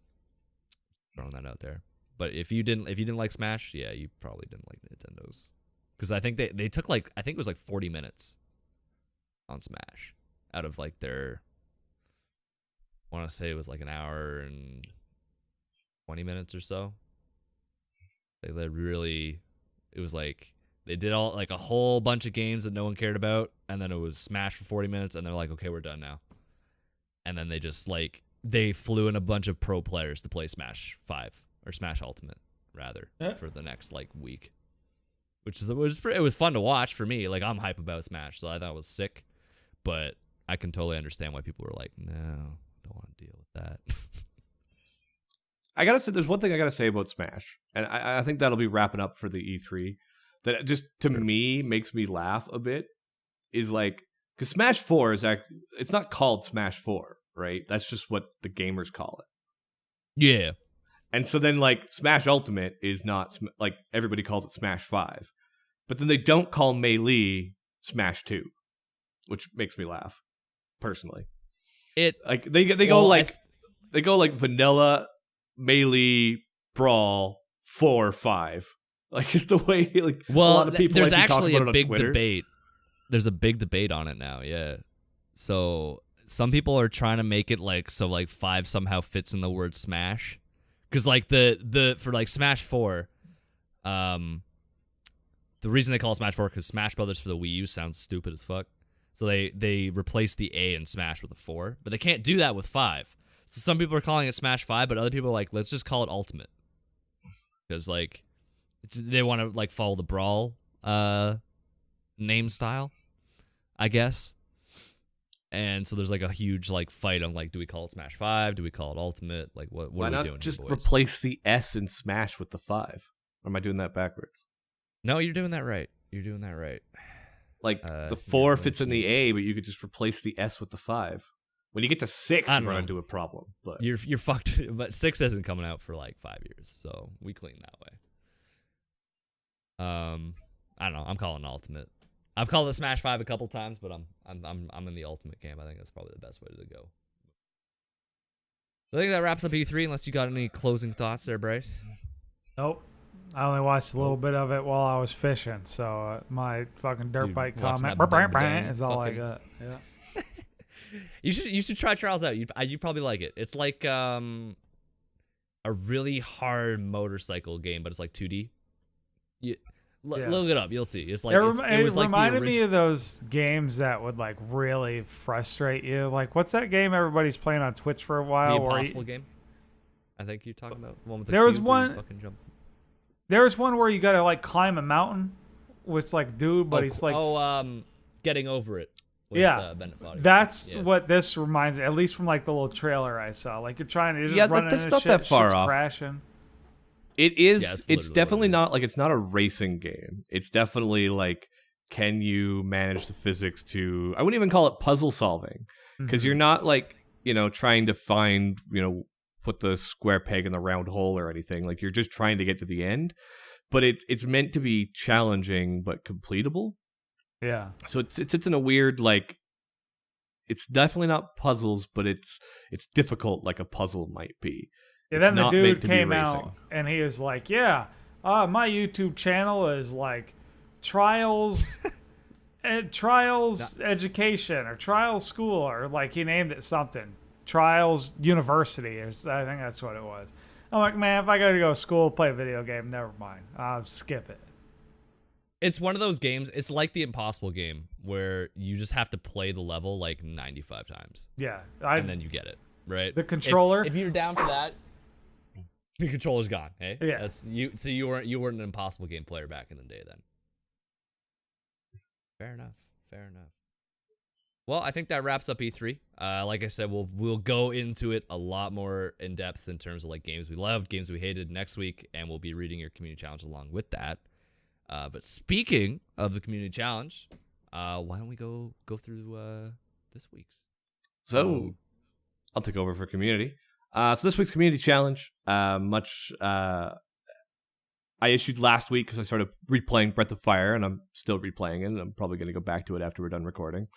S4: Throwing that out there. But if you didn't like Smash, yeah, you probably didn't like Nintendo's. Because I think they took I think it was 40 minutes on Smash out of their. I want to say it was an hour and 20 minutes or so. They really, it was They did all like a whole bunch of games that no one cared about, and then it was Smash for 40 minutes, and they're like, okay, we're done now. And then they just like they flew in a bunch of pro players to play Smash 5 or Smash Ultimate rather for the next like week, which is it was fun to watch for me. Like I'm hype about Smash, so I thought it was sick, but I can totally understand why people were like, no, don't want to deal with that.
S5: I gotta say, there's one thing I gotta say about Smash, and I think that'll be wrapping up for the E3. That just to me makes me laugh a bit. Is like because Smash 4 is it's not called Smash 4, right? That's just what the gamers call it.
S4: Yeah.
S5: And so then like Smash Ultimate is not like everybody calls it Smash 5, but then they don't call Melee Smash 2, which makes me laugh personally.
S4: It
S5: like they go like they go like vanilla Melee Brawl 4 5. Like it's the way like a lot of people
S4: there's
S5: like to
S4: actually
S5: talk about
S4: a
S5: it
S4: big
S5: on Twitter.
S4: debate. There's a big debate on it now, yeah. So some people are trying to make it like so like 5 somehow fits in the word Smash. Cause like the for like Smash 4, the reason they call it Smash 4 because Smash Brothers for the Wii U sounds stupid as fuck. So they replace the A in Smash with a 4, but they can't do that with 5. So some people are calling it Smash 5, but other people are like, let's just call it Ultimate. Because like they want to like follow the Brawl name style, I guess. And so there's like a huge like fight on like, do we call it Smash 5? Do we call it Ultimate? Like what
S5: Why
S4: are we
S5: not
S4: doing?
S5: just
S4: here, boys?
S5: replace the S in Smash with the 5? Or am I doing that backwards?
S4: No, you're doing that right. You're doing that right.
S5: Like the 4 fits in the A, but you could just replace the S with the 5. When you get to 6,
S4: I
S5: you
S4: don't
S5: run
S4: know.
S5: into a problem. But
S4: You're fucked. But 6 isn't coming out for like 5 years, so we clean that way. I don't know. I'm calling it Ultimate. I've called it Smash 5 a couple times, but I'm in the Ultimate camp. I think that's probably the best way to go. So I think that wraps up E3. Unless you got any closing thoughts there, Bryce.
S2: Nope. I only watched a little bit of it while I was fishing, so my fucking dirt
S4: Dude,
S2: bike
S4: watching
S2: comment
S4: that bang
S2: is all I
S4: fucking-
S2: got. Yeah.
S4: You should try Trials out. You probably like it. It's like a really hard motorcycle game, but it's like 2D. Look it up. You'll see. It's like
S2: It
S4: it was like
S2: reminded
S4: the
S2: me of those games that would like really frustrate you. Like, what's that game everybody's playing on Twitch for a while?
S4: The
S2: where
S4: Impossible game. I think you're talking about the one with the
S2: There was
S4: cube where you
S2: one-
S4: fucking jump.
S2: There was one where you gotta like climb a mountain with like dude, but he's like,
S4: Getting Over It. With,
S2: yeah,
S4: Bennett Foddy.
S2: that's
S4: Yeah.
S2: what this reminds me. At least from like the little trailer I saw. Like you're just
S5: Yeah,
S2: running
S5: that's
S2: into
S5: not
S2: shit,
S5: that far
S2: shit's
S5: off.
S2: crashing.
S5: it is.
S4: Yeah, it's
S5: it's
S4: literally what
S5: definitely
S4: it is.
S5: not like it's not a racing game. It's definitely like, can you manage the physics to? I wouldn't even call it puzzle solving because you're not like trying to find put the square peg in the round hole or anything. Like you're just trying to get to the end. But it's meant to be challenging but completable.
S2: Yeah.
S5: So it's in a weird like. It's definitely not puzzles, but it's difficult like a puzzle might be.
S2: Yeah,
S5: It's
S2: then the
S5: not meant
S2: dude
S5: to be
S2: came
S5: racing.
S2: out and he was like, "Yeah, my YouTube channel is like Trials, Trials Education or Trials School or like he named it something, Trials University or I think that's what it was." I'm like, man, if I gotta go to school, play a video game, never mind. I'll skip it.
S4: It's one of those games. It's like the Impossible game where you just have to play the level like 95 times,
S2: Yeah,
S4: and then you get it right.
S2: The controller.
S4: If you're down for that, the controller's gone. Hey,
S2: Yeah.
S4: That's you. So you weren't an Impossible game player back in the day then. Fair enough. Fair enough. Well, I think that wraps up E3. Like I said, we'll go into it a lot more in depth in terms of like games we loved, games we hated next week, and we'll be reading your community challenge along with that. But speaking of the community challenge, why don't we go through this week's?
S5: So I'll take over for community. So this week's community challenge, I issued last week because I started replaying Breath of Fire, and I'm still replaying it, and I'm probably going to go back to it after we're done recording.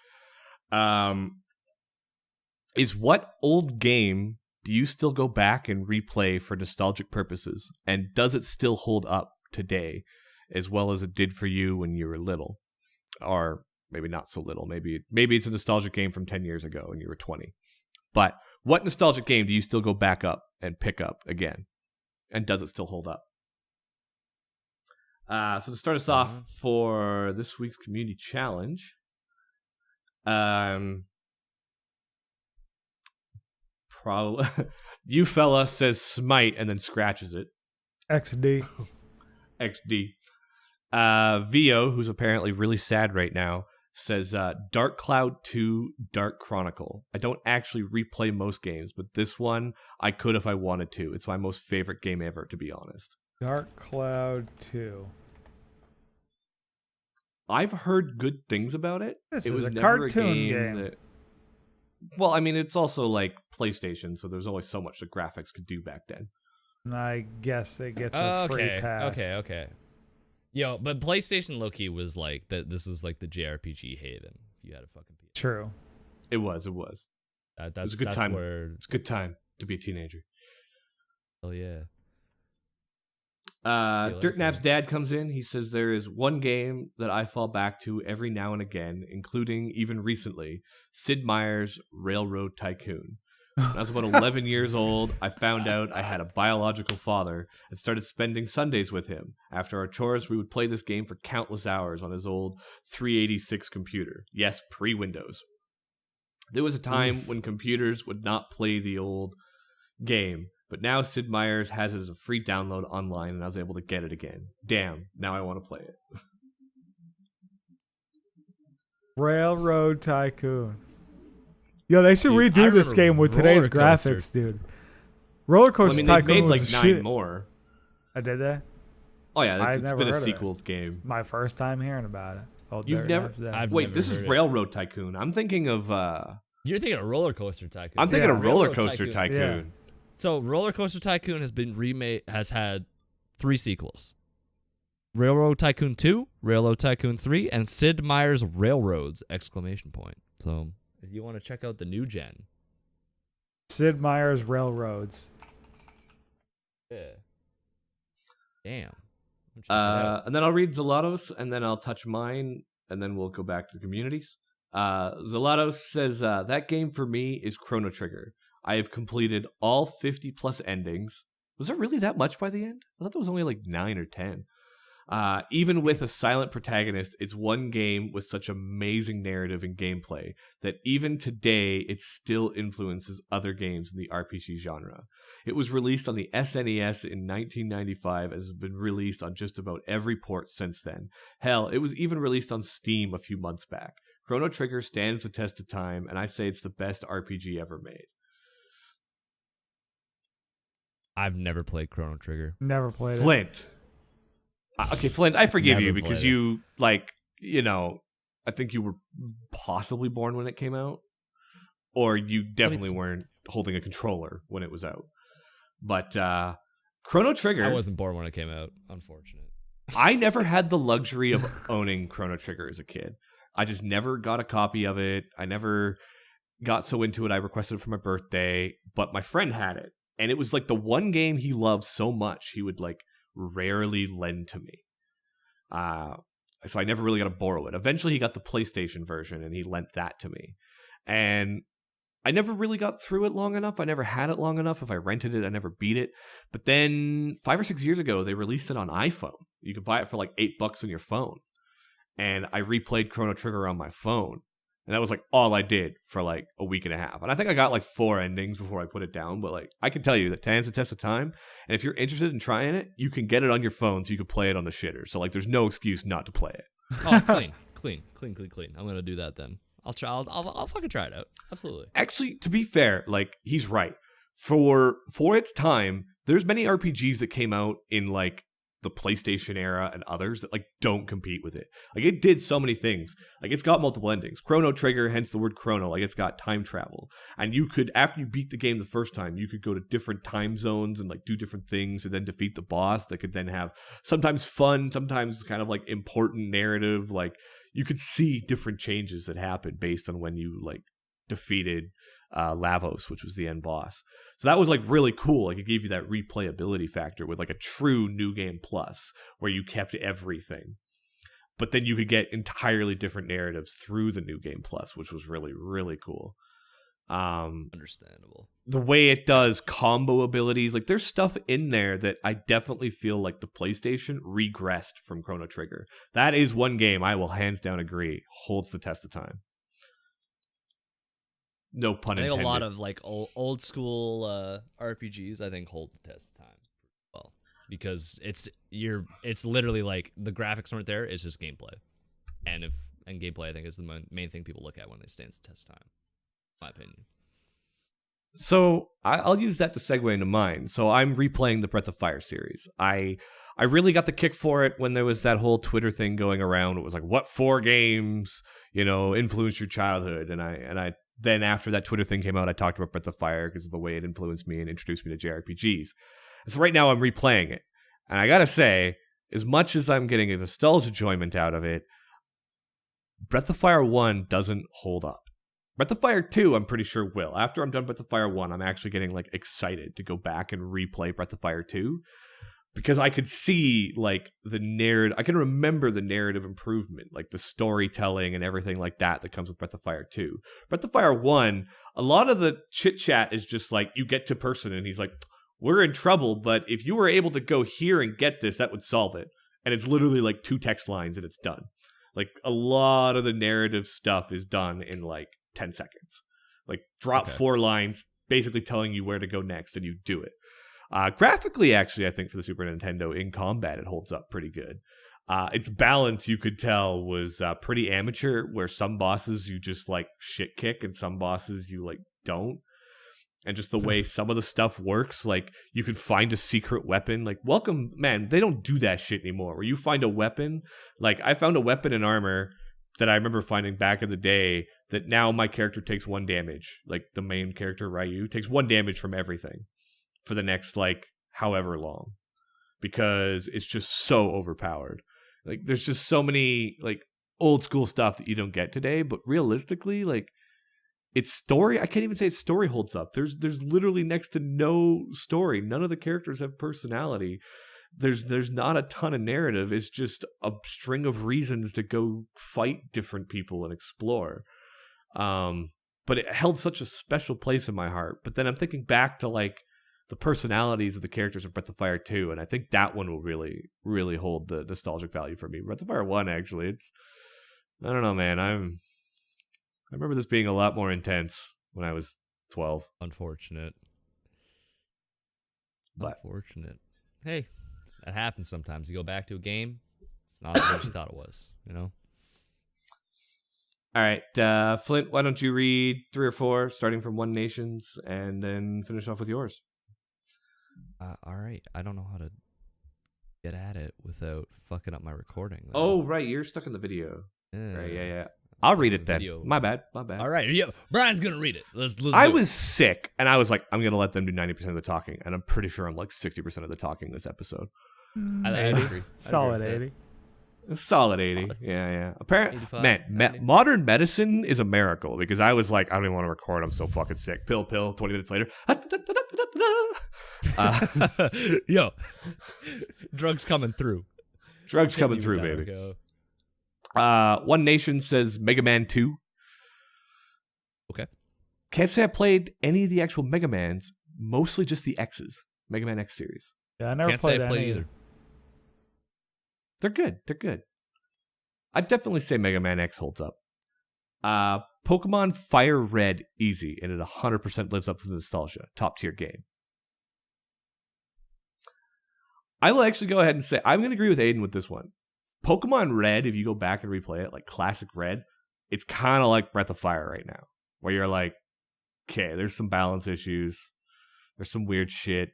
S5: Is what old game do you still go back and replay for nostalgic purposes? And does it still hold up today as well as it did for you when you were little? Or maybe not so little. Maybe it's a nostalgic game from 10 years ago and you were 20. But what nostalgic game do you still go back up and pick up again? And does it still hold up? So to start us off for this week's community challenge, probably you fella says smite and then scratches it.
S2: XD.
S5: XD. Vio, who's apparently really sad right now, says Dark Cloud 2 Dark Chronicle. I don't actually replay most games, but this one I could if I wanted to. It's my most favorite game ever, to be honest.
S2: Dark Cloud 2.
S5: I've heard good things about it.
S2: This
S5: it
S2: is
S5: was
S2: a
S5: never
S2: cartoon game.
S5: That, well, I mean, it's also like PlayStation, so there's only so much the graphics could do back then.
S2: I guess it gets a free pass.
S4: Okay. Yo, but PlayStation low-key was like that. This was like the JRPG haven. If you had a fucking PS.
S2: True.
S5: It was.
S4: That's
S5: It was a good time.
S4: Where,
S5: it's a good time to be a teenager.
S4: hell yeah.
S5: Dirt Nap's dad comes in. He says there is one game that I fall back to every now and again, including even recently, Sid Meier's Railroad Tycoon. When I was about 11 years old, I found out I had a biological father and started spending Sundays with him. After our chores, we would play this game for countless hours on his old 386 computer. Yes, pre-Windows. There was a time when computers would not play the old game, but now Sid Meier's has it as a free download online, and I was able to get it again. Damn, now I want to play it.
S2: Railroad Tycoon. Yo, they should
S4: Dude,
S2: redo
S4: I
S2: this
S4: remember
S2: game with today's
S4: roller coasters.
S2: graphics, dude. Roller Coaster
S5: I mean,
S2: Tycoon
S5: they've made
S2: was
S5: like
S2: the
S5: 9
S2: shit.
S5: more.
S2: I did that.
S5: Oh yeah,
S2: I've
S5: it's
S2: never
S5: been a
S2: heard of it.
S5: sequel game.
S2: My first time hearing about it. Oh,
S5: You've
S2: Dirt
S5: never-
S2: Nap's dad.
S4: I've
S5: Wait,
S4: never
S5: this is
S4: heard it.
S5: Railroad Tycoon. I'm thinking of
S4: You're thinking of Roller Coaster Tycoon.
S5: I'm thinking
S2: Yeah.
S5: of Roller
S4: Railroad
S5: Coaster
S4: Tycoon.
S5: Tycoon.
S4: So Roller Coaster Tycoon has been remade, has had 3 sequels: Railroad Tycoon 2, Railroad Tycoon 3, and Sid Meier's Railroads! Exclamation point. So if you want to check out the new gen,
S2: Sid Meier's Railroads.
S4: yeah, damn. I'm checking it out.
S5: And then I'll read Zelatos, and then I'll touch mine, and then we'll go back to the communities. Zelatos says, that game for me is Chrono Trigger. I have completed all 50 plus endings. Was there really that much by the end? I thought there was only like 9 or 10. Even with a silent protagonist, it's one game with such amazing narrative and gameplay that even today it still influences other games in the RPG genre. It was released on the SNES in 1995 and has been released on just about every port since then. Hell, it was even released on Steam a few months back. Chrono Trigger stands the test of time, and I say it's the best RPG ever made.
S4: I've never played Chrono Trigger.
S2: Never played it.
S5: Flint. Okay, Flint, I forgive
S4: Never
S5: you because
S4: played it.
S5: you, like, you know, I think you were possibly born when it came out. Or you definitely weren't holding a controller when it was out. But Chrono Trigger,
S4: I wasn't born when it came out. Unfortunate.
S5: I never had the luxury of owning Chrono Trigger as a kid. I just never got a copy of it. I never got so into it. I requested it for my birthday, but my friend had it. And it was like the one game he loved so much, he would like rarely lend to me. So I never really got to borrow it. Eventually he got the PlayStation version and he lent that to me. And I never really got through it long enough. I never had it long enough. If I rented it, I never beat it. But then 5 or 6 years ago, they released it on iPhone. You could buy it for like $8 on your phone. And I replayed Chrono Trigger on my phone. And that was like all I did for like a week and a half. And I think I got like 4 endings before I put it down. But like I can tell you that stands the test of time. And if you're interested in trying it, you can get it on your phone so you can play it on the shitter. So like there's no excuse not to play it.
S4: Oh, clean. I'm gonna do that then. I'll try. I'll fucking try it out. Absolutely.
S5: Actually, to be fair, like he's right. For its time, there's many RPGs that came out in like the PlayStation era and others that like don't compete with it. Like it did so many things. Like it's got multiple endings. Chrono Trigger, hence the word chrono. Like it's got time travel. And you could, after you beat the game the first time, you could go to different time zones and like do different things and then defeat the boss that could then have sometimes fun, sometimes kind of like important narrative. Like you could see different changes that happen based on when you like defeated Lavos, which was the end boss. So that was like really cool. Like it gave you that replayability factor with like a true New Game Plus where you kept everything. But then you could get entirely different narratives through the New Game Plus, which was really, really cool.
S4: Understandable.
S5: The way it does combo abilities, like there's stuff in there that I definitely feel like the PlayStation regressed from Chrono Trigger. That is one game I will hands down agree holds the test of time. No pun
S4: I think
S5: intended.
S4: a lot of like old school RPGs I think hold the test of time well because it's literally like the graphics aren't there, it's just gameplay. And gameplay I think is the main thing people look at when they stand the test of time. My opinion.
S5: So I'll use that to segue into mine. So I'm replaying the Breath of Fire series. I really got the kick for it when there was that whole Twitter thing going around. It was like, what 4 games, influenced your childhood? And I then after that Twitter thing came out, I talked about Breath of Fire because of the way it influenced me and introduced me to JRPGs. And so right now I'm replaying it. And I gotta say, as much as I'm getting a nostalgia enjoyment out of it, Breath of Fire 1 doesn't hold up. Breath of Fire 2, I'm pretty sure will. After I'm done Breath of Fire 1, I'm actually getting like excited to go back and replay Breath of Fire 2 because I could see like the narrative. I can remember the narrative improvement, like the storytelling and everything like that comes with Breath of Fire 2. Breath of Fire 1, a lot of the chit chat is just like you get to person and he's like, we're in trouble, but if you were able to go here and get this, that would solve it. And it's literally like 2 text lines and it's done. Like a lot of the narrative stuff is done in like 10 seconds. Like drop 4 lines basically telling you where to go next and you do it. Graphically, actually, I think for the Super Nintendo in combat, it holds up pretty good. Its balance, you could tell, was pretty amateur, where some bosses you just like shit kick and some bosses you like don't. And just the way some of the stuff works, like you could find a secret weapon. Like, welcome, man, they don't do that shit anymore. Where you find a weapon, like I found a weapon in armor that I remember finding back in the day that now my character takes 1 damage. Like the main character, Ryu, takes 1 damage from everything for the next, like, however long. Because it's just so overpowered. Like, there's just so many, like, old school stuff that you don't get today. But realistically, like, its story, I can't even say its story holds up. There's literally next to no story. None of the characters have personality. There's not a ton of narrative. It's just a string of reasons to go fight different people and explore. But it held such a special place in my heart. But then I'm thinking back to like the personalities of the characters of Breath of Fire 2, and I think that one will really, really hold the nostalgic value for me. Breath of Fire 1, actually, I don't know, man. I remember this being a lot more intense when I was 12.
S4: Unfortunate.
S5: But
S4: Unfortunate. Hey, that happens sometimes. You go back to a game, it's not what you thought it was,
S5: All right, Flint, why don't you read 3 or 4, starting from One Nations, and then finish off with yours?
S4: All right. I don't know how to get at it without fucking up my recording.
S5: Oh, right, you're stuck in the video.
S4: Yeah.
S5: Right, yeah. I'll read it then.
S4: Video.
S5: My bad.
S4: All right, Brian's gonna read it. Let's
S5: I
S4: do it.
S5: was sick, and I was like, I'm gonna let them do 90% of the talking, and I'm pretty sure I'm like 60% of the talking this episode.
S4: I agree.
S2: Solid
S4: I agree with
S2: 80.
S5: A solid 80. Yeah. Apparently,
S4: 85,
S5: man,
S4: 90.
S5: modern medicine is a miracle because I was like, I don't even want to record. I'm so fucking sick. Pill. 20 minutes later.
S4: Yo, drugs coming through.
S5: Drugs coming
S4: Can't
S5: through,
S4: leave it
S5: baby.
S4: down.
S5: One Nation says Mega Man 2.
S4: Okay.
S5: Can't say I played any of the actual Mega Mans, mostly just the X's. Mega Man X series.
S2: Yeah, I never
S4: Can't say
S2: played
S4: I played
S2: any
S4: either.
S5: They're good. I'd definitely say Mega Man X holds up. Pokemon Fire Red, easy, and it 100% lives up to the nostalgia. Top tier game. I will actually go ahead and say, I'm going to agree with Aiden with this one. Pokemon Red, if you go back and replay it, like classic Red, it's kind of like Breath of Fire right now, where you're like, okay, there's some balance issues. There's some weird shit.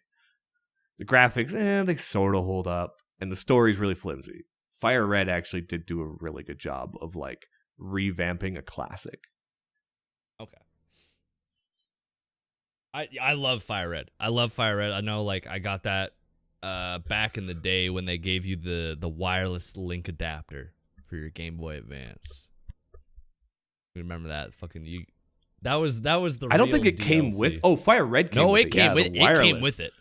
S5: The graphics, they sort of hold up. And the story's really flimsy. Fire Red actually did do a really good job of like revamping a classic.
S4: Okay. I love Fire Red. I know, like, I got that back in the day when they gave you the wireless link adapter for your Game Boy Advance. Remember that? That was the.
S5: I don't
S4: real
S5: think it came
S4: DLC.
S5: with. Oh, Fire Red came
S4: No,
S5: with
S4: it came with.
S5: the
S4: It came
S5: wireless.
S4: with it.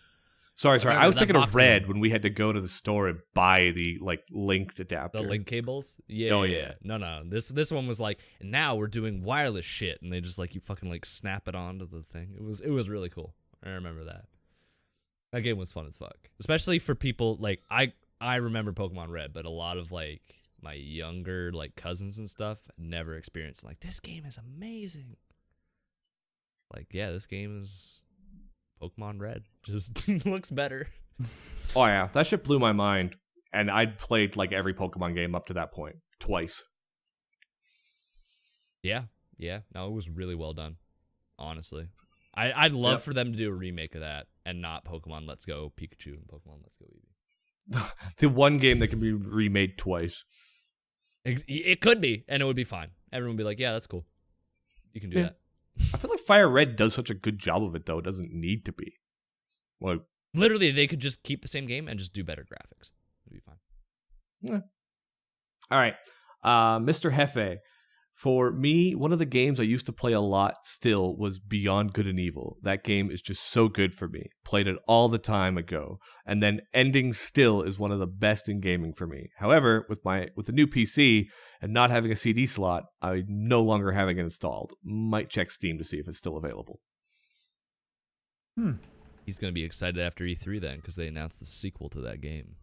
S5: Sorry.
S4: Remember
S5: I was
S4: that
S5: thinking of
S4: box
S5: Red
S4: game?
S5: when we had to go to the store and buy the like linked adapter.
S4: The link cables? Yeah.
S5: Oh, yeah.
S4: No. This one was like, and now we're doing wireless shit, and they just like you fucking like snap it onto the thing. It was really cool. I remember that. That game was fun as fuck, especially for people like I remember Pokemon Red, but a lot of like my younger like cousins and stuff never experienced like this game is amazing. Like yeah, this game is Pokemon Red. Just looks better.
S5: Oh yeah, that shit blew my mind. And I'd played like every Pokemon game up to that point twice.
S4: Yeah. No, it was really well done. Honestly, I'd love for them to do a remake of that and not Pokemon Let's Go Pikachu and Pokemon Let's Go Eevee.
S5: The one game that can be remade twice.
S4: It could be, and it would be fine. Everyone would be like, "Yeah, that's cool. You can do that."
S5: I feel like Fire Red does such a good job of it, though. It doesn't need to be. Like,
S4: literally, they could just keep the same game and just do better graphics. It'd be fine.
S5: yeah. All right. Mr. Hefe. For me, one of the games I used to play a lot still was Beyond Good and Evil. That game is just so good for me. Played it all the time ago. And then Ending Still is one of the best in gaming for me. However, with the new PC and not having a CD slot, I'm no longer having it installed. Might check Steam to see if it's still available.
S4: He's gonna be excited after E3 then, because they announced the sequel to that game.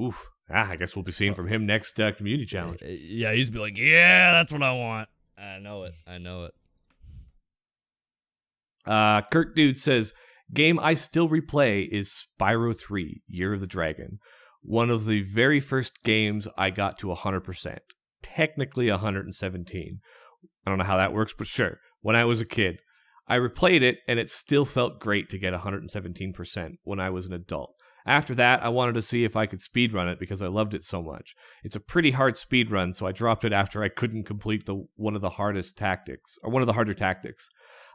S5: Oof. I guess we'll be seeing from him next community challenge.
S4: Yeah, he's be like, "Yeah, that's what I want." I know it.
S5: Kurt Dude says, game I still replay is Spyro 3, Year of the Dragon. One of the very first games I got to 100%. Technically 117. I don't know how that works, but sure. When I was a kid, I replayed it, and it still felt great to get 117% when I was an adult. After that, I wanted to see if I could speedrun it because I loved it so much. It's a pretty hard speedrun, so I dropped it after I couldn't complete one of the harder tactics.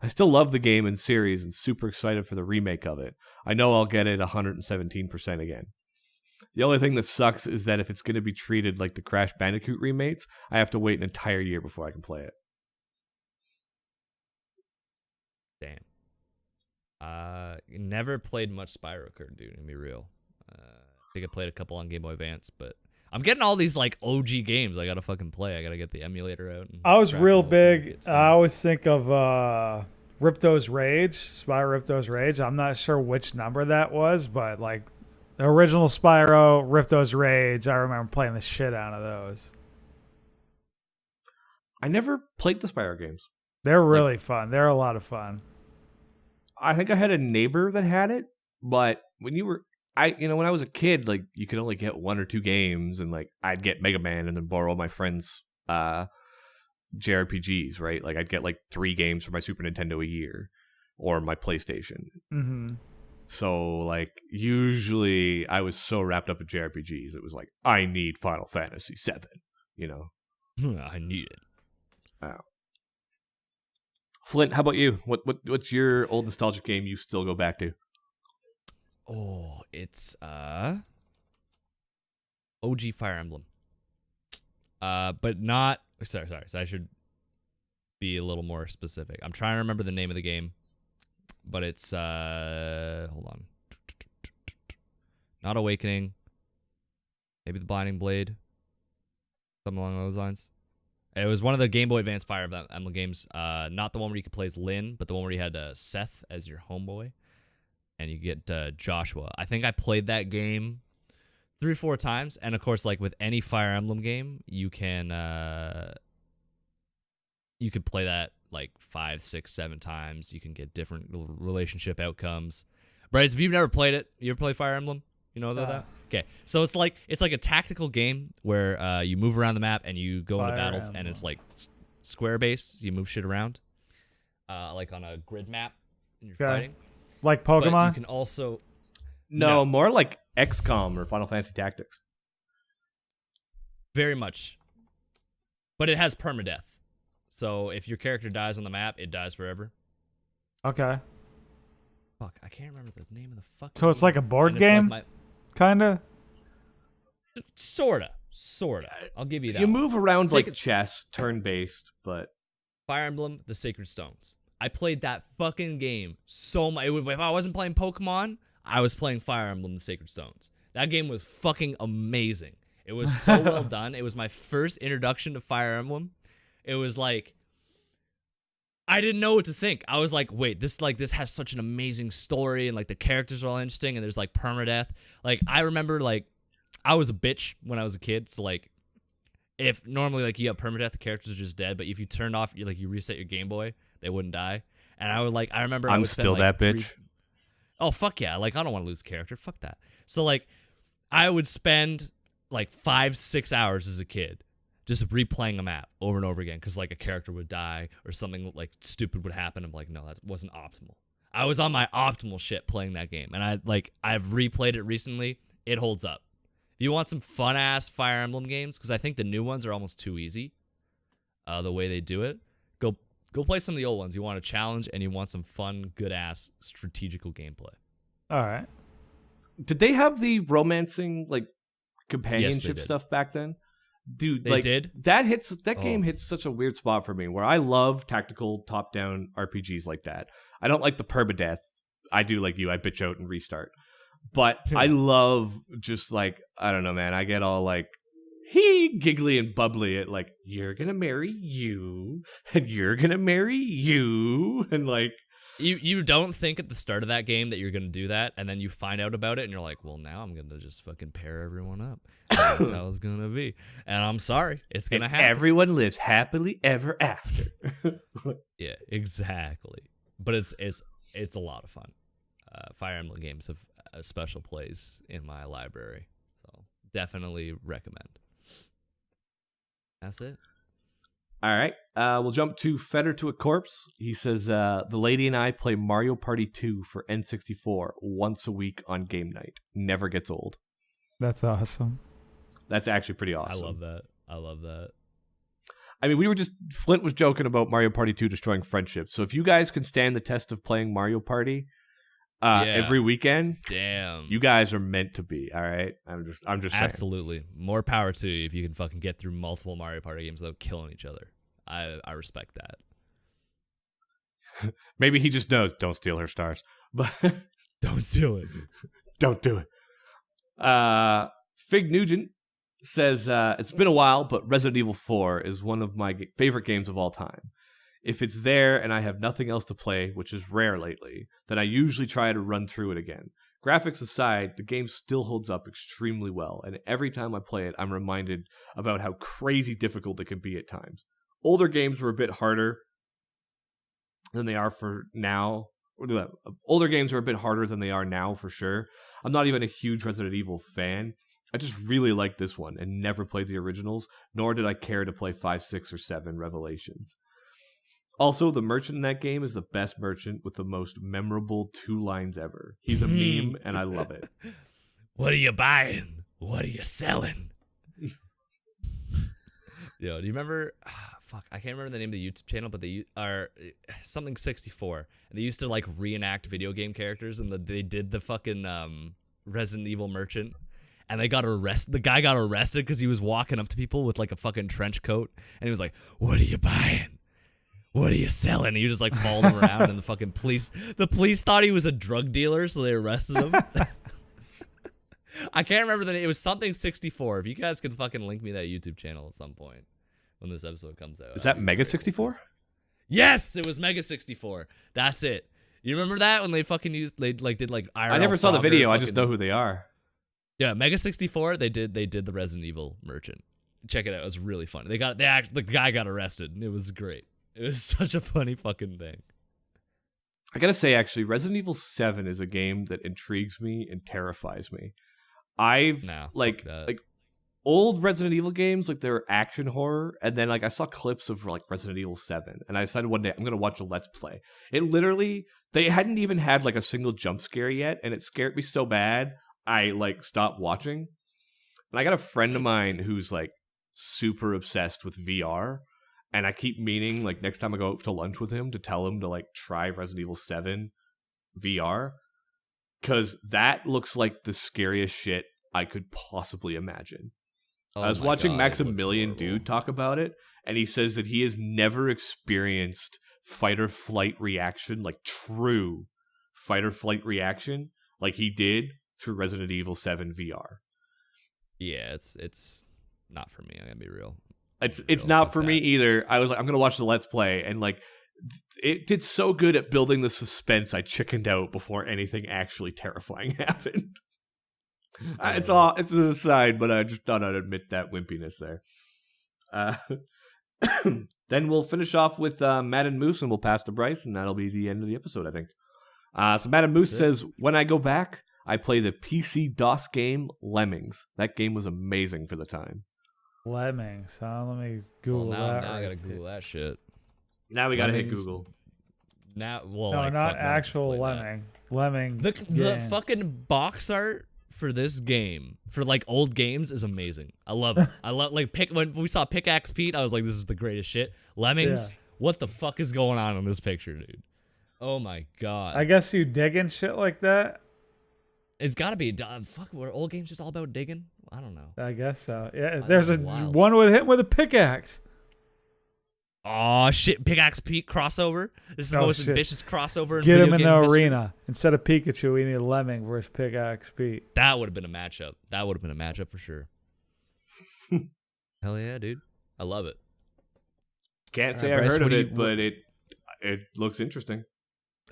S5: I still love the game and series and super excited for the remake of it. I know I'll get it 117% again. The only thing that sucks is that if it's going to be treated like the Crash Bandicoot remakes, I have to wait an entire year before I can play it.
S4: Damn. Never played much Spyro, Kurt, dude, to be real. I think I played a couple on Game Boy Advance, but I'm getting all these like OG games I gotta fucking play. I gotta get the emulator out.
S2: I was real big. I always think of Ripto's Rage, Spyro Ripto's Rage. I'm not sure which number that was, but like the original Spyro, Ripto's Rage, I remember playing the shit out of those.
S5: I never played the Spyro games.
S2: They're really fun. They're a lot of fun.
S5: I think I had a neighbor that had it, but when I was a kid, like you could only get one or two games, and like I'd get Mega Man and then borrow my friends' JRPGs, right? Like I'd get like 3 games for my Super Nintendo a year or my PlayStation.
S2: Mm-hmm.
S5: So like usually I was so wrapped up in JRPGs, it was like I need Final Fantasy VII,
S4: I need it.
S5: Wow. Flint, how about you? What's your old nostalgic game you still go back to?
S4: Oh, it's OG Fire Emblem. But not sorry. So I should be a little more specific. I'm trying to remember the name of the game, but it's hold on. Not Awakening. Maybe the Blinding Blade. Something along those lines. It was one of the Game Boy Advance Fire Emblem games. Not the one where you could play as Lyn, but the one where you had Seth as your homeboy. And you get Joshua. I think I played that game 3 or 4 times. And of course, like with any Fire Emblem game, you can play that like 5, 6, 7 times. You can get different relationship outcomes. Bryce, if you've never played it, you ever play Fire Emblem? You know that? Okay, so it's like a tactical game where you move around the map and you go into battles, and it's like square based. You move shit around, like on a grid map, and you're fighting.
S2: Like Pokemon.
S4: But you can also
S5: more like XCOM or Final Fantasy Tactics.
S4: Very much, but it has permadeath. So if your character dies on the map, it dies forever.
S2: Okay.
S4: Fuck, I can't remember the name of the fuck.
S2: So it's like a board game, kinda.
S4: Sorta. I'll give you that.
S5: You move around like chess, turn-based, but
S4: Fire Emblem: The Sacred Stones. I played that fucking game so much. If I wasn't playing Pokemon, I was playing Fire Emblem: The Sacred Stones. That game was fucking amazing. It was so well done. It was my first introduction to Fire Emblem. It was like, I didn't know what to think. I was like, wait, this has such an amazing story, and like the characters are all interesting, and there's like permadeath. Like, I remember, like, I was a bitch when I was a kid, so like, if normally like you have permadeath, the characters are just dead, but if you turned off, you reset your Game Boy, they wouldn't die. And I remember I would spend,
S5: still
S4: like,
S5: that bitch.
S4: Oh fuck yeah! Like, I don't want to lose character. Fuck that. So like, I would spend like 5-6 hours as a kid just replaying a map over and over again because like a character would die or something like stupid would happen. I'm like, no, that wasn't optimal. I was on my optimal shit playing that game, and I've replayed it recently. It holds up. If you want some fun ass Fire Emblem games, because I think the new ones are almost too easy, the way they do it, go play some of the old ones. You want a challenge and you want some fun, good ass strategical gameplay.
S2: All right.
S5: Did they have the romancing like companionship
S4: did.
S5: stuff back then? Dude,
S4: They did?
S5: That game hits such a weird spot for me where I love tactical top-down RPGs like that. I don't like the permadeath. I do like you. I bitch out and restart. But I love just like, I don't know, man. I get all like giggly and bubbly at like, you're gonna marry you and you're gonna marry you, and like,
S4: You don't think at the start of that game that you're gonna do that, and then you find out about it, and you're like, well, now I'm gonna just fucking pair everyone up. That's how it's gonna be. And I'm sorry, it's gonna happen.
S5: Everyone lives happily ever after.
S4: Yeah, exactly. But it's a lot of fun. Fire Emblem games have a special place in my library, so definitely recommend. That's it.
S5: All right. We'll jump to Fetter to a Corpse. He says, the lady and I play Mario Party 2 for N64 once a week on game night. Never gets old.
S2: That's awesome.
S5: That's actually pretty awesome.
S4: I love that.
S5: I mean, Flint was joking about Mario Party 2 destroying friendships. So if you guys can stand the test of playing Mario Party every weekend,
S4: damn,
S5: you guys are meant to be. All right. I'm just saying.
S4: Absolutely. More power to you if you can fucking get through multiple Mario Party games without killing each other. I respect that.
S5: Maybe he just knows, don't steal her stars. But
S4: Don't steal it.
S5: don't do it. Fig Nugent says, it's been a while, but Resident Evil 4 is one of my favorite games of all time. If it's there and I have nothing else to play, which is rare lately, then I usually try to run through it again. Graphics aside, the game still holds up extremely well, and every time I play it, I'm reminded about how crazy difficult it can be at times. Older games were a bit harder than they are for now. Older games are a bit harder than they are now, for sure. I'm not even a huge Resident Evil fan. I just really like this one and never played the originals, nor did I care to play 5, 6, or 7 Revelations. Also, the merchant in that game is the best merchant with the most memorable 2 lines ever. He's a meme, and I love it.
S4: What are you buying? What are you selling? Yo, do you remember? Fuck, I can't remember the name of the YouTube channel, but they are something 64, and they used to like reenact video game characters, and they did the fucking Resident Evil merchant, and they got arrested. The guy got arrested because he was walking up to people with like a fucking trench coat, and he was like, "What are you buying? What are you selling?" And you just like followed him around, and the police thought he was a drug dealer, so they arrested him. I can't remember the name. It was something 64. If you guys could fucking link me that YouTube channel at some point when this episode comes out.
S5: Is that Mega 64?
S4: Yes, it was Mega 64. That's it. You remember that when they fucking did IRL
S5: I never saw the
S4: Frogger
S5: video. I just know who they are.
S4: Yeah, Mega 64. They did the Resident Evil merchant. Check it out. It was really funny. The guy got arrested, and it was great. It was such a funny fucking thing.
S5: I gotta say, actually, Resident Evil 7 is a game that intrigues me and terrifies me. Like old Resident Evil games, like they're action horror, and then like I saw clips of like Resident Evil 7, and I decided one day I'm gonna watch a Let's Play. It literally, they hadn't even had like a single jump scare yet, and it scared me so bad I like stopped watching. And I got a friend of mine who's like super obsessed with VR, and I keep meaning like next time I go out to lunch with him to tell him to like try Resident Evil 7 VR. Because that looks like the scariest shit I could possibly imagine. I was watching Maximilian Dude talk about it, and he says that he has never experienced fight or flight reaction, like true fight or flight reaction, like he did through Resident Evil 7 VR.
S4: Yeah, it's not for me. I'm gonna be real.
S5: It's not for me either. I was like, I'm gonna watch the Let's Play, and like it did so good at building the suspense. I chickened out before anything actually terrifying happened. It's an aside, but I just thought I'd admit that wimpiness there. Then we'll finish off with Matt and Moose, and we'll pass to Bryce, and that'll be the end of the episode, I think. So Matt and Moose says, when I go back, I play the PC DOS game Lemmings. That game was amazing for the time.
S2: Lemmings, huh? Let me Google that.
S4: Now I gotta Google that shit.
S5: Now we gotta hit
S4: Lemmings.
S5: Google.
S4: Now, well,
S2: No,
S4: like,
S2: not
S4: fuck, now I have to
S2: actual
S4: play that.
S2: lemming. Lemming.
S4: The
S2: game.
S4: fucking box art for this game, for like old games, is amazing. I love it. I love like when we saw Pickaxe Pete, I was like, this is the greatest shit. Lemmings, what the fuck is going on in this picture, dude? Oh my god.
S2: I guess you digging shit like that.
S4: It's gotta be fuck. Were old games just all about digging? I don't know.
S2: I guess so. Yeah,
S4: Wow,
S2: there's
S4: that's
S2: a
S4: wild.
S2: one with him with a pickaxe.
S4: Oh shit! Pickaxe Pete crossover. This is the
S2: Oh,
S4: most
S2: shit.
S4: ambitious crossover. In
S2: Get him
S4: video
S2: in
S4: game
S2: the
S4: history.
S2: arena instead of Pikachu. We need Lemming versus Pickaxe Pete.
S4: That would have been a matchup. That would have been a matchup for sure. Hell yeah, dude! I love it.
S5: Can't say
S4: Alright,
S5: I
S4: Bryce,
S5: heard
S4: what
S5: of
S4: do
S5: it,
S4: you-
S5: but it looks interesting.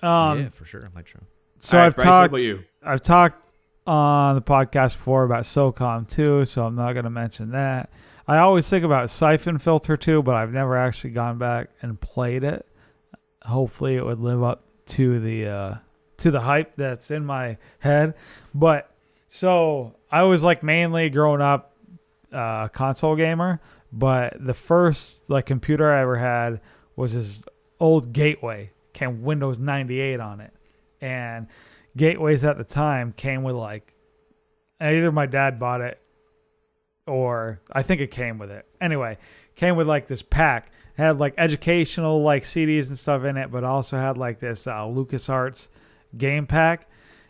S4: Yeah, for sure. I might try.
S2: So
S5: All right,
S2: I've
S5: Bryce, what
S2: talked.
S5: about you?
S2: I've talked on the podcast before about SOCOM 2, so I'm not going to mention that. I always think about Siphon Filter 2, but I've never actually gone back and played it. Hopefully, it would live up to the hype that's in my head. But so I was like mainly growing up console gamer, but the first like computer I ever had was this old Gateway, came Windows 98 on it, and Gateways at the time came with like either my dad bought it or I think it came with it. Anyway, came with like this pack. It had like educational like CDs and stuff in it, but also had like this LucasArts game pack.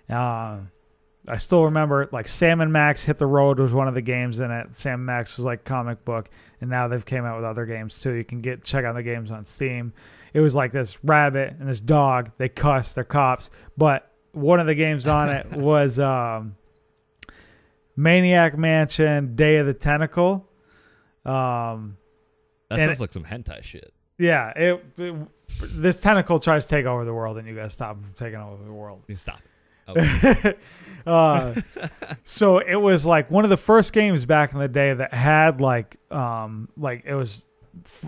S2: I still remember like Sam and Max Hit the Road was one of the games in it. Sam and Max was like comic book, and now they've came out with other games too. You can check out the games on Steam. It was like this rabbit and this dog. They cuss, they're cops, but one of the games on it was Maniac Mansion: Day of the Tentacle.
S4: That sounds like some hentai shit.
S2: Yeah, this tentacle tries to take over the world, and you gotta stop him from taking over the world.
S4: Stop it. Okay.
S2: So it was like one of the first games back in the day that had like it was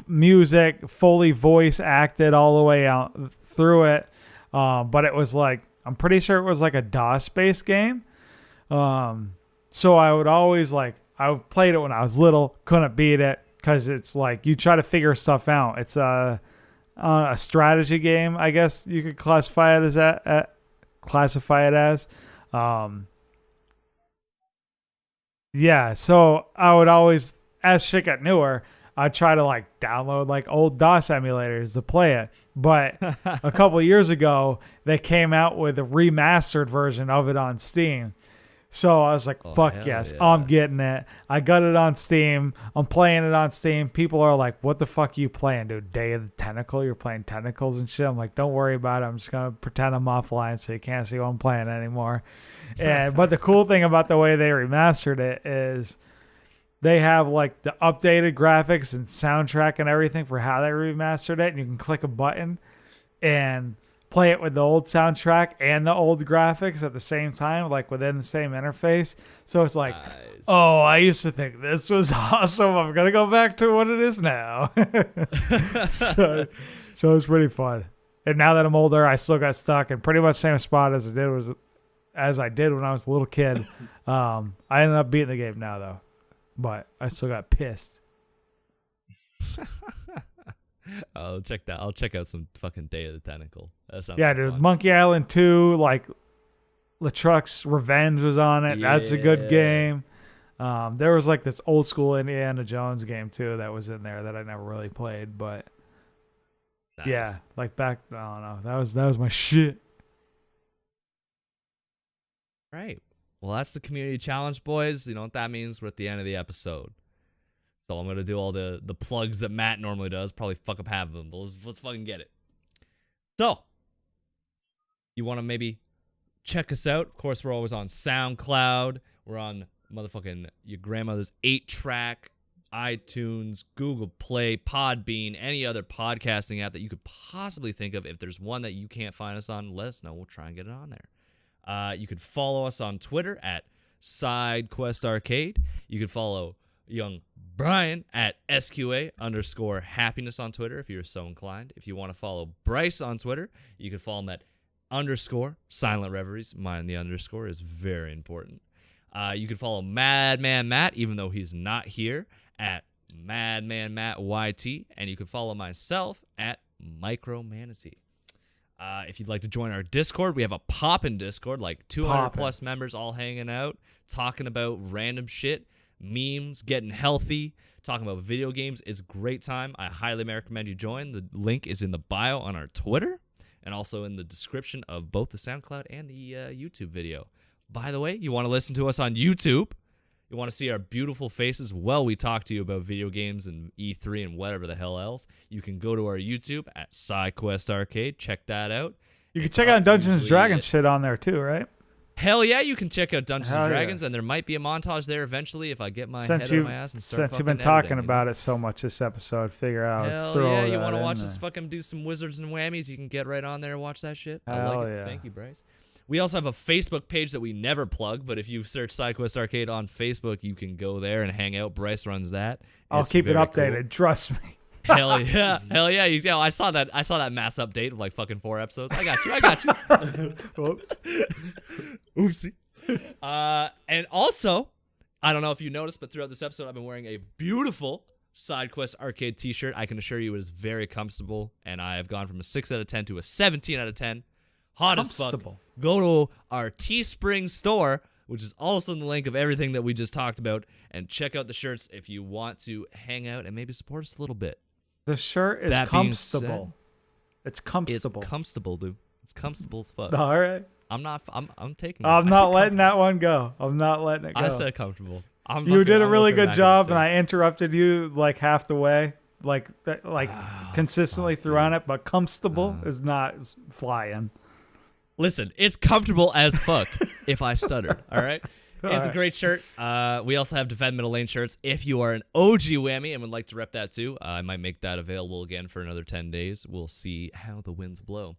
S2: music, fully voice acted all the way out through it. But it was like, I'm pretty sure it was like a DOS based game. So I would always I played it when I was little, couldn't beat it because it's like you try to figure stuff out. It's a strategy game, I guess you could classify it as that. Yeah, so I would always, as shit got newer, I'd try to download old DOS emulators to play it. But a couple of years ago, they came out with a remastered version of it on Steam. So I was like, fuck yes,
S4: yeah.
S2: I'm getting it. I got it on Steam. I'm playing it on Steam. People are like, what the fuck are you playing, dude? Day of the Tentacle? You're playing tentacles and shit? I'm like, don't worry about it. I'm just going to pretend I'm offline so you can't see what I'm playing anymore. But the cool thing about the way they remastered it is they have the updated graphics and soundtrack and everything for how they remastered it. And you can click a button and play it with the old soundtrack and the old graphics at the same time, within the same interface. So it's like,
S4: Nice.
S2: oh, I used to think this was awesome. I'm going to go back to what it is now. so it's pretty fun. And now that I'm older, I still got stuck in pretty much the same spot as I did when I was a little kid. I ended up beating the game now, though. But I still got pissed.
S4: I'll check that. I'll check out some fucking Day of the Tentacle. That sounds
S2: Yeah,
S4: like
S2: dude.
S4: fun.
S2: Monkey Island 2, LeTruck's Revenge was on it. That's a good
S4: Yeah.
S2: game. There was this old school Indiana Jones game too that was in there that I never really played, but
S4: Nice.
S2: yeah, back, I don't know. That was my shit.
S4: Right. Well, that's the community challenge, boys. You know what that means? We're at the end of the episode. So I'm gonna do all the plugs that Matt normally does. Probably fuck up half of them, but let's fucking get it. So, you want to maybe check us out? Of course, we're always on SoundCloud. We're on motherfucking your grandmother's 8-track, iTunes, Google Play, Podbean, any other podcasting app that you could possibly think of. If there's one that you can't find us on, let us know. We'll try and get it on there. You could follow us on Twitter at SideQuestArcade. You could follow young Brian at SQA_happiness on Twitter if you're so inclined. If you want to follow Bryce on Twitter, you can follow him at _Silent Reveries. Mind the underscore is very important. You can follow Madman Matt, even though he's not here, at Madman Matt YT, and you can follow myself at Micromanatee. If you'd like to join our Discord, we have a poppin' Discord, like 200 plus members all hanging out, talking about random shit, memes, getting healthy, talking about video games. It's a great time. I highly recommend you join. The link is in the bio on our Twitter and also in the description of both the SoundCloud and the YouTube video. By the way, you want to listen to us on YouTube? You want to see our beautiful faces while we talk to you about video games and E3 and whatever the hell else? You can go to our YouTube at SideQuest Arcade. Check that out.
S2: You can check out Dungeons and Dragons shit on there too, right?
S4: Hell yeah, you can check out Dungeons and Dragons, and there might be a montage there eventually if I get my head out of my ass and start
S2: Since you've been talking about it so much this episode, figure out.
S4: Hell yeah, you want to watch us fucking do some wizards and whammies? You can get right on there and watch that shit. I like it. Thank you, Bryce. We also have a Facebook page that we never plug, but if you search SideQuest Arcade on Facebook, you can go there and hang out. Bryce runs that.
S2: I'll keep it updated. Cool. Trust me.
S4: Hell yeah. Hell yeah. Yeah, I saw that mass update of like fucking 4 episodes. I got you.
S2: Whoops.
S4: Oopsie. And also, I don't know if you noticed, but throughout this episode, I've been wearing a beautiful SideQuest Arcade t-shirt. I can assure you it is very comfortable, and I have gone from a 6 out of 10 to a 17 out of 10. Hot as fuck. Go to our Teespring store, which is also in the link of everything that we just talked about, and check out the shirts if you want to hang out and maybe support us a little bit.
S2: The shirt is comfortable. It's comfortable.
S4: It's comfortable, dude. It's comfortable as fuck.
S2: All right.
S4: I'm taking it.
S2: I'm not letting that one go. I'm not letting it go.
S4: I said comfortable.
S2: You did a really good job, and I interrupted you like half the way, consistently throughout it, but comfortable is not flying.
S4: Listen, it's comfortable as fuck if I stutter, all right? It's a great shirt. We also have Defend Middle Lane shirts. If you are an OG whammy and would like to rep that too, I might make that available again for another 10 days. We'll see how the winds blow.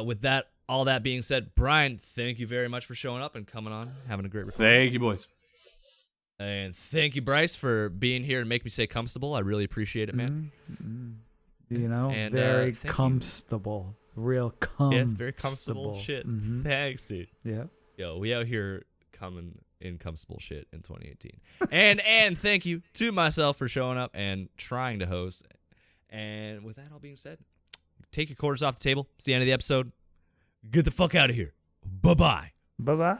S4: With that, all that being said, Brian, thank you very much for showing up and coming on, having a great recording.
S5: Thank you, boys.
S4: And thank you, Bryce, for being here and make me say comfortable. I really appreciate it, man.
S2: Mm-hmm. You know, and, very comfortable. Real comfortable.
S4: Yeah, it's very comfortable shit.
S2: Mm-hmm.
S4: Thanks, dude.
S2: Yeah.
S4: Yo, we out here coming in comfortable shit in 2018. and thank you to myself for showing up and trying to host. And with that all being said, take your quarters off the table. It's the end of the episode. Get the fuck out of here. Bye-bye.
S2: Bye-bye.